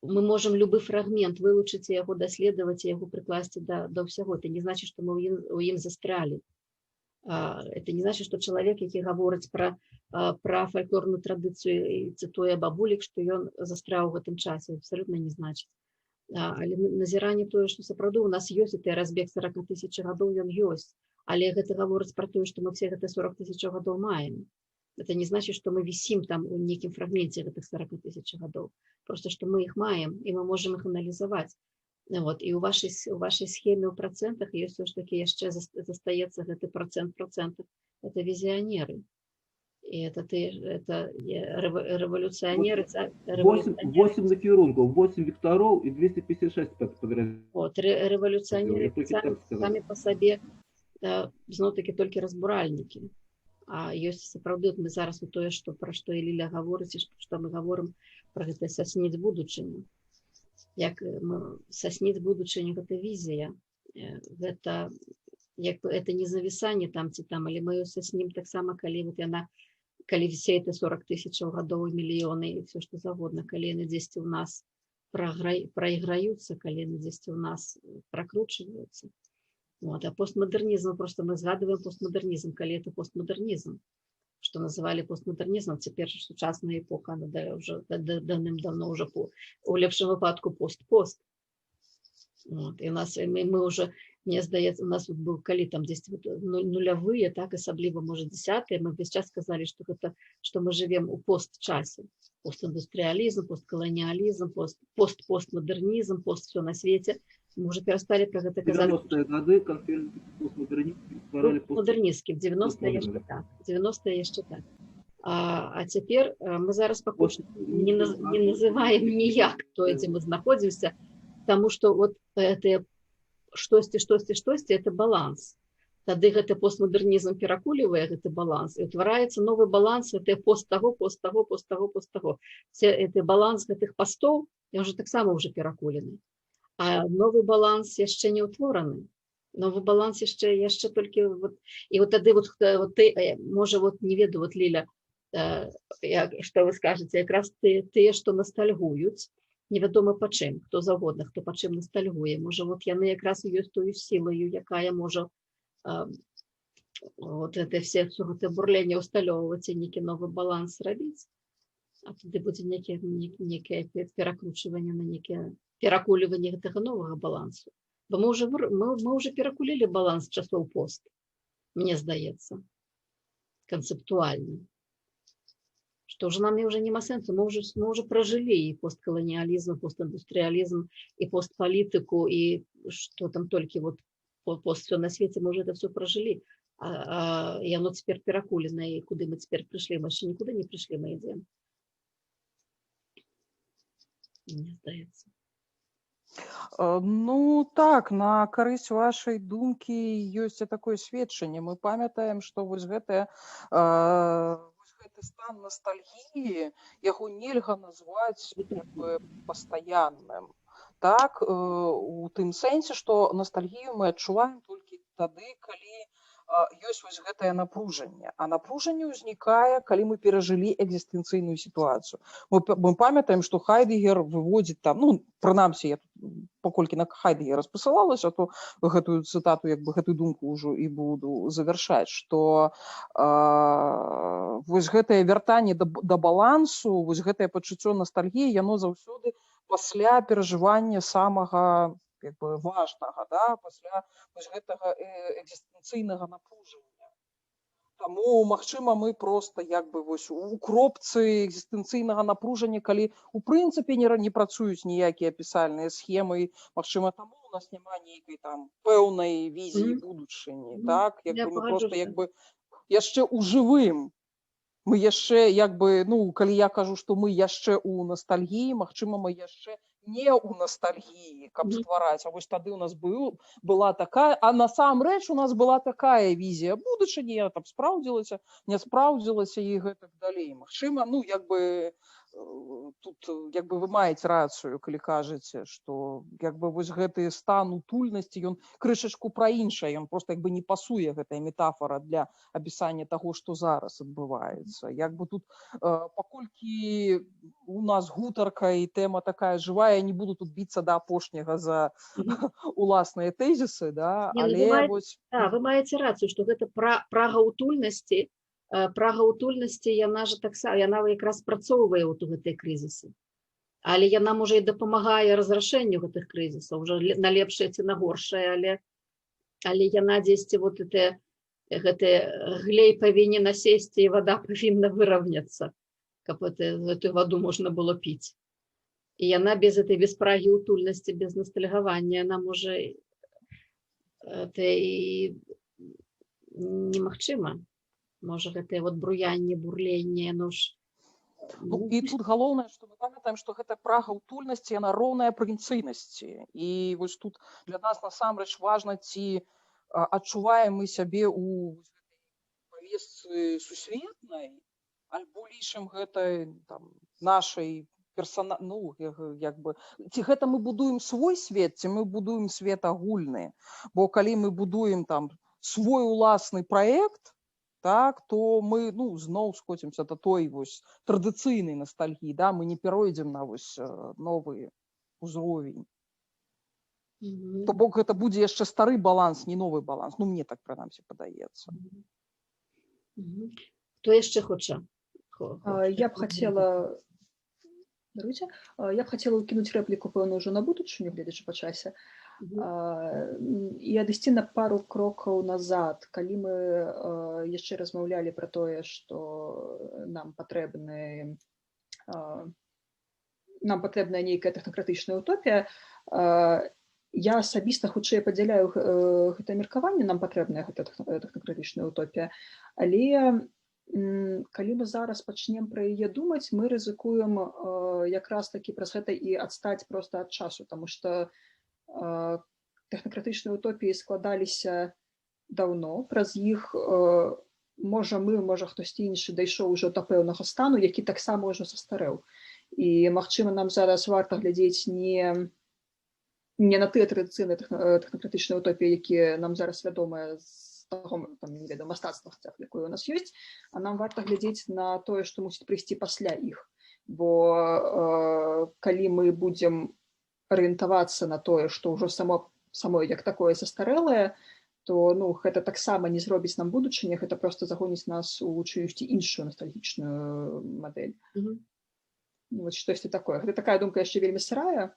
мы можам любы фрагмент вылучыць і яго даследаваць, і яго прыкласці да ўсяго. Это не значит, што мы ў ім застрялі. Это не значит, что человек, які гаворыць про фольклорную традыцыю і цытуе бабулек, што ён застряў у гэтым часе, абсолютно не значит. Але назіранне тое, што сапраўды у нас ёсць гэты разбег 40 000 гадоў, ён ёсць. Але гэта гаворыць про тое, што мы все гэта 40 000 гадоў маем. Это не значит, что мы висим там у нейкім фрагменце гэтых 40 000 гадоў. Просто что мы их маем, и мы можем их анализовать. Вот, и у вашей схеме ў процентах ёсць все ж таки яшчэ застаецца гэты процентов. Это визионеры. И это революционеры. 8 накірункаў, 8 векторов и 256 подразделений. Вот, революционеры сами по себе гэта зноў-такі толькі разбуральнікі. А ёсць сапраўды, мы зараз у тое, пра што і Ліля гаворыць, і што мы гаворым пра гэта сасніць будучыню. Як сасніць будучыню, гэта візія. Гэта не завісанне там ці там, але мы саснім таксама, калі яна, калі все это 40 000 гадоў, мільёны і все што завгодна, калі яны дзесьці ў нас прайграюцца, калі яны дзесьці ў нас пракручваюцца. А постмадэрнізм, просто мы згадываем постмадэрнізм, калі это постмадэрнізм, што называлі постмадэрнізмам, цяпер сучасная эпоха, уже давным-давно уже у лепшым выпадку пост-пост. І мы уже, мне здаецца, у нас быў, калі там дзесьці нулявыя, так, асабліва, можа, 10-е, мы весь час сказалі, што мы живем у постчасе. Постіндустрыялізм, посткаланіялізм, постмадэрнізм, пост все на свеце. Мы уже перестали про это казать. 90-е годы конференции постмодернистские створали постмодернистские, в 90-е еще так. 90-е еще так. А теперь мы зараз пока не называем ніяк то, где мы находимся, потому что вот это штосьці, это баланс. Тады гэты постмодернизм перакулівае гэты баланс, і утвараецца новый баланс, это пост того. Все это баланс гэтых постов, я уже так само уже перакулены. А новый баланс яшчэ не ўтвораны. Новый баланс яшчэ толькі і тады ты, можа, не ведаю, Ліля, што вы скажаце, якраз тыя, што ностальгуюць, невядома па чым, хто заўгодна, хто па чым ностальгуе, можа, яны якраз ёсць тою сілаю, якая можа все гэта бурленне усталёўваць і нейкі новы баланс рабіць, а тады будзе некае перакручванне на некае перакуліванне гэтага новага балансу. Бо мы уже перакулілі баланс часоў пост, мне здаецца, канцэптуальна. Што ўжо нам уже няма сэнсу, мы уже пражылі і посткаланіялізм, постіндустрыялізм, і постпалітыку, і што там толькі пост все на свеце, мы уже это все пражылі. І оно цяпер перакулена, і куды мы цяпер прыйшлі? Мы яшчэ нікуды не прыйшлі, мы ідзем. Мне здаецца. Ну так, на карысць вашай думкі ёсць такое сведчанне. Мы памятаем, што гэты стан ностальгіі, яго нельга назваць пастаянным. Так, у тым сэнсе, што ностальгію мы адчуваем толькі тады, калі ёсць гэтае напружанне. А напружанне ўзнікае, калі мы перажылі экзістэнцыйную сітуацыю. Мы памятаем, што Хайдэгер выводзіць там, прынамсі, я паколькі на Хайдэгера спасылалася, то гэтую цытату, гэтую думку ўжо і буду завяршаць, што гэтае вяртанне да балансу, гэтае пачуццё ностальгіі, яно заўсёды пасля перажывання самага важнага, пасля гэтага экзістэнцыйнага напружання. Таму, магчыма, мы проста у кропцы экзістэнцыйнага напружання, калі у прынцыпе не працуюць ніякія апісальныя схемы, магчыма, таму у нас няма нейкай там пэўнай візіі будучыні, так? Мы проста яшчэ ў жывым. Мы яшчэ, калі я кажу, што мы яшчэ ў ностальгіі, магчыма, мы яшчэ не ў ностальгіі, каб ствараць. А вось тады у нас была такая, а насамрэч у нас была такая візія будучыні, там спраўдзілася, не спраўдзілася і гэтак далей. Магчыма, тут вы маеце рацыю, калі кажаце, што гэты стан утульнасці, ён крышачку пра іншае, ён проста не пасуе, гэтая метафора для апісання таго, што зараз адбываецца. Тут, паколькі у нас гутарка і тэма такая жывая, я не буду тут біцца да апошняга за уласныя тэзісы, але... Вы маеце рацыю, што гэта прага утульнасці, яна якраз спрацоўвае у гэтыя крызісы. Але яна, можа, і дапамагае разрашэнню гэтых крызісаў, уже на лепшае ці на горшае, але яна дзесьці гэты глей павінен насесці, і вада павінна выраўняцца, каб гэтую ваду можна было піць. І яна без прагі утульнасці, без ностальгавання, яна можа і немагчыма. Можа, гэтае бруянне, бурленне, І тут галоўнае, што мы памятаем, што гэта прага утульнасці, яна роўная правінцыйнасці. І вось тут для нас насамрэч важна, ці адчуваем мы сябе у павестцы сусветнай, альбо лічым гэта там нашай ці гэта мы будуем свой свет, ці мы будуем свет агульны. Бо калі мы будуем там свой уласны праект, так, то мы зноў скоцімся да той традыцыйнай ностальгіі, да, мы не перайдзем на новы ўзровень. То бок гэта будзе яшчэ стары баланс, не новы баланс. Мне так прынамсі падаецца. Хто яшчэ хоча? Я б хацела ўкінуць рэпліку, пэўна, ўжо на будучыню, гледзячы па часе, і адысці на пару крокаў назад, калі мы яшчэ размаўлялі пра тое, што нам патрэбная нейкая тэхнакратычная утопія. Я асабіста хутчэй падзяляю гэта меркаванне, нам патрэбная гэта тэхнакратычная утопія, але калі мы зараз пачнем пра яе думаць, мы рызыкуем якраз такі праз гэта і адстаць проста ад часу, таму што тэхнакратычныя утопіі складаліся даўно, праз іх можа хтосьці іншы дайшоў ужо да пэўнага стану, які таксама ўжо састарэў. І магчыма, нам зараз варта глядзець не на тыя традыцыйныя тэхнакратычныя утопіі, якія нам зараз вядомыя з таго мастацтва, якое у нас ёсць, а нам варта глядзець на тое, што мусіць прыйсці пасля іх. Бо калі мы будзем арыентавацца на тое, што ўжо само як такое састарэлае, то гэта таксама не зробіць нам будучыні, гэта проста загоніць нас у чыюсьці іншую ностальгічную мадэль. Штосьці такое. Гэта такая думка яшчэ вельмі сырая,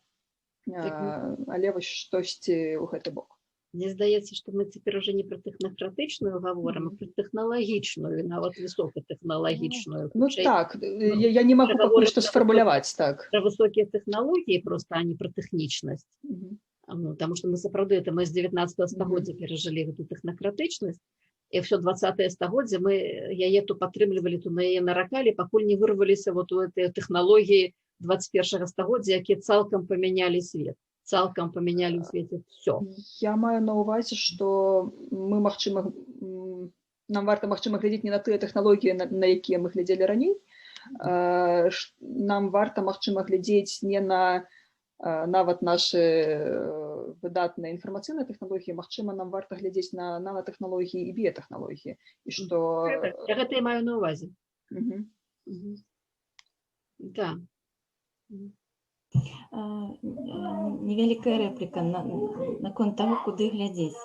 але штосьці ў гэты бок. Мне здаецца, што мы цяпер уже не пра тэхнакратычную гаворым, а пра тэхналагічную, нават высокатэхналагічную. Так, я не магу пакуль што сфармуляваць, так. Пра высокія тэхналогіі проста, а не пра тэхнічнасць. Таму што мы сапраўды, мы з 19 стагоддзя перажылі гэту тэхнакратычнасць, і ўсё 20 стагоддзя мы яе то падтрымлівалі, то на яе наракалі, пакуль не вырваліся у гэтыя тэхналогіі 21 стагоддзя, якія цалкам памянялі свет. Цалкам памянялі ў свеце ўсё. Я маю на ўвазе, што нам варта, магчыма, глядзець не на тыя тэхналогіі, на якія мы глядзелі раней. Нам варта, магчыма, глядзець не на нават нашы выдатныя інфармацыйныя тэхналогіі, магчыма, нам варта глядзець на нанотэхналогіі і біятэхналогіі. Гэта я маю на ўвазе. Так. Невялікая рэпліка наконт таго, куды глядзець.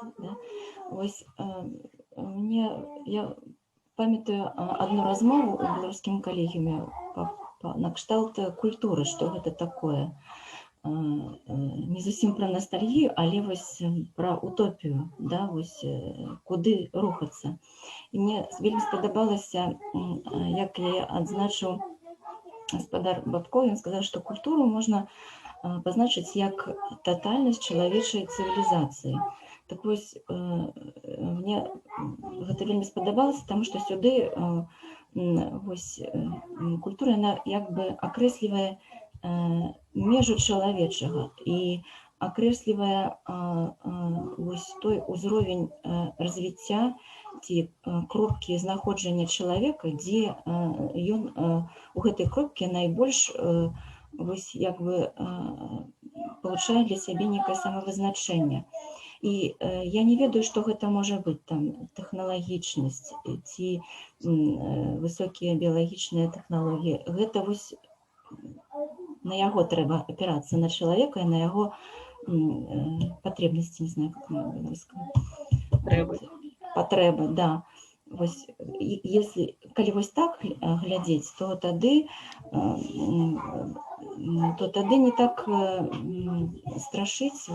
Я памятаю адну размову ў беларускім калегіуме на кшталт культуры, што гэта такое. Не зусім пра ностальгію, але пра утопію, куды рухацца. І мне вельмі спадабалася, як я адзначыў гаспадар Бабко, ён сказаў, што культуру можна пазначыць як татальнасць чалавечай цывілізацыі. Так вось, мне гэта вельмі спадабалася, таму што сюды культура, яна як бы акрэслівае межу чалавечага і акрэслівае той узровень развіцця ці кропкі знаходжання чалавека, дзе ён у гэтай кропкі найбольш получае для сябе некае самавызначэнне. І я не ведаю, што гэта можа быць, там, тэхналагічнасць ці высокія біялагічныя тэхналогіі. Гэта на яго трэба апірацца, на чалавека і на яго патрэбнасці, не знаю, как на беларускам. Патрэбы, да. Калі вось так глядзець, то тады не так страшыць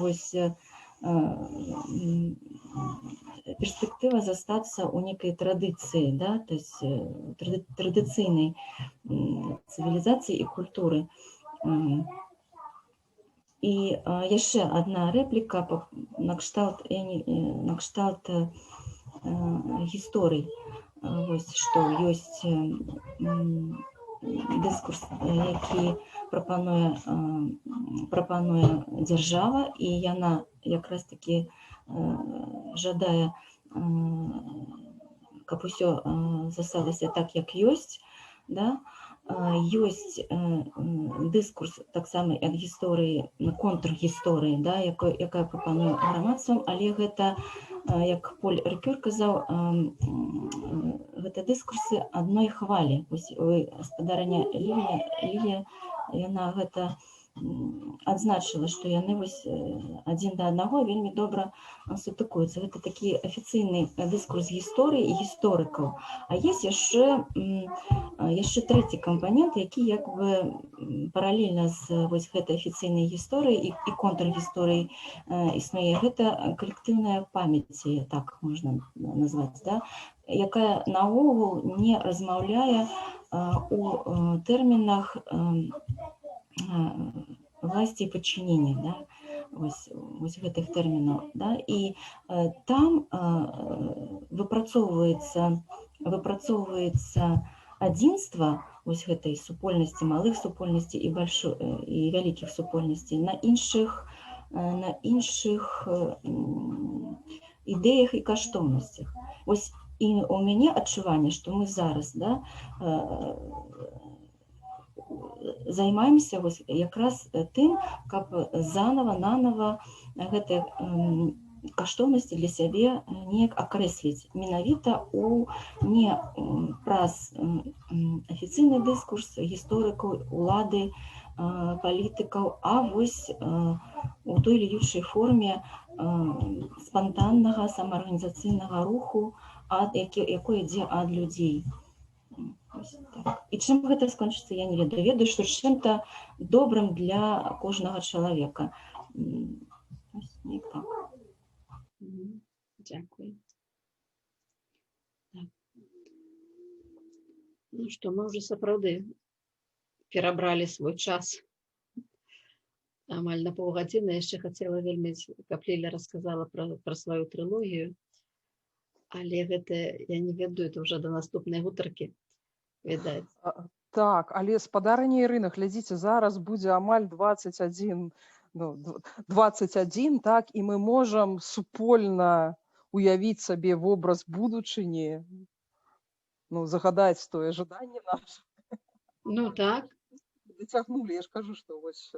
перспектыва застацца ў некай традыцыі, да, то есть традыцыйнай цывілізацыі і культуры. І яшчэ адна рэпліка на кшталт гісторый, што ёсць дыскурс, які прапануе дзяржава, і яна якраз такі жадае, каб усё засталася так, як ёсць, да? Ёсць дыскурс таксама ад гісторыі, контргісторыі, да, якая прапануе грамадствам, але гэта, як Поль Рикёр казаў, гэта дыскурсы адной хвалі. Спадарня Лілія, яна гэта адзначыла, што яны адзін да аднаго вельмі добра сутыкуюцца. Гэта такі афіцыйны дыскурс гісторыі і гісторыкаў. А ёсць яшчэ трэці кампанент, які як бы паралельна з гэтай афіцыйнай гісторыяй і контргісторыяй існуе. Гэта калектыўная памяць, так можна назваць, да? Якая наогул не размаўляе у тэрмінах власти и подчинения, да, вось гэтых тэрмінаў, да, і там выпрацоўваецца адзінства вось гэтай супольнасці, малых супольнасцей і вялікіх супольнасцей на іншых ідэях і каштоўнасцях. Вось і у мяне адчуванне, што мы зараз, да, займаемся якраз тым, каб нанова гэтыя каштоўнасці для сябе неяк акрэсліць менавіта не праз афіцыйны дыскурс гісторыкаў, улады, палітыкаў, а вось у той или іншай форме спантаннага самаарганізацыйнага руху, якой ідзе ад людзей. І чым гэта скончыцца, я не ведаю. Ведаю, што чым-то добрым для кожнага чалавека. Так. Дякую. Так. Ну што, мы ўжо сапраўды перабралі свой час. Амаль на паўгадзіны. Яшчэ хацела вельмі, каб Ліля расказала пра сваю трылогію, але гэта, я не ведаю, это ўжо да наступнай гутаркі. Відаць. Так, але спадарня Ірына, глядзіце, зараз будзе амаль 21, так, і мы можам супольна уявіць сабе вобраз будучыні, загадаць тое жаданне наше. Ну так. Дацягнулі, я ж кажу, што вось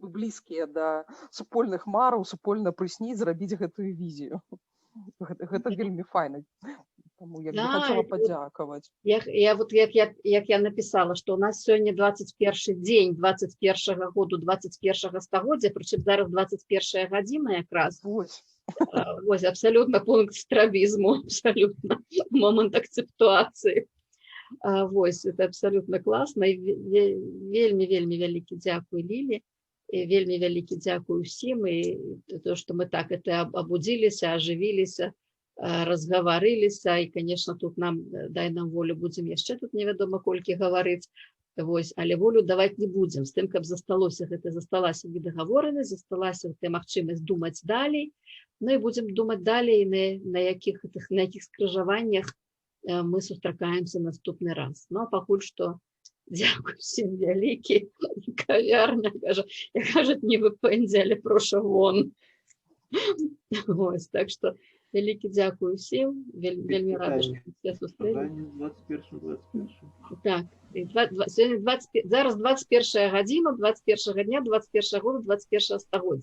мы блізкія да супольных мараў, супольна прысніць, зрабіць гэтую візію. Гэта вельмі файна. Тому я хотела подякувати. Як я написала, що у нас сьогодні 21 день 21 году 21 стагоддзя, причем зараз 21 година якраз. Ось абсолютно пункт страбізму, абсолютно момент акцептуації. Ось, це абсолютно класно. І вельмі вялікі дзякуй Лілі. І вельмі вялікі дзякуй усім. І то, що ми так обудилися, оживилися, разгаварыліся, і, конечно, тут дай нам волю, будзем яшчэ тут невядома колькі гаварыць, але волю даваць не будзем, з тым, каб засталася недагаворанасць, засталася магчымасць думаць далей, ну і будзем думаць далей, на якіх скрыжаваннях мы сустракаемся наступны раз. Ну, а пакуль што дзякуй усім вялікі, кавярня, кажуць, не выпэндзі, але проша вон. Ось, так што вялікі дзякуй усім, вельмі рада, што все сустрэлі. Так, зараз 21 гадзіна, 21 дня, 21 года, 21 стагоддзя.